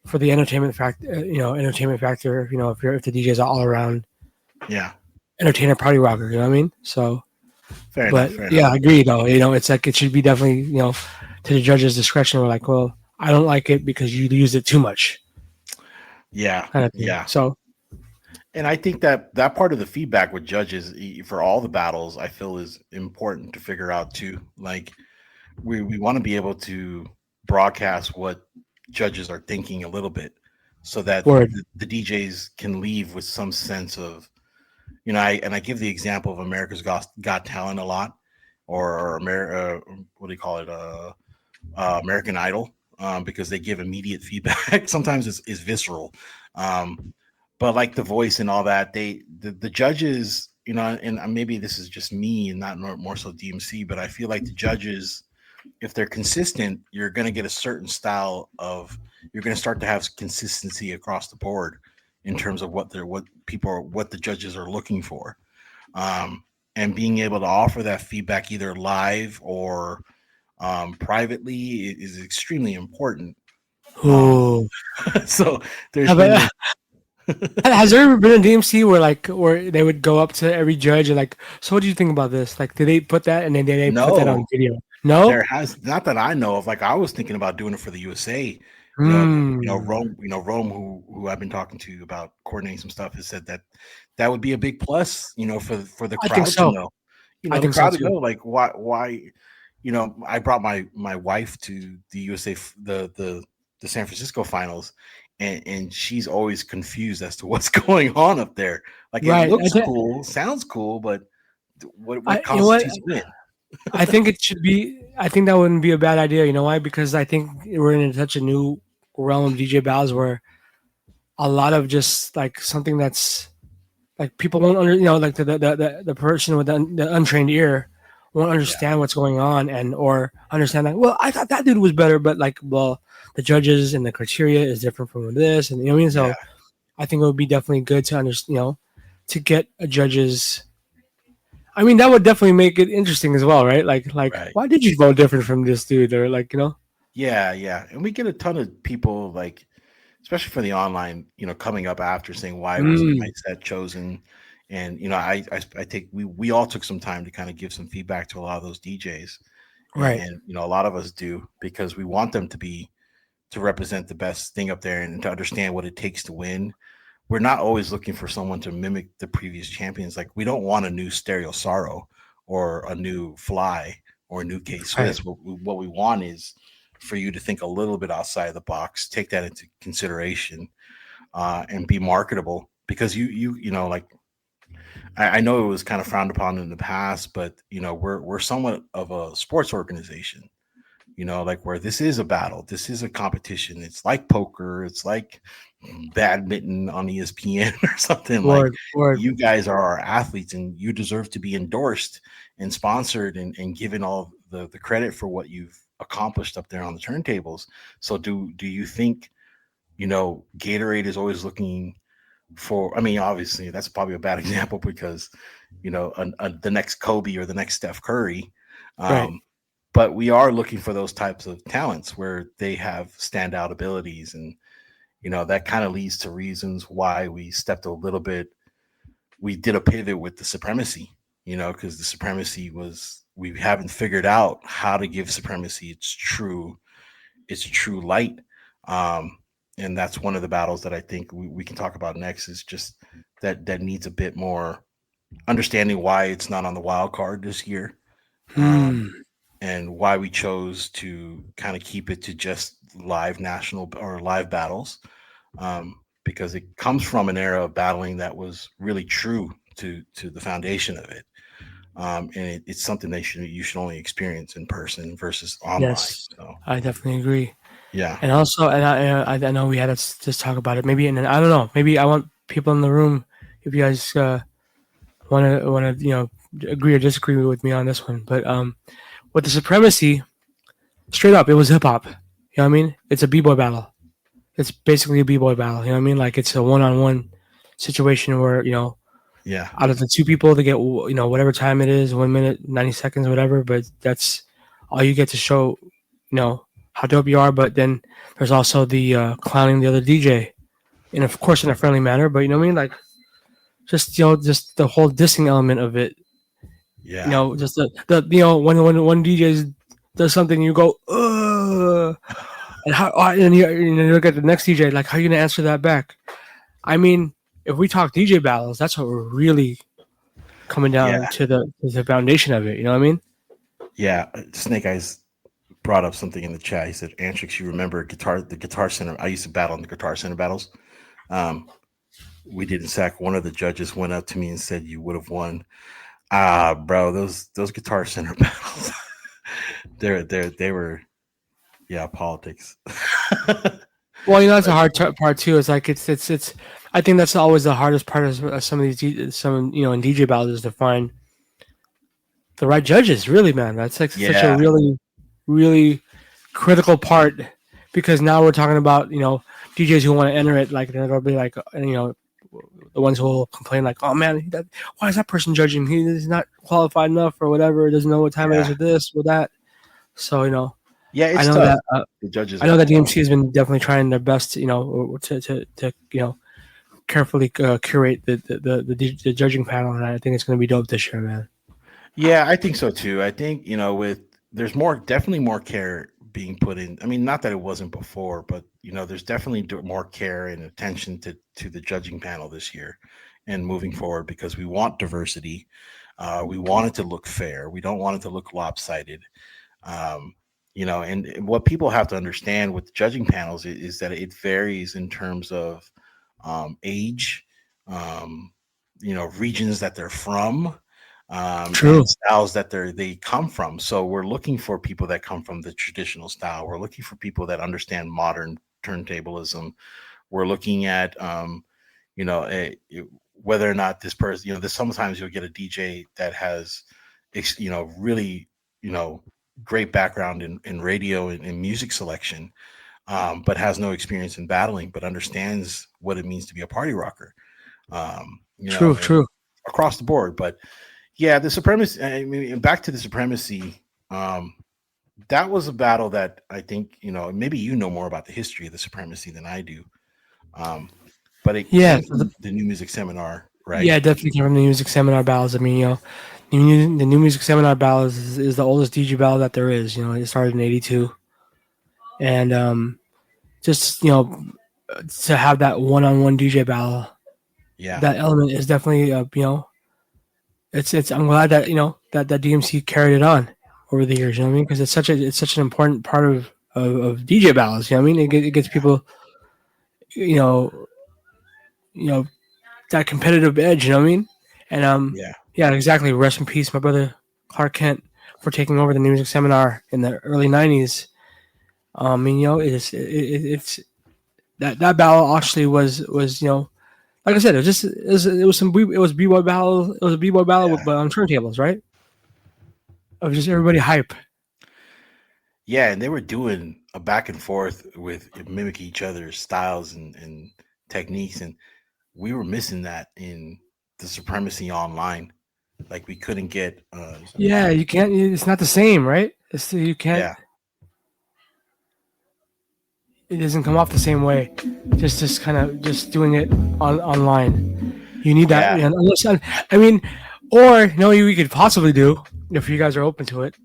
for the entertainment factor, if the DJ is all around, entertainer, party rocker, you know what I mean? So, fair enough. I agree though. It's like it should be definitely to the judge's discretion. We're like, well, I don't like it because you used it too much. Yeah, kind of thing. yeah. So, and I think that part of the feedback with judges for all the battles, I feel, is important to figure out too. Like, we want to be able to broadcast what judges are thinking a little bit, so that the DJs can leave with some sense of, I give the example of America's Got Talent a lot, or what do you call it, American Idol, because they give immediate feedback. Sometimes it's visceral, but like The Voice and all that, the judges, and maybe this is just me and not more so DMC, but I feel like the judges, if they're consistent, you're going to get a certain style of, you're going to start to have consistency across the board in terms of what the judges are looking for, and being able to offer that feedback either live or privately is extremely important. So there's has there ever been a DMC where they would go up to every judge and like, so what do you think about this? Like, did they put that and then they put that on video? No, there has not that I know of. Like, I was thinking about doing it for the USA. Rome, who I've been talking to about coordinating some stuff, has said that would be a big plus, for the crowd to know. The crowd to know, like, why, I brought my wife to the USA, the San Francisco finals, and she's always confused as to what's going on up there. Like, it looks cool, sounds cool, but what constitutes win? I think it should be. I think that wouldn't be a bad idea. You know why? Because I think we're in such a new realm of DJ battles where a lot of just like something that's like people won't like the person with the untrained ear won't understand what's going on or understand that. Well, I thought that dude was better, but like, well, the judges and the criteria is different from this, and you know what I mean. So I think it would be definitely good to understand, to get a judge's. I mean, that would definitely make it interesting as well, right? Like, why did you vote different from this dude? Or like, Yeah. And we get a ton of people, like, especially for the online, coming up after saying why was my set chosen. And, I think we all took some time to kind of give some feedback to a lot of those DJs. Right. And, a lot of us do, because we want them to represent the best thing up there and to understand what it takes to win. We're not always looking for someone to mimic the previous champions. Like, we don't want a new Stereo Sorrow or a new Fly or a new K-Swiss. Right. What we want is for you to think a little bit outside the box, take that into consideration, and be marketable. Because like, I know it was kind of frowned upon in the past, but we're somewhat of a sports organization. Like, where this is a battle, this is a competition. It's like poker, it's like badminton on ESPN or something. You guys are our athletes, and you deserve to be endorsed and sponsored and given all the credit for what you've accomplished up there on the turntables. So do you think, Gatorade is always looking for, I mean, obviously that's probably a bad example because, the next Kobe or the next Steph Curry, right. But we are looking for those types of talents where they have standout abilities. And, that kind of leads to reasons why we stepped a little bit. We did a pivot with the Supremacy, because the Supremacy we haven't figured out how to give Supremacy its true light. And that's one of the battles that I think we can talk about next, is just that needs a bit more understanding why it's not on the wild card this year. And why we chose to kind of keep it to just live national or live battles, because it comes from an era of battling that was really true to the foundation of it, and it's something you should only experience in person versus online. Yes, so. I definitely agree. Yeah, and also, and I know we had to just talk about it. Maybe, and I don't know. Maybe I want people in the room, if you guys want to agree or disagree with me on this one, but with the Supremacy, straight up, it was hip hop. You know what I mean? It's a b-boy battle. It's basically a b-boy battle. You know what I mean? Like, it's a one-on-one situation where, out of the two people, they get, whatever time it is, 1 minute, 90 seconds, whatever. But that's all you get to show, how dope you are, but then there's also the clowning the other DJ, and of course in a friendly manner. But you know what I mean, like just just the whole dissing element of it. Yeah. You know, just the when one DJ does something, you go, ugh, and and you look at the next DJ, like how are you gonna answer that back? I mean, if we talk DJ battles, that's what we're really coming down to the foundation of it. You know what I mean? Yeah. Snake Eyes brought up something in the chat. He said, Antrix, you remember the Guitar Center? I used to battle in the Guitar Center battles. We did in SAC. One of the judges went up to me and said, "You would have won." Bro, those Guitar Center battles, they were, politics. Well, that's a hard part too. It's like it's. I think that's always the hardest part of some of these in DJ battles is to find the right judges. Really, man, that's like such a really, really critical part because now we're talking about DJs who want to enter it. Like they'll be like the ones who will complain like, "Oh man, why is that person judging? He's not qualified enough or whatever. Doesn't know what time it is or this or that." So yeah, it's I know tough. that the judges. I know that DMC has been definitely trying their best, to carefully curate the judging panel, and I think it's going to be dope this year, man. Yeah, I think so too. I think there's definitely more care being put in. I mean, not that it wasn't before, but there's definitely more care and attention to the judging panel this year and moving forward because we want diversity. We want it to look fair. We don't want it to look lopsided. And what people have to understand with judging panels is that it varies in terms of age, regions that they're from, and styles that they come from. So we're looking for people that come from the traditional style. We're looking for people that understand modern turntablism. We're looking at whether or not this person, sometimes you'll get a DJ that has really great background in radio and music selection, but has no experience in battling, but understands what it means to be a party rocker. True. Across the board. But yeah, the Supremacy, I mean, back to the Supremacy, that was a battle that I think, maybe you know more about the history of the Supremacy than I do. But it came from the New Music Seminar, right? Yeah, definitely came from the New Music Seminar battles. I mean, the New Music Seminar battles is the oldest DJ battle that there is. It started in '82, and just to have that one-on-one DJ battle, that element is definitely it's. I'm glad that that DMC carried it on over the years. You know what I mean? Because it's such an important part of DJ battles. You know what I mean? It gets people, that competitive edge. You know what I mean? And yeah, exactly. Rest in peace, my brother Clark Kent, for taking over the New Music Seminar in the early '90s. I mean, it's that battle actually was like I said, it was b-boy battle. It was a b-boy battle but on turntables, right? Of just everybody hype. Yeah, and they were doing a back and forth with mimicking each other's styles and techniques, and we were missing that in the Supremacy online. Like we couldn't get. You can't. It's not the same, right? You can't. Yeah. It doesn't come off the same way. Just kind of just doing it online. You need that. Yeah. I mean, or we could possibly do if you guys are open to it.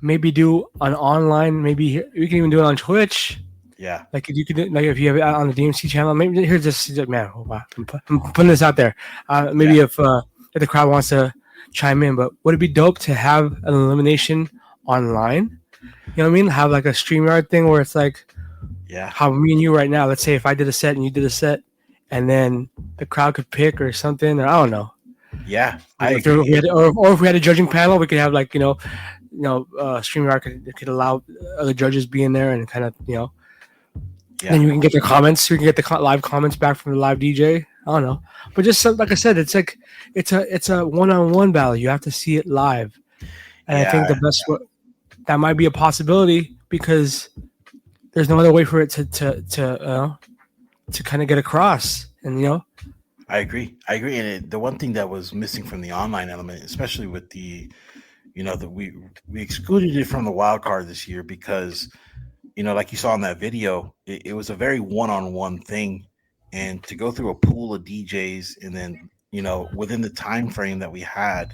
Maybe do an online. Maybe we can even do it on Twitch. Yeah. Like you could, like if you have it on the DMC channel. Maybe here's this man. Oh, wow. I'm putting this out there. Maybe if the crowd wants to chime in, but would it be dope to have an elimination online? You know what I mean? Have like a StreamYard thing where it's like, how me and you right now. Let's say if I did a set and you did a set, and then the crowd could pick or something, or I don't know. Yeah, if we had a judging panel, we could have like StreamYard could allow other judges be in there and kind of Then you can get their comments. You can get the live comments back from the live DJ. I don't know, but just like I said, it's like it's a one-on-one battle. You have to see it live, and I think the best that might be a possibility because there's no other way for it to kind of get across. And I agree. And the one thing that was missing from the online element, especially with the, that we excluded it from the wild card this year because like you saw in that video, it was a very one-on-one thing, and to go through a pool of DJs and then within the time frame that we had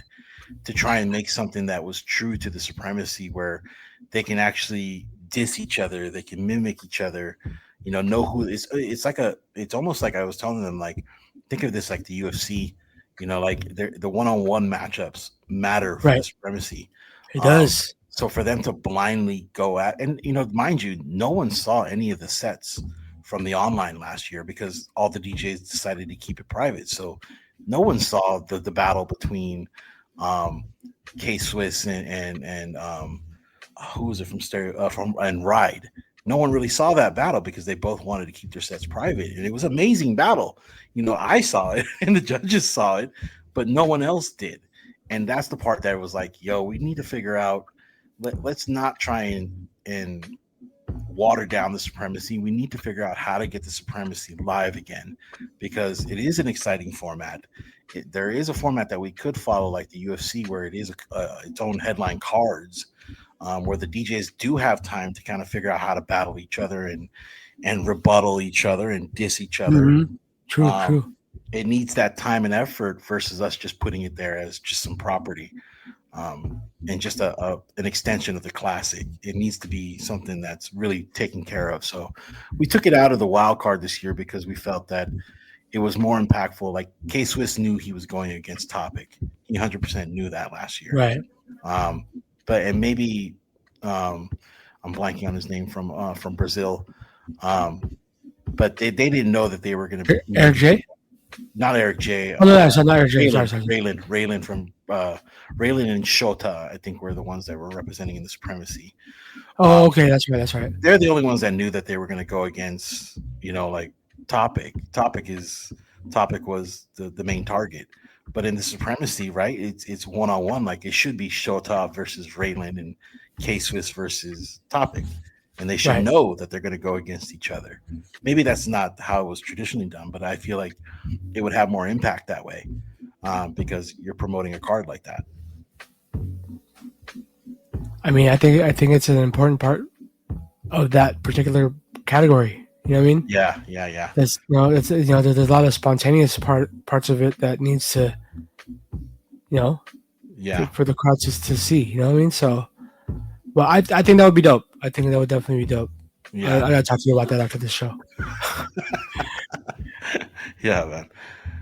to try and make something that was true to the Supremacy, where they can actually diss each other, they can mimic each other, know who it's almost like I was telling them, like, think of this like the UFC, like the one-on-one matchups matter for the Supremacy. It does. So for them to blindly go at, and mind you, no one saw any of the sets from the online last year because all the DJs decided to keep it private. So no one saw the battle between K Swiss and who was it from Stereo and Ride. No one really saw that battle because they both wanted to keep their sets private, and it was an amazing battle. I saw it and the judges saw it, but no one else did. And that's the part that was like, yo, we need to figure out. Let's not try and water down the Supremacy. We need to figure out how to get the Supremacy live again, because it is an exciting format. There is a format that we could follow, like the UFC, where it is its own headline cards, where the DJs do have time to kind of figure out how to battle each other and rebuttal each other and diss each other. Mm-hmm. True. It needs that time and effort versus us just putting it there as just some property. And just an extension of the classic. It needs to be something that's really taken care of. So we took it out of the wild card this year because we felt that it was more impactful. Like K Swiss knew he was going against Topic. He 100% knew that last year. Right. But maybe I'm blanking on his name from Brazil. But they didn't know that they were going to be Eric J. Not Eric J. Oh no, that's not Eric J. Raylan from Raylan and Shota, I think, were the ones that were representing in the Supremacy. Oh, okay, that's right. They're the only ones that knew that they were going to go against, like Topic. Topic was the main target, but in the Supremacy, right? It's one-on-one. Like it should be Shota versus Raylan and K Swiss versus Topic. And they should know that they're going to go against each other. Maybe that's not how it was traditionally done, but I feel like it would have more impact that way because you're promoting a card like that. I mean, I think it's an important part of that particular category. You know what I mean? Yeah. There's there's a lot of spontaneous parts of it that needs to, for the crowd to see. You know what I mean? So, well, I think that would be dope. I think that would definitely be dope. Yeah, I gotta talk to you about that after this show. Yeah, man.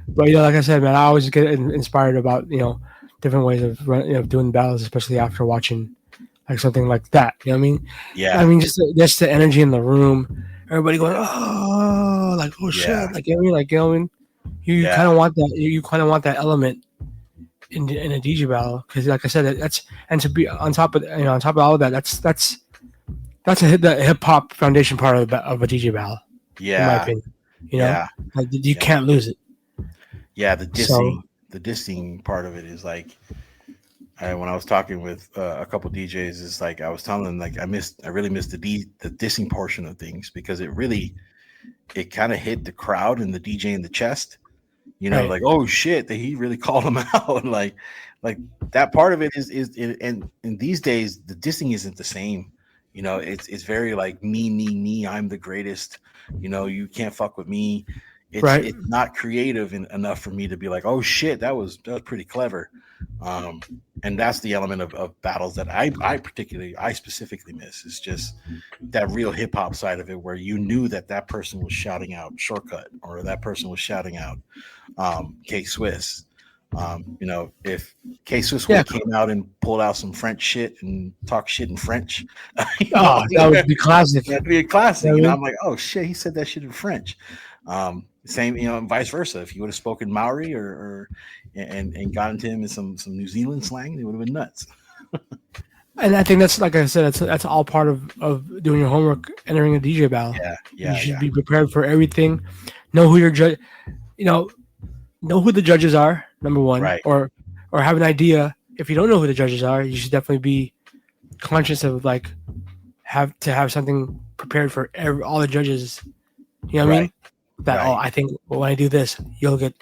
But like I said, man, I always get inspired about different ways of doing battles, especially after watching like something like that. You know what I mean? Yeah. I mean, just the energy in the room, everybody going, oh, like shit, like you know what I mean? You kind of want that. You kind of want that element in a DJ battle because, like I said, and to be on top of all of that, that's the hip hop foundation part of a DJ battle. Yeah, in my opinion, like you can't lose it. Yeah, the dissing part of it is like, when I was talking with a couple DJs, it's like I was telling them like I really missed the dissing portion of things because it kind of hit the crowd and the DJ in the chest. Like, oh shit, he really called him out. like that part of it is and these days the dissing isn't the same. It's very like me, I'm the greatest. You can't fuck with me. It's not creative enough for me to be like, oh shit, that was pretty clever. And that's the element of battles that I specifically miss. It's just that real hip hop side of it where you knew that person was shouting out Shortkut or that person was shouting out K Swiss. If K Swiss came out and pulled out some French shit and talked shit in French, that would be classic. That'd be a classic. I'm like, oh shit, he said that shit in French. Same, and vice versa. If you would have spoken Maori and got into him in some New Zealand slang, it would have been nuts. And I think that's, like I said, that's all part of doing your homework, entering a DJ battle. Yeah. You should be prepared for everything. Know who your judge, know who the judges are. Number one, or have an idea. If you don't know who the judges are, you should definitely be conscious of like have something prepared for all the judges. You know what I mean? That I think when I do this, you'll get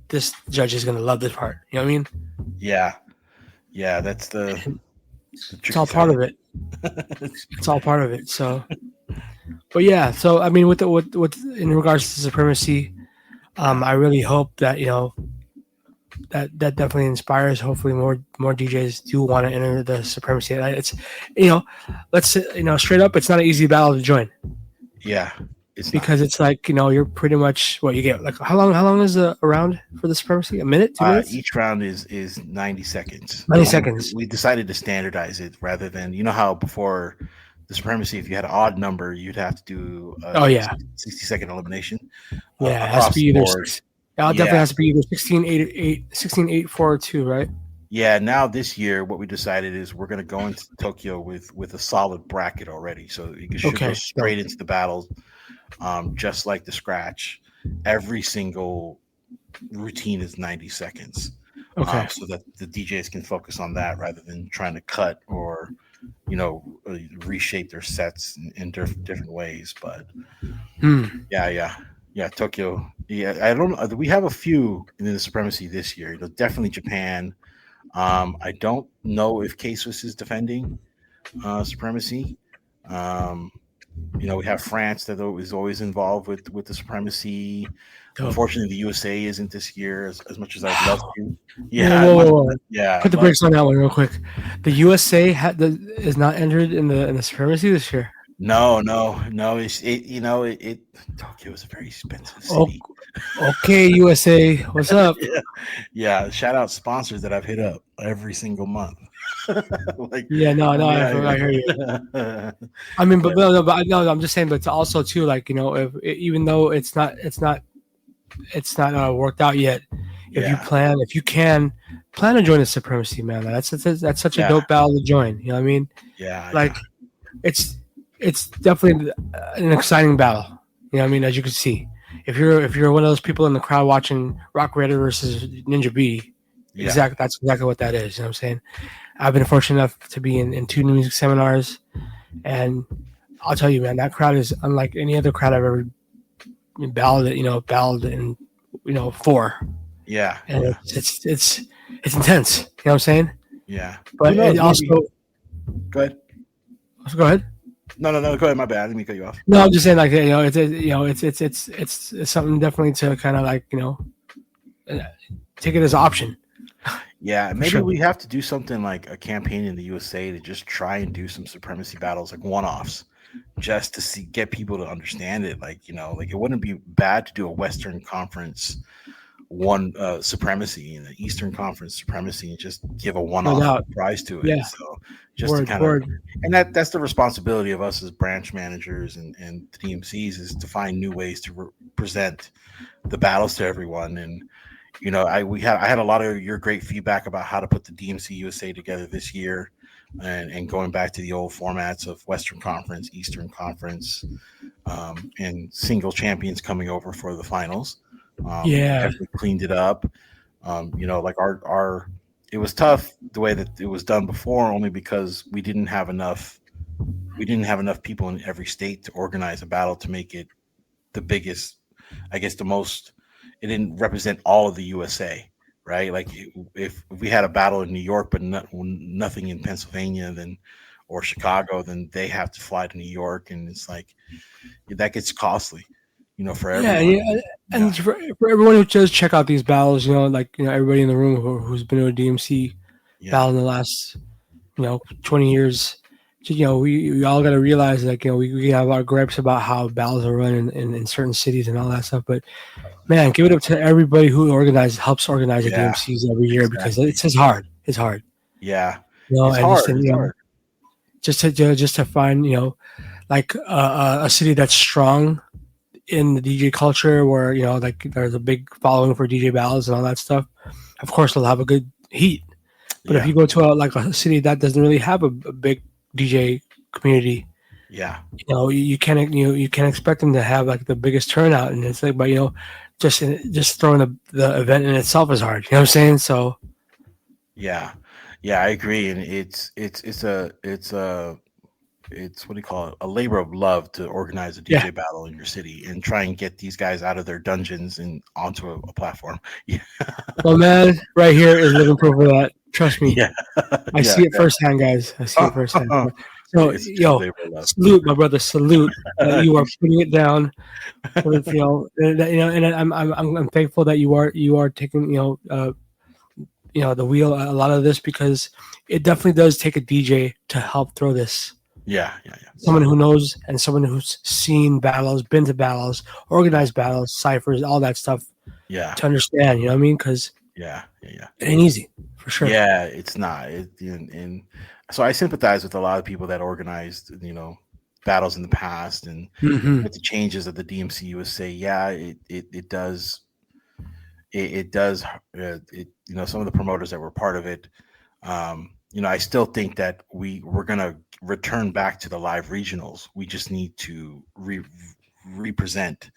this judge is gonna love this part. You know what I mean? Yeah. That's it's all part of it. It's all part of it. So But yeah, so I mean, with in regards to Supremacy, I really hope that that definitely inspires. Hopefully, more DJs do want to enter the Supremacy. It's let's straight up, it's not an easy battle to join. Yeah, it's because it's like you're pretty much what you get. Like how long is a round for the Supremacy? A minute, 2 minutes? Each round is 90 seconds. 90 seconds. We decided to standardize it rather than how before the Supremacy, if you had an odd number, you'd have to do 60-second elimination. Yeah, it has to be either. Definitely has to be either 16-8, 16-8, 4, or 2, right? Yeah. Now this year, what we decided is we're going to go into Tokyo with a solid bracket already, so you should go straight into the battles, just like the scratch. Every single routine is 90 seconds. Okay. So that the DJs can focus on that rather than trying to cut or reshape their sets in different ways. But yeah, Tokyo. Yeah, I don't know. We have a few in the Supremacy this year. Definitely Japan. I don't know if K-Swiss is defending Supremacy. We have France that is always involved with the Supremacy. Unfortunately, the USA isn't this year as much as I'd love to. Yeah, yeah. Put the brakes on that one real quick. The USA is not entered in the Supremacy this year. No. It Tokyo is a very expensive city. Okay, USA, what's up? Yeah. Shout out sponsors that I've hit up every single month. I hear you. I mean, but I'm just saying, but it's also too, like, even though it's not worked out yet, if you can plan to join the Supremacy, man, that's such a dope battle to join. You know what I mean? Yeah. Like, it's definitely an exciting battle. You know what I mean? As you can see, if you're one of those people in the crowd watching Rock Raider versus Ninja B, that's exactly what that is. You know what I'm saying? I've been fortunate enough to be in 2 music seminars, and I'll tell you, man, that crowd is unlike any other crowd I've ever battled in, for. Yeah. And it's intense. You know what I'm saying? Yeah. But it also. Go ahead. Go ahead. No. Go ahead. My bad. I didn't mean to cut you off. No, I'm just saying, like, it's something definitely to kind of like take it as an option. Yeah, maybe we have to do something like a campaign in the USA to just try and do some Supremacy battles, like one-offs, just to get people to understand it. Like, it wouldn't be bad to do a Western Conference Supremacy and the Eastern Conference Supremacy and just give a one-off prize to it. Yeah. So just to kind of, and that's the responsibility of us as branch managers and DMCs, is to find new ways to present the battles to everyone. And I had a lot of your great feedback about how to put the DMC USA together this year, and going back to the old formats of Western Conference, Eastern Conference, and single champions coming over for the finals. Definitely cleaned it up. Like it was tough the way that it was done before, only because we didn't have enough people in every state to organize a battle to make it the biggest, I guess the most. It didn't represent all of the USA, right? Like if we had a battle in New York but nothing in Pennsylvania, or Chicago, then they have to fly to New York, and it's like that gets costly, for everyone. And for everyone who does check out these battles, everybody in the room who's been to a DMC battle in the last 20 years. We all got to realize that we have our gripes about how battles are run in certain cities and all that stuff, but man, give it up to everybody who helps organize the DMCs every year, because it's hard. It's hard. Yeah, it's hard. Just to find like a city that's strong in the DJ culture, where like there's a big following for DJ battles and all that stuff. Of course, they'll have a good heat, but if you go to a city that doesn't really have a big DJ community, you can't expect them to have like the biggest turnout, and it's like, but just throwing the event in itself is hard. You know what I'm saying? So yeah, I agree, and it's what do you call it? A labor of love to organize a DJ battle in your city and try and get these guys out of their dungeons and onto a platform. Yeah. Well, man, right here is living proof of that. Trust me. I see it firsthand, guys. I see it firsthand. So, salute, my brother, salute that you are putting it down. With, and I'm thankful that you are taking the wheel a lot of this, because it definitely does take a DJ to help throw this. Yeah. Someone who knows, and someone who's seen battles, been to battles, organized battles, ciphers, all that stuff. Yeah. To understand, you know what I mean? Because it ain't easy for sure. Yeah, it's not. And so I sympathize with a lot of people that organized, battles in the past, and with the changes of the DMC USA. Yeah, it does. It does. Some of the promoters that were part of it. I still think that we're gonna return back to the live regionals. We just need to represent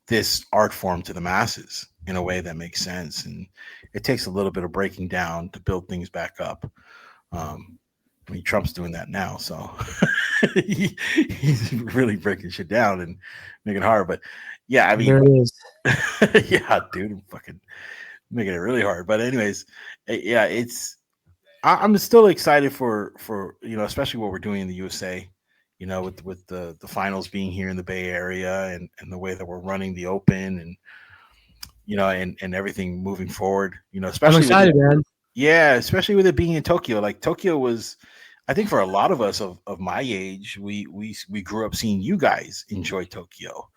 this art form to the masses in a way that makes sense, and it takes a little bit of breaking down to build things back up. Trump's doing that now, so he's really breaking shit down and making it hard. But yeah, there it is. Yeah, dude, I'm fucking making it really hard. But anyways, yeah, I'm still excited for especially what we're doing in the USA. With the finals being here in the Bay Area, and the way that we're running the Open, and and everything moving forward. Especially I'm excited, man. Yeah, especially with it being in Tokyo. Like, Tokyo was, I think, for a lot of us of my age, we grew up seeing you guys enjoy Tokyo.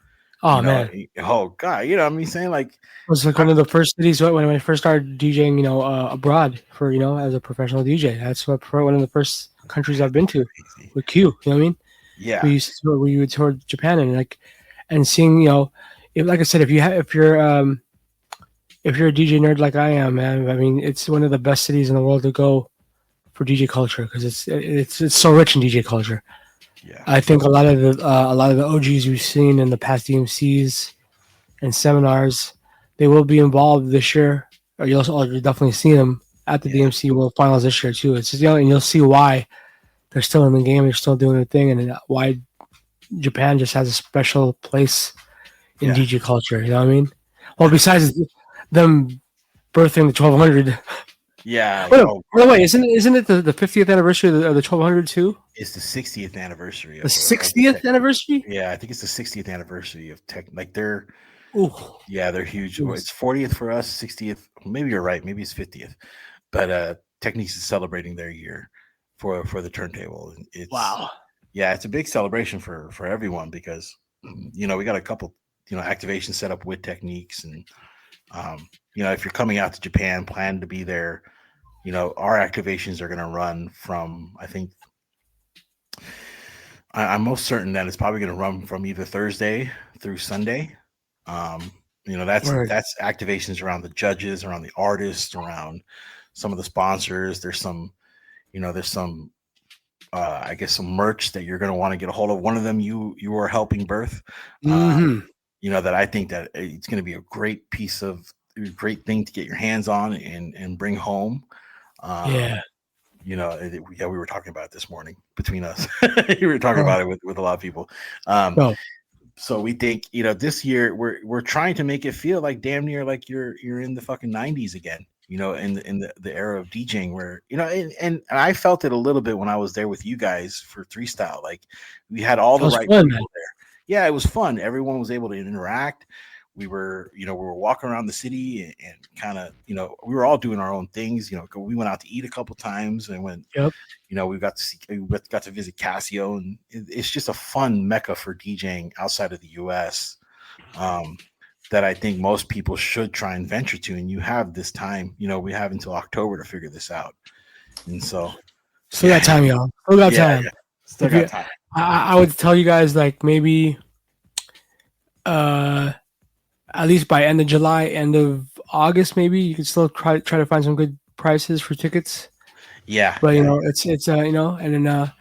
Oh, man. Oh God, what I'm saying? Like, it was like one of the first cities when I first started DJing, abroad for, as a professional DJ. That's one of the first countries I've been to with Q. You know what I mean? Yeah. We would tour Japan, and seeing, like I said, if you're a DJ nerd like I am, man, I mean, it's one of the best cities in the world to go for DJ culture, because it's so rich in DJ culture. Yeah. I think a lot of the OGs we've seen in the past DMCs and seminars, they will be involved this year. Or you'll definitely see them at the DMC World Finals this year too. It's just, and you'll see why they're still in the game. They're still doing their thing, and why Japan just has a special place in DJ culture. You know what I mean? Well, besides them birthing the 1200. Yeah. Wait, isn't it the 50th anniversary of the 1200 too? It's the 60th anniversary. The 60th anniversry? Yeah, I think it's the 60th anniversary of Tech. Like, they're, yeah, they're huge. It's 40th for us, 60th. Maybe you're right. Maybe it's 50th. But Techniques is celebrating their year for the turntable. Wow. Yeah, it's a big celebration for everyone, because we got a couple activations set up with Techniques, and if you're coming out to Japan, plan to be there. Our activations are going to run from, I think, I'm most certain that it's probably going to run from either Thursday through Sunday. That's activations around the judges, around the artists, around some of the sponsors. There's some I guess some merch that you're going to want to get a hold of. One of them you are helping birth. That I think that it's going to be a great great thing to get your hands on and bring home. We were talking about it this morning between us. We were talking about it with a lot of people. So we think, this year we're trying to make it feel like damn near like you're in the fucking 90s again, in the era of DJing, where, and I felt it a little bit when I was there with you guys for Three Style. Like, we had all the right people there. Yeah, it was fun. Everyone was able to interact. We were walking around the city and kind of, we were all doing our own things. We went out to eat a couple times, and we got to visit Casio, and it's just a fun mecca for DJing outside of the US, that I think most people should try and venture to. And you have this time, we have until October to figure this out. And so still got time, y'all. Still got time. Yeah. Still got time. I would tell you guys, like, maybe at least by end of July, end of August, maybe you can still try to find some good prices for tickets. Yeah, but it's and then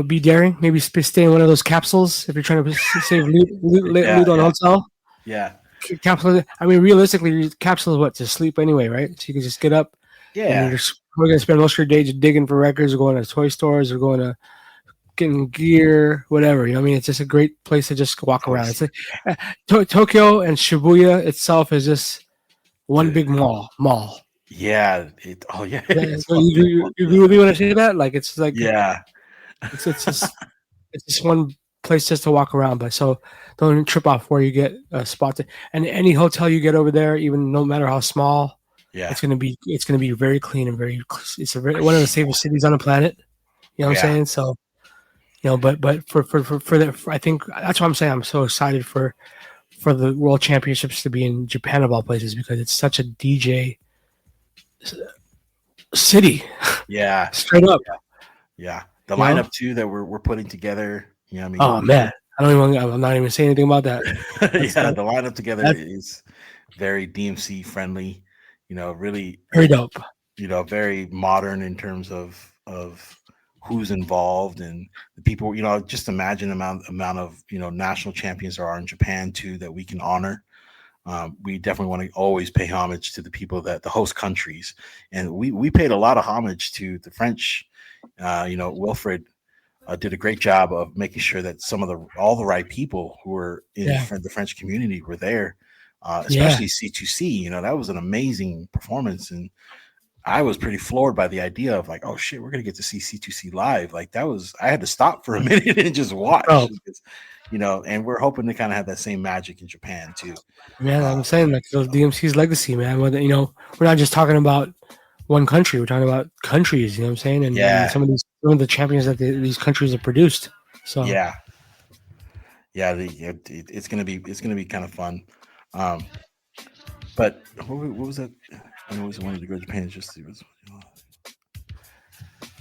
be daring. Maybe stay in one of those capsules if you're trying to save loot on hotel. Yeah, capsule. I mean, realistically, capsule is what, to sleep anyway, right? So you can just get up. Yeah, and we're gonna spend most of your day just digging for records, or going to toy stores, or going to getting gear, whatever. I mean, it's just a great place to just walk around. It's like, Tokyo and Shibuya itself is just one big mall. Yeah. So you really want to say that? Like, it's like, yeah. It's just one place just to walk around. But so don't trip off where you get a spot to, and any hotel you get over there, even no matter how small, it's gonna be very clean and very. It's one of the safest cities on the planet. You know what I'm saying? So, but I think that's why I'm saying I'm so excited for the World Championships to be in Japan of all places, because it's such a DJ city. Yeah, straight up. Yeah. The lineup too that we're putting together. You know what I mean? Oh man, I'm not even saying anything about that. The lineup together is very DMC friendly. Really very dope. Very modern in terms of who's involved and the people. Just imagine the amount of national champions there are in Japan too that we can honor. We definitely want to always pay homage to the people that the host countries, and we paid a lot of homage to the French. Wilfred did a great job of making sure that all the right people who were in the French community were there, especially C2C. That was an amazing performance, and I was pretty floored by the idea of like, oh shit, we're gonna get to see C2C live. Like I had to stop for a minute and just watch. Because, and we're hoping to kind of have that same magic in Japan too. Man, I'm saying like those DMC's legacy, man. We're not just talking about one country. We're talking about countries. You know what I'm saying? And some of the champions that these countries have produced. So it's gonna be kind of fun. But what was that? I always wanted to go to Japan.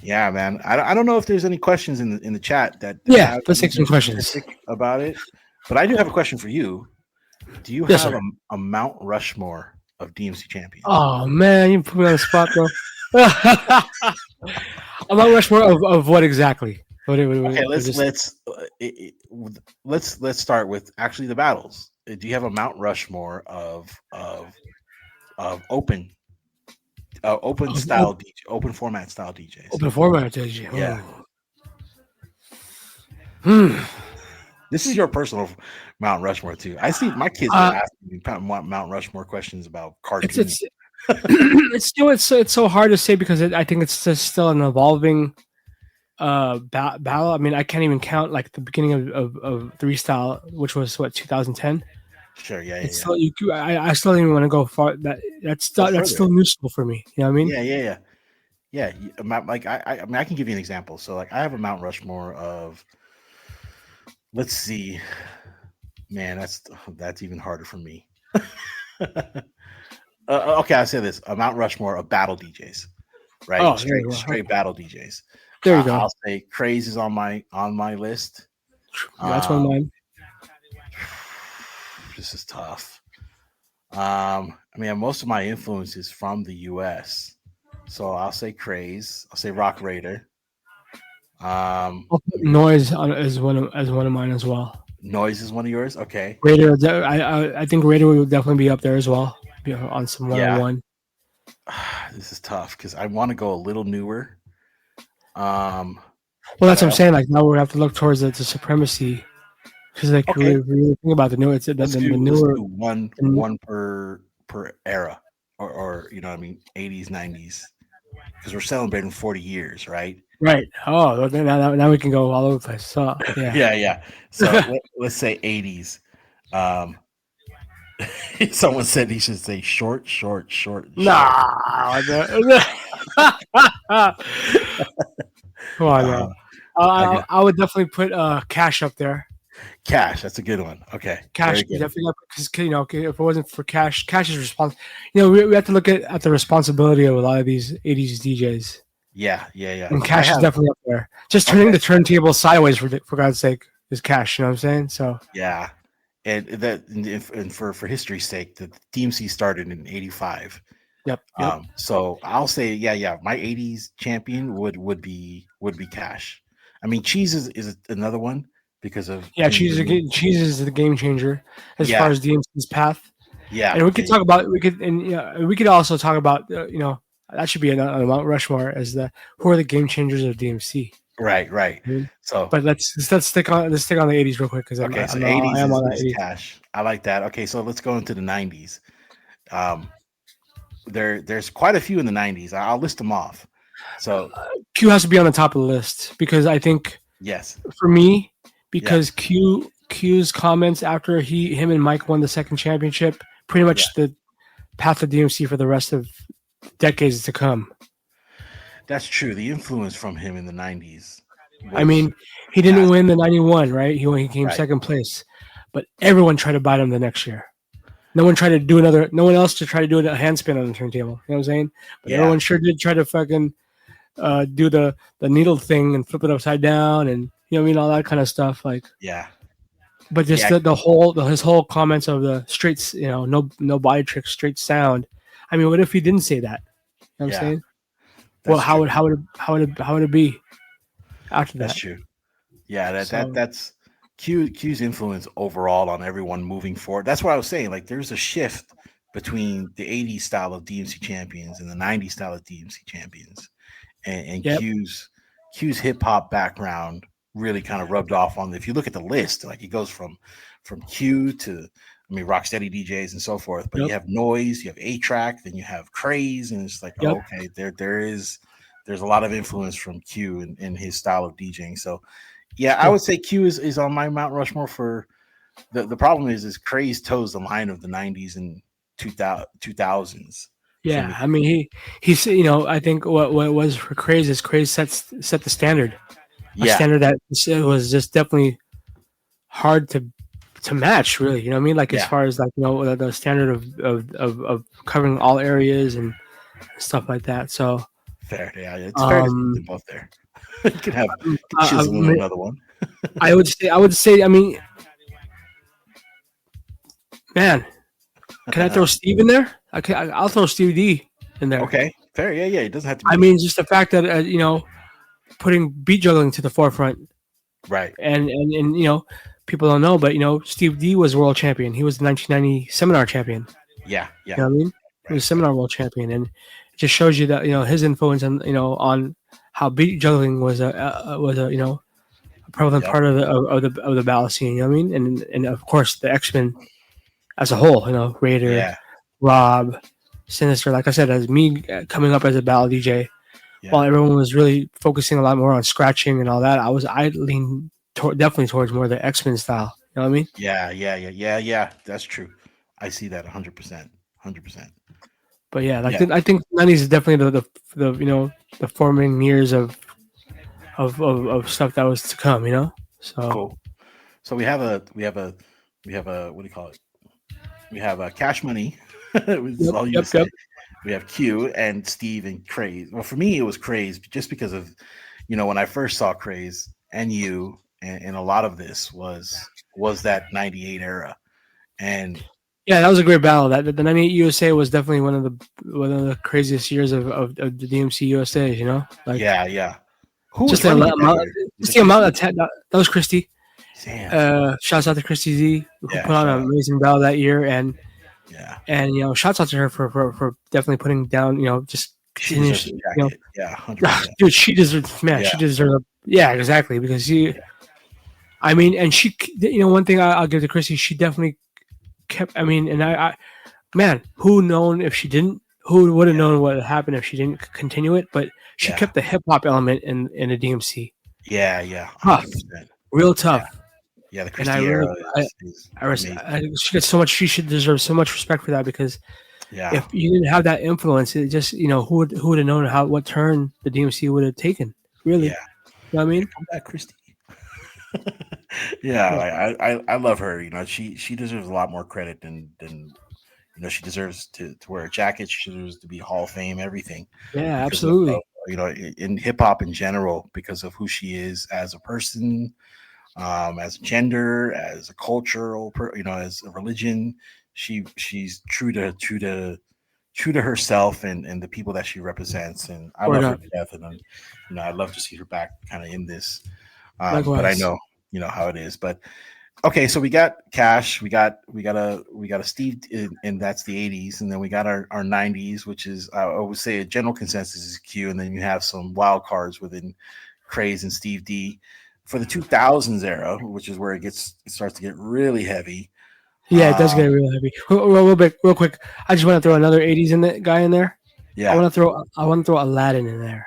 Yeah, man. I don't know if there's any questions in the chat that. Let's take some questions about it. But I do have a question for you. Do you have a Mount Rushmore of DMC champions? Oh man, you put me on the spot, bro. A Mount Rushmore of what exactly? Okay, let's start with actually the battles. Do you have a Mount Rushmore of open style DJ, open format style DJs? Open format DJ. Yeah. This is your personal Mount Rushmore too. I see my kids are asking me Mount Rushmore questions about cartoons. It's so hard to say because I think it's just still an evolving battle. I mean, I can't even count like the beginning of three style, which was 2010. Sure, yeah. Still, I still don't even want to go far. That's still new school for me. You know what I mean? Yeah. Like I mean, I can give you an example. So like, I have a Mount Rushmore of. Let's see, man. That's even harder for me. Okay, I'll say this: a Mount Rushmore of battle DJs, right? Oh, straight battle DJs. There you go. I'll say Craze is on my list. That's one of mine. This is tough. I mean, most of my influence is from the U.S., so I'll say Craze. I'll say Rock Raider. Noise is one of mine as well. Noise is one of yours. Okay. Raider, I think Raider will definitely be up there as well. On some 101. This is tough because I want to go a little newer. Well, that's what I'm saying. Like now we have to look towards the Supremacy because like we really think about the newer. It's the newer one per era, or you know what I mean, 80s, 90s, because we're celebrating 40 years, right? Right. Oh, now we can go all over the place. So yeah. So let's say 80s. Someone said he should say short. Nah. Come on, now. I would definitely put Cash up there. Cash, that's a good one. Okay, Cash definitely, because if it wasn't for Cash is responsible. We have to look at the responsibility of a lot of these 80s DJs. Yeah. And Cash is definitely up there. Just turning the turntable sideways for God's sake is Cash. You know what I'm saying? So yeah, and for history's sake, the DMC started in '85. Yep. So I'll say my '80s champion would be Cash. I mean, Cheese is another one because of Cheese is the game changer as far as DMC's path. Yeah, and we could also talk about that should be on Mount Rushmore as who are the game changers of DMC. Right. Mm-hmm. So, but let's stick on the '80s real quick because so '80s is Cash. I like that. Okay, so let's go into the '90s. There's quite a few in the '90s. I'll list them off. So Q has to be on the top of the list because I think yes, for me, because Q's comments after him and Mike won the second championship, pretty much the path of DMC for the rest of decades to come. that's true. The influence from him in the 90s. I mean, he didn't win the 91, right? He came second place, but everyone tried to bite him the next year. No one tried to do no one else to try to do a handspin on the turntable. You know what I'm saying? But everyone sure did try to fucking do the needle thing and flip it upside down and you know what I mean, all that kind of stuff. Like but just his whole comments of the straight, you know, no body tricks, straight sound. I mean, what if he didn't say that? You know what I'm saying? Well, how would it be after that? That's true. Yeah, that's Q's influence overall on everyone moving forward. That's what I was saying. Like, there's a shift between the 80s style of DMC champions and the 90s style of DMC champions, and Q's hip hop background really kind of rubbed off on. If you look at the list, like it goes from Q to Rocksteady DJs and so forth. But you have Noise, you have A-Track, then you have Craze, and it's like okay, there's a lot of influence from Q in his style of DJing. So I would say Q is on my Mount Rushmore. For the problem is Craze toes the line of the 90s and 2000s. Yeah, I mean he's you know, I think what was for Craze is Craze set the standard. A standard that was just definitely hard to match, really. You know what I mean? Like as far as like, you know, the standard of covering all areas and stuff like that. So fair, it's fair to put both there. You could have Chisel another one. I would say, I mean, man, can I throw Steve in there? I'll throw Steve D in there. Okay, fair, yeah. It doesn't have to be. I mean, just the fact that you know, putting beat juggling to the forefront, right? And you know, people don't know, but you know, Steve D was world champion. He was the 1990 seminar champion. Yeah. You know what I mean? He was seminar world champion, and it just shows you that, you know, his influence and, you know, on how beat juggling was a you know, a prevalent part of the battle scene. You know what I mean? And of course the X-Men as a whole. You know, Raider, Rob, Sinister. Like I said, as me coming up as a battle DJ. While everyone was really focusing a lot more on scratching and all that, I leaned definitely towards more the X-Men style. You know what I mean? Yeah. That's true. I see that 100%. But yeah, like I think '90s is definitely the you know, the forming years of stuff that was to come. You know, so cool. So we have a what do you call it? We have Cash Money. We have Q and Steve and Craze. Well, for me, it was Craze just because of, you know, when I first saw Craze and you, and a lot of this was that 98 era. And yeah, that was a great battle. That the 98 USA was definitely one of the craziest years of the DMC USA, you know? Like, Who just the amount of that was Christy. Shouts out to Christy Z, who put on an amazing battle that year, and you know, shouts out to her for definitely putting down, you know, just finish, you know, 100%. Dude, she deserves, she deserves, exactly, because she, I mean, and she, you know, one thing I'll give to Christy, she definitely kept, I mean, and I man, who would have known what would happen if she didn't continue it, but she kept the hip hop element in the DMC. Tough, real tough. Yeah, the Christy era she gets so much. She should deserve so much respect for that, because if you didn't have that influence, it just, you know, who would have known what turn the DMC would have taken? Really, you know what I mean? Come back, Christy. I love her. You know, she deserves a lot more credit than you know. She deserves to wear a jacket. She deserves to be Hall of Fame. Everything. Yeah, absolutely. You know, in hip hop in general, because of who she is as a person. As a gender, as a cultural, you know, as a religion, she's true to herself and the people that she represents, and I love her to death, and you know, I'd love to see her back kind of in this, but I know, you know, how it is. But okay, so we got Cash, we got a Steve, and that's the 80s, and then we got our 90s, which is, I would say a general consensus is Q, and then you have some wild cards within Craze and Steve D. For the 2000s era, which is where it starts to get really heavy. Yeah, it does get really heavy. Real quick. I just want to throw another 80s guy in there. Yeah, I want to throw Aladdin in there.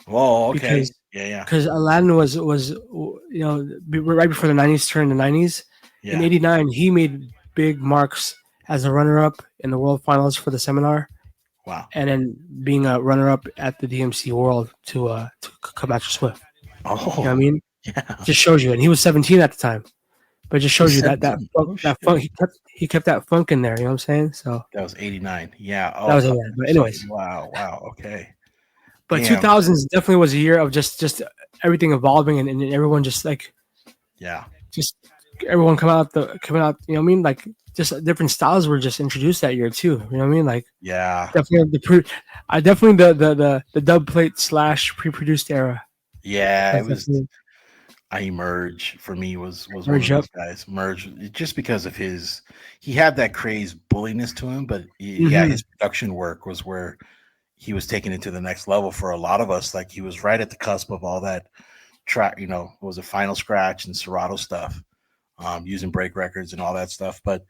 Oh, okay. Because Aladdin was right before the 90s turned the 90s. Yeah. In '89, he made big marks as a runner-up in the World Finals for the seminar. Wow. And then being a runner-up at the DMC World to come after Swift. Oh, you know what I mean? Yeah. Just shows you, and he was 17 at the time. But it just shows you that funk. He kept that funk in there. You know what I'm saying? So that was '89. Yeah. That was '89. But anyways, wow. Okay. But 2000s definitely was a year of just everything evolving and everyone just like just everyone coming out. You know what I mean? Like just different styles were just introduced that year too. You know what I mean? Like definitely the dub plate / pre-produced era. Yeah, it was. Emerge for me was one of those guys. Merge just because of he had that crazy bulliness to him, but his production work was where he was taking it to the next level for a lot of us. Like he was right at the cusp of all that track, was a Final Scratch and Serato stuff, using break records and all that stuff. But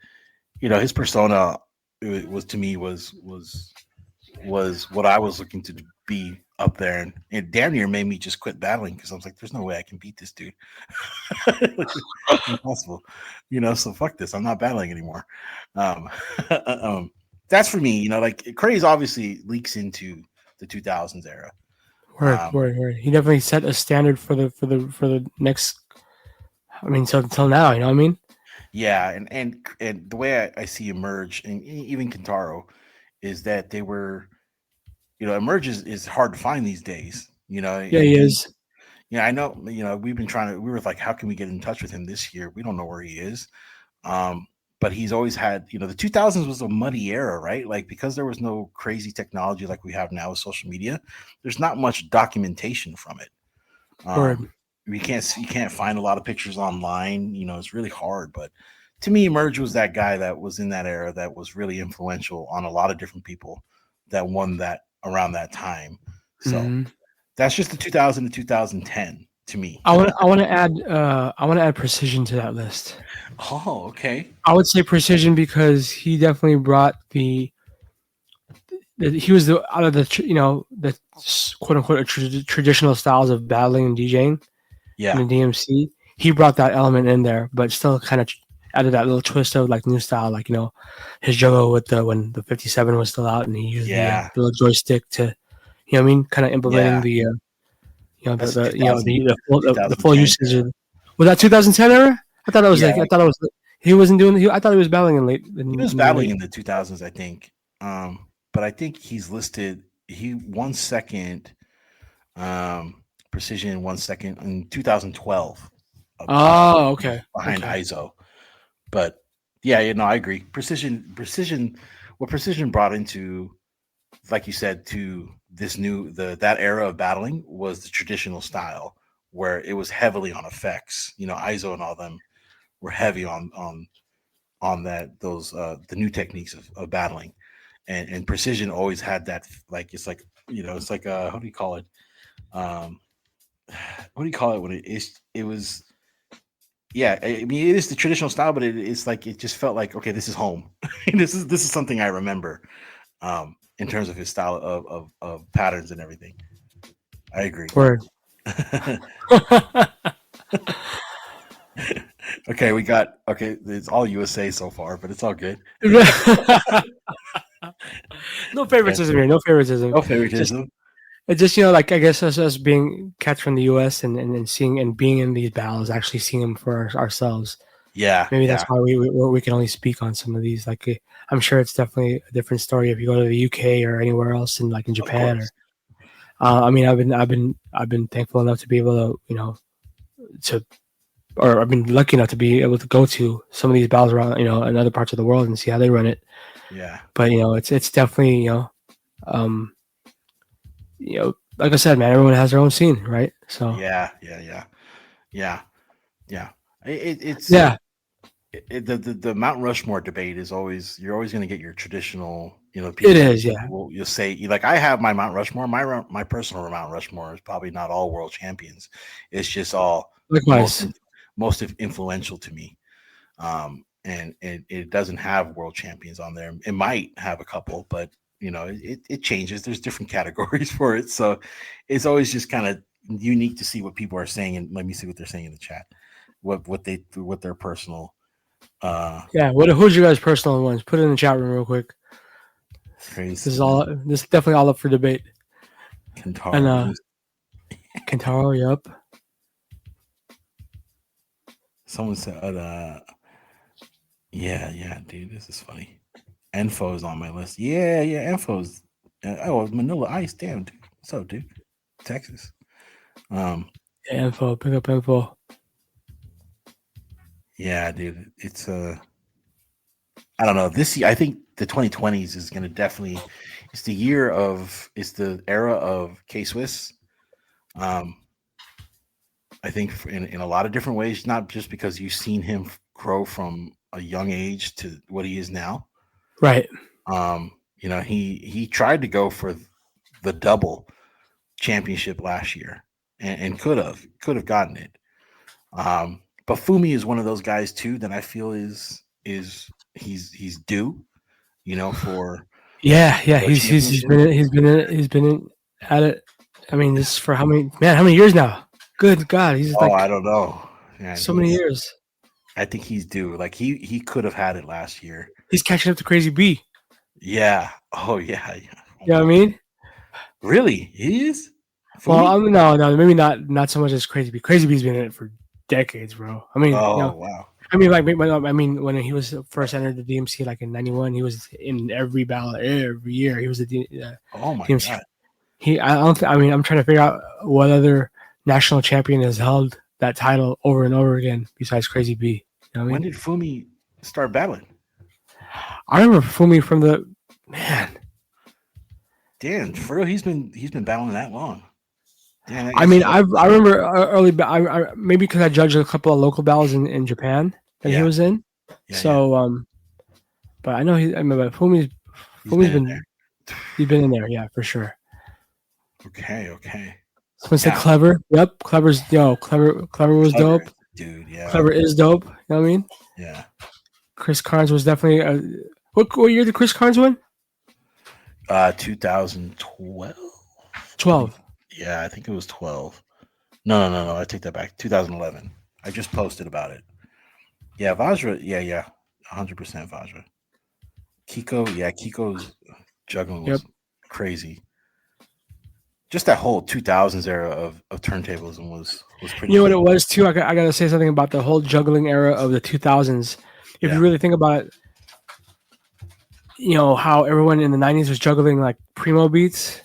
his persona was to me was what I was looking to be up there, and it damn near made me just quit battling because I was like, "There's no way I can beat this dude. Impossible." So fuck this. I'm not battling anymore. That's for me. Like craze obviously leaks into the 2000s era. Word. He definitely set a standard for the next. I mean, till now, you know what I mean? Yeah, and the way I see Emerge and even Kentaro is that they were. Emerge is hard to find these days. Yeah, he is. Yeah, I know. We were like, how can we get in touch with him this year? We don't know where he is. But he's always had, the 2000s was a muddy era, right? Like because there was no crazy technology like we have now with social media. There's not much documentation from it. You can't find a lot of pictures online. It's really hard. But to me, Emerge was that guy that was in that era that was really influential on a lot of different people that won that around that time. So that's just the 2000 to 2010 to me. I want to add precision to that list. Oh, okay. I would say precision because he definitely brought he was out of the the quote unquote traditional styles of battling and DJing. Yeah. In the DMC, he brought that element in there, but still kind of added that little twist of like new style, like his juggle with when the 57 was still out, and he used the little joystick to, what I mean, kind of implementing the full usage of. Was that 2010 era? I thought it was he wasn't doing. I thought he was battling in late. He was battling in the 2000s, I think. But I think he's listed. He 1 second, precision 1 second in 2012. Oh, okay. Behind ISO. But yeah, I agree. Precision. What Precision brought into, like you said, to this that era of battling was the traditional style, where it was heavily on effects. ISO and all them were heavy on that the new techniques of battling, and Precision always had that. Like it's like it's like how do you call it? What do you call it when it was? Yeah, I mean, it is the traditional style, but it's like it just felt like, okay, this is home. this is something I remember, in terms of his style of patterns and everything. I agree. Word. Okay, it's all USA so far, but it's all good. No favoritism here. No favoritism. No favoritism. It's just like I guess us being cats from the US and seeing and being in these battles, actually seeing them for ourselves. Yeah, maybe that's why we can only speak on some of these. Like I'm sure it's definitely a different story if you go to the UK or anywhere else, in like in Japan. I mean, I've been thankful enough to be able to I've been lucky enough to be able to go to some of these battles around in other parts of the world and see how they run it. Yeah, but it's definitely like I said, man, everyone has their own scene, right? So yeah. It's the Mount Rushmore debate is always, you're always going to get your traditional, people. It is, yeah. You'll say, like, I have my Mount Rushmore. My personal Mount Rushmore is probably not all world champions. It's just all most influential to me. And it doesn't have world champions on there. It might have a couple, but it changes. There's different categories for it, so it's always just kind of unique to see what people are saying. And let me see what they're saying in the chat. What their personal. Who's your guys' personal ones? Put it in the chat room real quick. Crazy. This is definitely all up for debate. Kentaro. And Kentaro, yep. Someone said, yeah, dude, this is funny. Enfo's on my list. Yeah, Enfo's. Manila Ice. Damn, dude. What's up, dude? Texas. Info. Pick up info. Yeah, dude. It's I don't know. This year, I think the 2020s is going to definitely. It's the era of K-Swiss. I think in a lot of different ways, not just because you've seen him grow from a young age to what he is now. Right. He tried to go for the double championship last year and could have gotten it. But Fumi is one of those guys too that I feel is he's due, for he's been at it. I mean, this is for how many years now? Good God, he's I don't know. Man, so many years. I think he's due. Like he could have had it last year. He's catching up to Crazy B. Yeah. Oh yeah. You know what I mean? Really? He is? Well, no, maybe not so much as Crazy B. Crazy B's been in it for decades, bro. I mean, wow. I mean, when he was first entered the DMC, like in '91, he was in every battle every year. He was oh my DMC. God. I'm trying to figure out what other national champion has held that title over and over again besides Crazy B. You know when did Fumi start battling? I remember Fumi from the man. Damn, for real, he's been battling that long. Damn, I mean, I remember early. I maybe because I judged a couple of local battles in Japan that he was in. But I know Fumi's been in there, yeah, for sure. Okay. Someone said Clever. Yep, Clever was dope. Dude, yeah. Clever is dope. You know what I mean? Yeah. Chris Carnes was definitely what year did Chris Carnes win? 2012. 12. Yeah, I think it was 12. No, I take that back. 2011. I just posted about it. Yeah, Vajra. Yeah, 100% Vajra. Kiko's juggling was crazy. Just that whole 2000s era of turntablism was pretty. You know what it was too? I got to say something about the whole juggling era of the 2000s. If you really think about it, how everyone in the 90s was juggling like primo beats.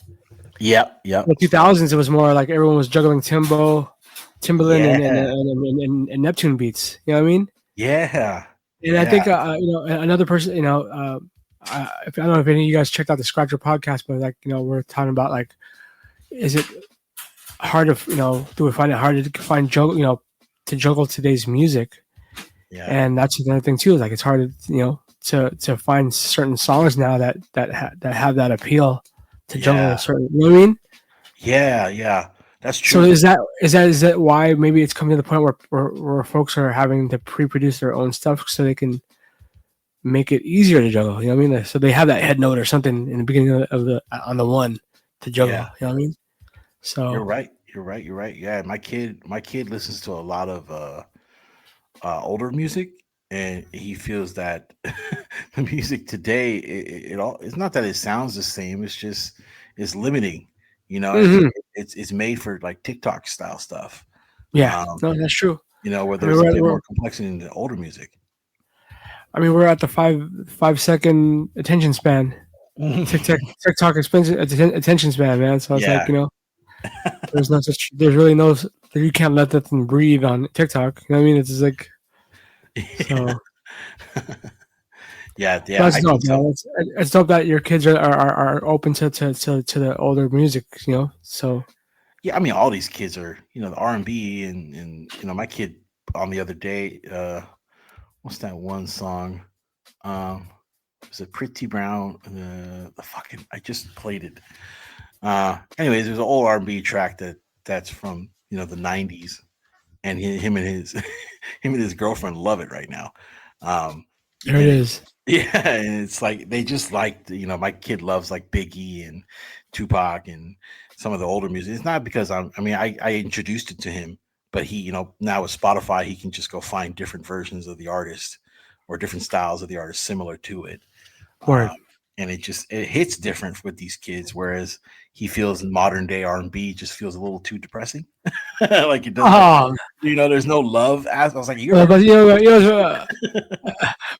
Yep. In the 2000s, it was more like everyone was juggling Timbaland and Neptune beats. You know what I mean? Yeah. And I think another person, I don't know if any of you guys checked out the Scratcher podcast, but we're talking about like, is it hard to do we find it hard to find to juggle today's music? Yeah. And that's another thing too. Is like it's hard to find certain songs now that have that appeal to juggle a certain. You know what I mean? Yeah, that's true. So is that why maybe it's coming to the point where folks are having to pre-produce their own stuff so they can make it easier to juggle? You know what I mean? So they have that head note or something in the beginning of on the one to juggle. Yeah. You know what I mean? So you're right. Yeah, my kid listens to a lot of older music, and he feels that the music today it's not that it sounds the same. It's just it's limiting. It's made for like TikTok style stuff. Yeah, no, that's true. Where there's a bit more complexity in the older music. I mean, we're at the 5-second attention span. TikTok attention span, man. So it's like there's really no, you can't let that thing breathe on TikTok. You know what I mean? It's just like so. Yeah. That's dope. It's dope that your kids are open to the older music. So. Yeah, I mean, all these kids are the R&B and my kid on the other day. What's that one song? Was it Pretty Brown? I just played it. Anyways, there's an old R&B track that's from the 90s, and him and his girlfriend love it right now. There it is. Yeah, and it's like they just like my kid loves like Biggie and Tupac and some of the older music. It's not because I introduced it to him, but he now with Spotify he can just go find different versions of the artist or different styles of the artist similar to it. Word. And it hits different with these kids, whereas he feels modern day R&B just feels a little too depressing. Like it doesn't, there's no love. I was like, but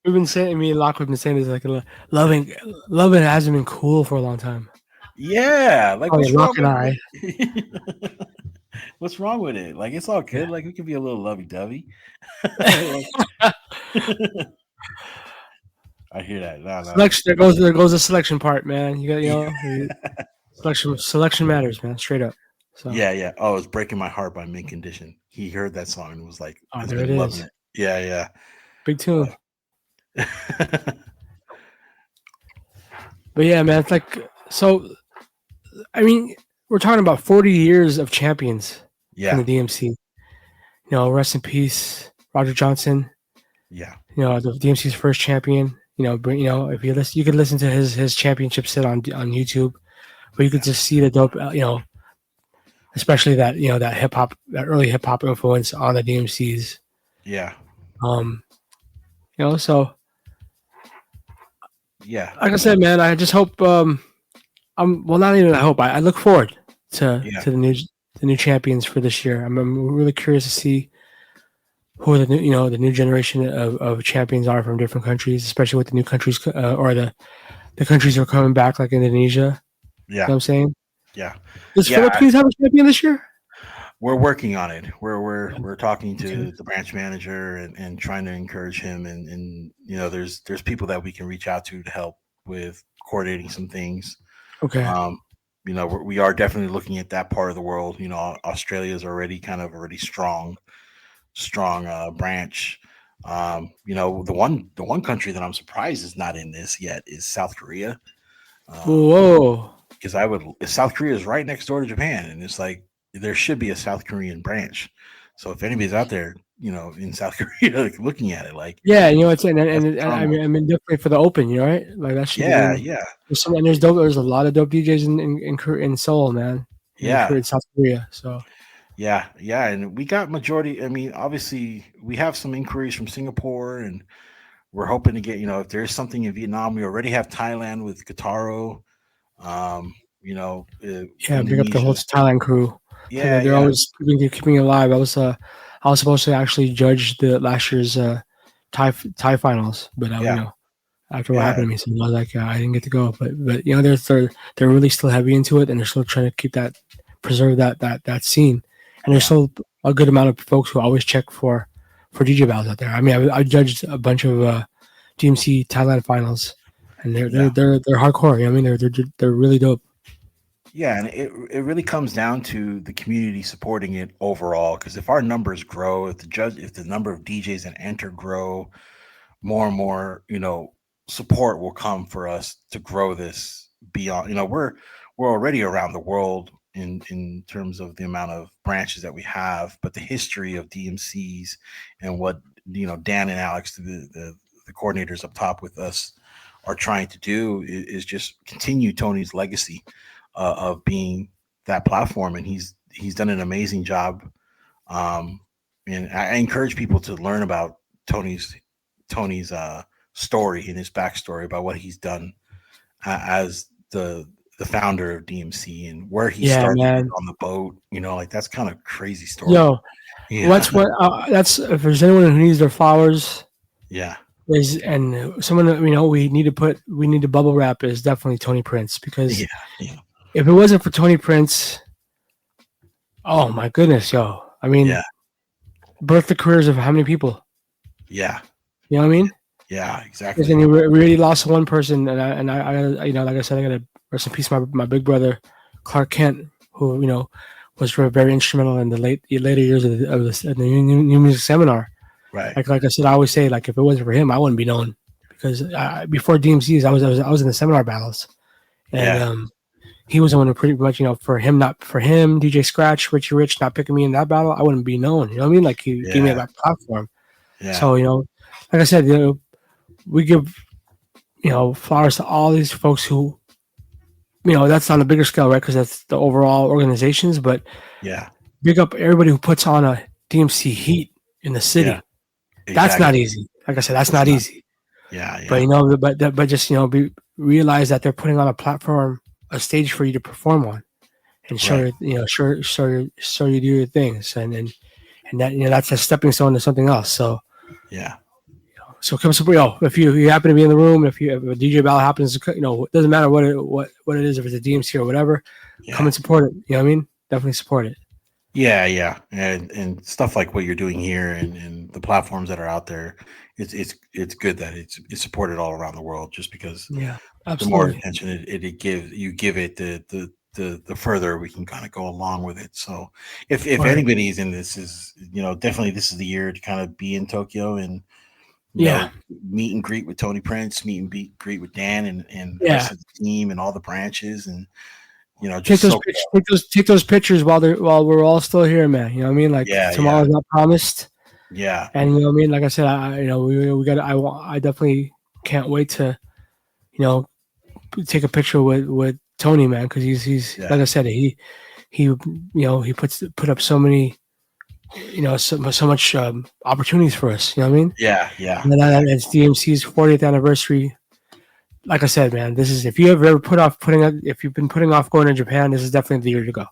we've been saying, me and Locke have been saying this, like loving hasn't been cool for a long time. Yeah, like what's wrong with it? What's wrong with it? Like it's all good. Like we can be a little lovey-dovey. I hear that. No. Selection. There goes the selection part, man. You got selection matters, man. Straight up. So. Yeah. Oh, it's Breaking My Heart by Mint Condition. He heard that song and was like, "Oh, there it is." It. Yeah. Big tune. But yeah, man, it's like so. I mean, we're talking about 40 years of champions in the DMC. Rest in peace, Roger Johnson. Yeah. The DMC's first champion. If you listen, you could listen to his championship set on YouTube, where you could just see the dope. Especially that that hip hop, that early hip hop influence on the DMCs. Yeah. So. Yeah. Like I said, man, I just hope. Not even I hope. I look forward to the new champions for this year. I'm really curious to see who the new generation of champions are from different countries, especially with the new countries or the countries who are coming back, like Indonesia. Yeah, you know what I'm saying. Yeah. Does Philippines have a champion this year? We're working on it. We're talking to the branch manager and trying to encourage him, and there's people that we can reach out to help with coordinating some things. Okay. We are definitely looking at that part of the world. Australia is already strong branch. The one country that I'm surprised is not in this yet is South Korea. Whoa! Because South Korea is right next door to Japan, and it's like there should be a South Korean branch. So if anybody's out there, in South Korea, like, looking at it, like it's and I mean definitely for the Open, right? Like that should be, There's a lot of dope DJs in Seoul, man. In South Korea, so. Yeah, and we got majority. I mean, obviously, we have some inquiries from Singapore, and we're hoping to get. If there's something in Vietnam, we already have Thailand with Guitaro. Big up the whole Thailand crew. Yeah, they're always keeping it alive. I was supposed to actually judge the last year's Thai finals, but after what happened to me, so I was like, I didn't get to go. But they're really still heavy into it, and they're still trying to preserve that scene. And there's still a good amount of folks who always check for DJ battles out there. I mean, I judged a bunch of DMC Thailand finals, and they're hardcore. You know what I mean? They're really dope. Yeah, and it really comes down to the community supporting it overall. Because if our numbers grow, if the number of DJs that enter grow, more and more, support will come for us to grow this beyond. We're already around the world in terms of the amount of branches that we have, but the history of DMCs and what Dan and Alex, the coordinators up top with us, are trying to do is just continue Tony's legacy of being that platform, and he's done an amazing job. And I encourage people to learn about Tony's story and his backstory about what he's done as the founder of DMC and where he started on the boat. Like that's kind of crazy story. That's if there's anyone who needs their flowers. Yeah. And someone that we need to bubble wrap is definitely Tony Prince, because if it wasn't for Tony Prince, oh my goodness, I mean, birthed the careers of how many people? Yeah. You know what I mean? Yeah, exactly. And we really lost one person, and I like I said, I gotta rest in peace my big brother Clark Kent, who was very instrumental in the later years of the new music seminar. Right. Like I said, I always say, like, if it wasn't for him, I wouldn't be known, because before DMCs, I was in the seminar battles, and he was the one who pretty much for him, DJ Scratch, Richie Rich not picking me in that battle, I wouldn't be known. You know what I mean? Like, he gave me that platform. Yeah. So like I said, we give flowers to all these folks who, that's on a bigger scale, right? Because that's the overall organizations. But yeah, big up everybody who puts on a DMC heat in the city. Yeah, That's not exactly. easy. Like I said, that's It's not not. easy. Yeah, But yeah, but just realize that they're putting on a platform, a stage for you to perform on, and right. show you do your things, and that that's a stepping stone to something else. Yeah, So come support. If you happen to be in the room, if a DJ battle happens, to, it doesn't matter what it is, if it's a DMC or whatever, come yeah. and support it. You know what I mean? Definitely support it. Yeah, yeah, and stuff like what you're doing here and the platforms that are out there, it's good that it's supported all around the world. Just because Yeah, the more absolutely. attention it give it, the further we can kind of go along with it. So if Right. anybody's in this, is definitely this is the year to kind of be in Tokyo and Yeah. meet and greet with Tony Prince, greet with Dan and the Yeah. rest of the team and all the branches, and Take just those soak it pictures. up. Take those pictures while we're all still here, man. You know what I mean? Like Yeah, yeah, tomorrow's not promised, yeah, and you know what I mean. Like I said, we got. I definitely can't wait to take a picture with Tony, man, because he's like yeah, I said, he he put up so many so much opportunities for us. You know what I mean? yeah, yeah. And then Exactly. it's DMC's 40th anniversary. Like I said, man, this is if you have ever if you've been putting off going to Japan, this is definitely the year to go.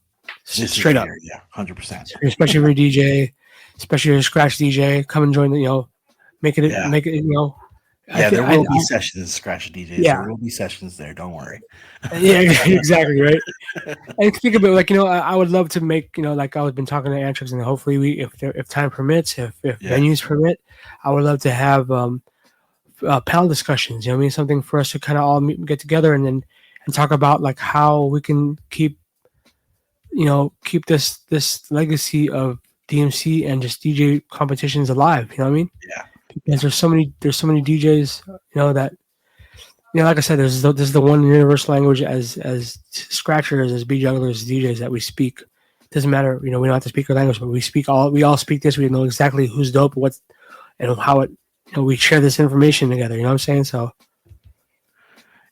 This is Straight the up, year. Yeah, 100%. especially if you're a DJ, especially if you're a scratch DJ. Come and join Yeah. make it. I Yeah, think there will be sessions, Scratch DJs. yeah. There will be sessions there. Don't worry. Yeah, exactly right. And think about like I would love to make like I've been talking to Antrix, and hopefully if time permits, if Yeah. venues permit, I would love to have panel discussions. You know what I mean? Something for us to kind of all get together and talk about like how we can keep this legacy of DMC and just DJ competitions alive. You know what I mean? Yeah. Because there's so many DJs that like I said, this is the one universal language as scratchers, as beat jugglers, DJs that we speak. Doesn't matter, we don't have to speak our language, but we all speak this. We know exactly who's dope, what's and how it. We share this information together. You know what I'm saying? So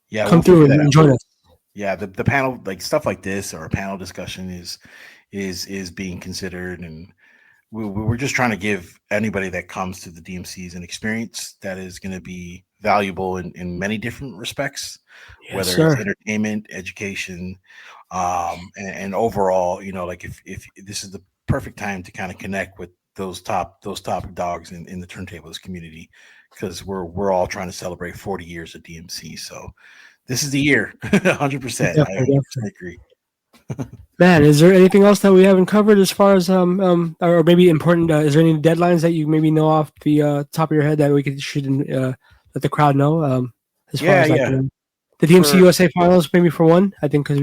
Yeah, come we'll through figure that and out. join us. Yeah, the panel, like stuff like this or a panel discussion is being considered, and we're just trying to give anybody that comes to the DMCs an experience that is going to be valuable in many different respects, Yes, whether it's sir. entertainment, education, and overall, like if this is the perfect time to kind of connect with those top dogs in the turntables community, because we're all trying to celebrate 40 years of DMC. So this is the year. 100%. I Definitely, 100% definitely. agree. Man, is there anything else that we haven't covered as far as or maybe important? Is there any deadlines that you maybe know off the top of your head that we should let the crowd know? As far Yeah, as like yeah. the DMC For USA finals, maybe for one, I think because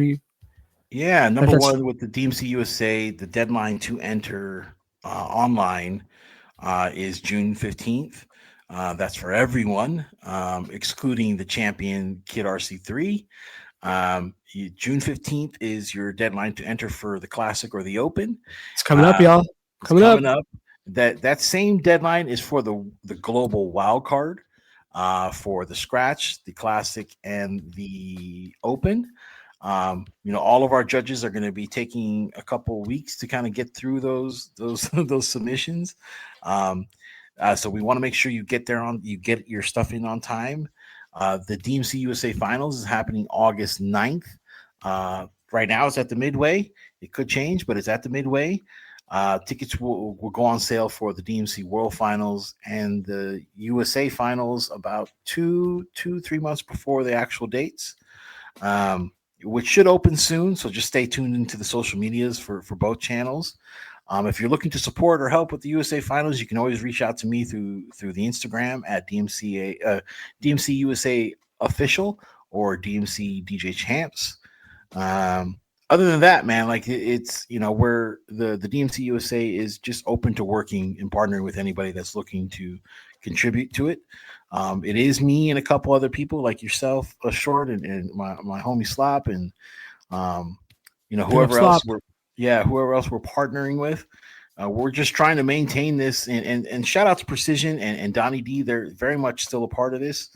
Yeah, number that's one with the DMC USA, the deadline to enter online is June 15th. That's for everyone, excluding the champion Kid RC3. June 15th is your deadline to enter for the Classic or the Open. it's coming up, Uh, y'all. it's Coming up. coming up. That same deadline is for the global wild card for the Scratch, the Classic, and the Open. All of our judges are going to be taking a couple weeks to kind of get through those those submissions. So we want to make sure you get your stuff in on time. The DMC USA Finals is happening August 9th. Right now it's at the Midway. It could change, but it's at the Midway. Tickets will go on sale for the DMC World Finals and the USA Finals about 3 months before the actual dates. Which should open soon. So just stay tuned into the social medias for both channels. If you're looking to support or help with the USA Finals, you can always reach out to me through the Instagram at DMC USA Official or DMC DJ Champs. Other than that, man, like it's where the DMC USA is just open to working and partnering with anybody that's looking to contribute to it. It is me and a couple other people like yourself, Short, and my homie Slop, and Big up whoever else slop. we're partnering with. We're just trying to maintain this, and shout out to Precision and Donnie D. They're very much still a part of this.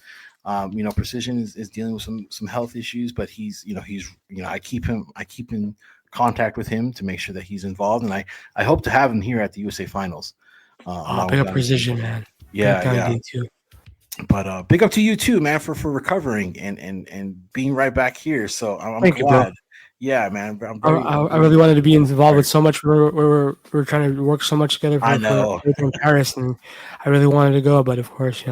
Precision is dealing with some health issues, but I keep in contact with him to make sure that he's involved, and I hope to have him here at the USA Finals. Big up Precision, man. Yeah. Too. But big up to you too, man, for recovering and being right back here. So I'm Thank glad. You, yeah, man. I really wanted to be involved with so much. We're trying to work so much together for in Paris, and I really wanted to go, but of course,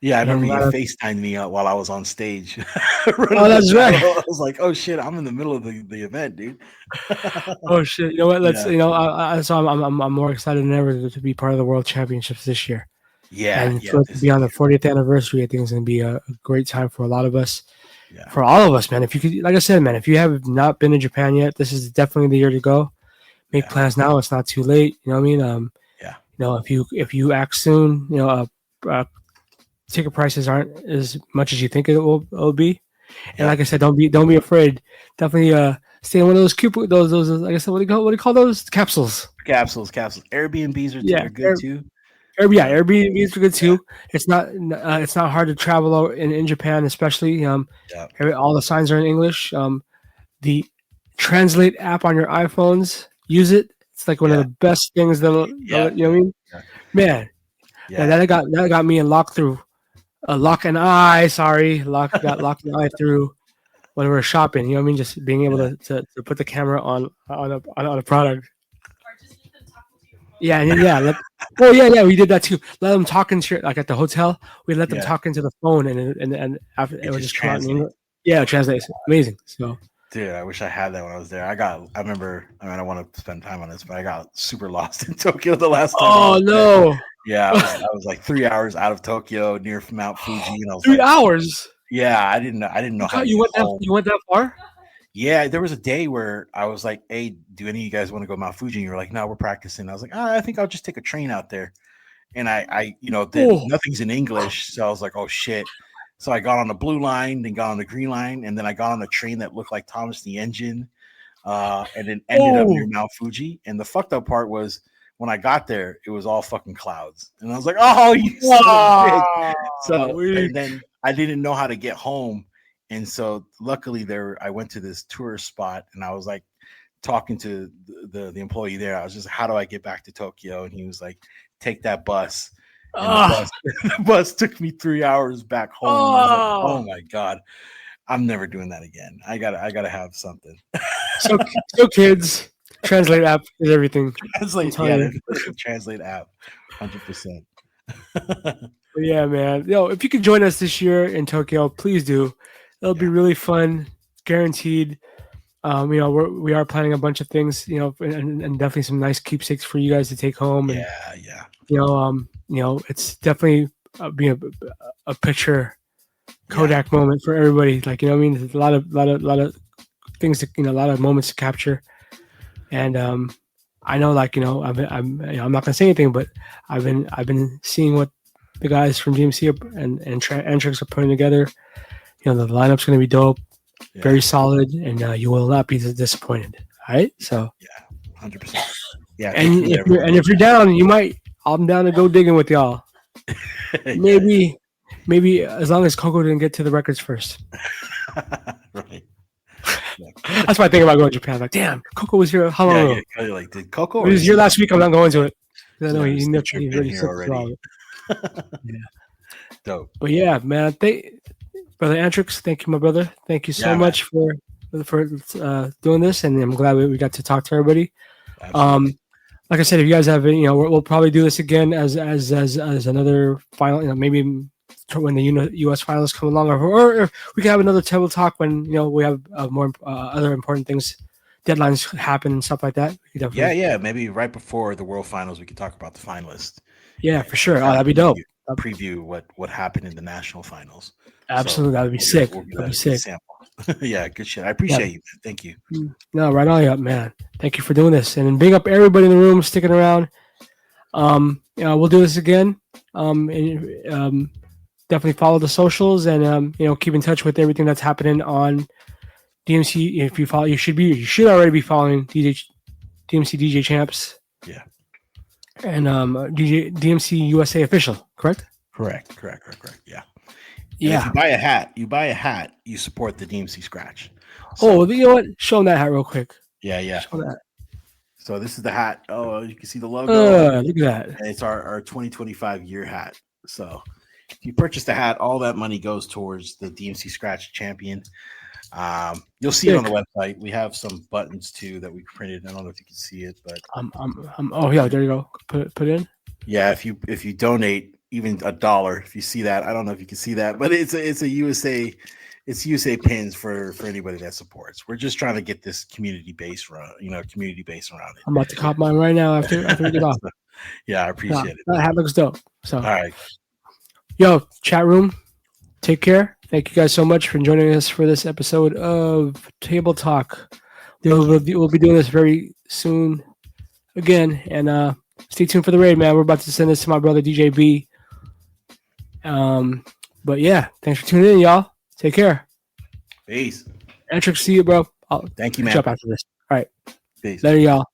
Yeah, I remember you FaceTimed me while I was on stage. That's right. I was like, "Oh shit, I'm in the middle of the event, dude." Oh shit! You know what? Let's so I'm more excited than ever to be part of the World Championships this year. And to be on the 40th anniversary, I think it's going to be a great time for a lot of us. Yeah. For all of us, man. If you could, like I said, man, if you have not been to Japan yet, this is definitely the year to go. Make plans now; it's not too late. You know what I mean? If you act soon, ticket prices aren't as much as you think it will be. And like I said, don't be afraid. Definitely stay in one of those those like I said, what do you call those? Capsules. Airbnbs are good too. Airbnbs are good too. It's not hard to travel in Japan, especially. All the signs are in English. The Translate app on your iPhones, use it. It's like one of the best things you know what I mean? Yeah. Man. Yeah, that got me in lock and eye through when we were shopping. You know what I mean? Just being able to put the camera on a product. Yeah. We did that too. Let them talk into like at the hotel. We let them talk into the phone, and after it would just come out in English. Yeah, translate. Amazing. So, dude, I wish I had that when I was there. I remember. I mean, I don't want to spend time on this, but I got super lost in Tokyo the last time. Oh no! There. Yeah, I was like 3 hours out of Tokyo, near Mount Fuji, and I was 3 hours. Yeah, I didn't know how you went that far. Yeah, there was a day where I was like, "Hey, do any of you guys want to go Mount Fuji?" And you were like, "No, we're practicing." I was like, I think I'll just take a train out there. And I nothing's in English, so I was like, "Oh shit!" So I got on the blue line, then got on the green line, and then I got on a train that looked like Thomas the Engine, and then ended up near Mount Fuji. And the fucked up part was when I got there, it was all fucking clouds, and I was like, "Oh, you son of a bitch!" So and then I didn't know how to get home. And so luckily I went to this tourist spot, and I was like talking to the employee there. I was just, how do I get back to Tokyo? And he was like, take that bus. And the bus took me 3 hours back home. Like, oh my God. I'm never doing that again. I gotta have something. So kids, Translate app is everything. Translate app, 100%. Yeah, man. If you could join us this year in Tokyo, please do. It'll be really fun, guaranteed. We are planning a bunch of things, and definitely some nice keepsakes for you guys to take home. And, it's definitely being a picture Kodak moment for everybody. Like, you know what I mean? There's a lot of things a lot of moments to capture. And I know, like, I'm not gonna say anything, but I've been seeing what the guys from DMC and Antrix are putting together. The lineup's gonna be dope, very solid, and you will not be disappointed. All right, so 100%. Yeah, and if you're down, I'm down to go digging with y'all. Maybe as long as Coco didn't get to the records first. Right. That's why I think about going to Japan. Like, damn, Coco was here. How long ago? Like, did Coco? He was here last week. I'm not going to it. I know he's already here already. Dope. But yeah, man. Brother Antrix, thank you, my brother. Thank you so much for doing this, and I'm glad we got to talk to everybody. Absolutely. Like I said, if you guys have any, we'll probably do this again as another final. Maybe when the U.S. finals come along, or we can have another table talk when we have more other important things, deadlines happen and stuff like that. Maybe right before the World Finals, we could talk about the finalists. Yeah, for sure. That'd be dope. Preview what happened in the national finals. Absolutely, that would be sick. That'd be sick. Yeah, good shit. I appreciate you. Thank you. No, right on you up, man. Thank you for doing this, and big up everybody in the room sticking around. We'll do this again. Definitely follow the socials, and keep in touch with everything that's happening on DMC. If you follow, you should already be following DMC DJ Champs. Yeah. And DMC USA official, correct? Correct. Yeah. Yeah. If you buy a hat, you support the DMC scratch. So, you know what? Show them that hat real quick. Yeah. Show that. So this is the hat. Oh, you can see the logo. Look at that. And it's our 2025 year hat. So if you purchase the hat, all that money goes towards the DMC Scratch Champion. You'll see it on the website. We have some buttons too that we printed. I don't know if you can see it, but oh yeah, there you go. Put in. Yeah, if you donate even $1, if you see that, I don't know if you can see that, but it's a USA. It's USA pins for anybody that supports. We're just trying to get this community base around it. I'm about to cop mine right now after we get off. Yeah, I appreciate it. That hat looks dope. So, all right. Yo, chat room, take care. Thank you guys so much for joining us for this episode of Table Talk. We'll be doing this very soon again, and stay tuned for the raid, man. We're about to send this to my brother DJ B. But yeah, thanks for tuning in, y'all. Take care. Peace. Antrix, see you, bro. Thank you, man. Catch up after this. All right. Peace. Later, y'all.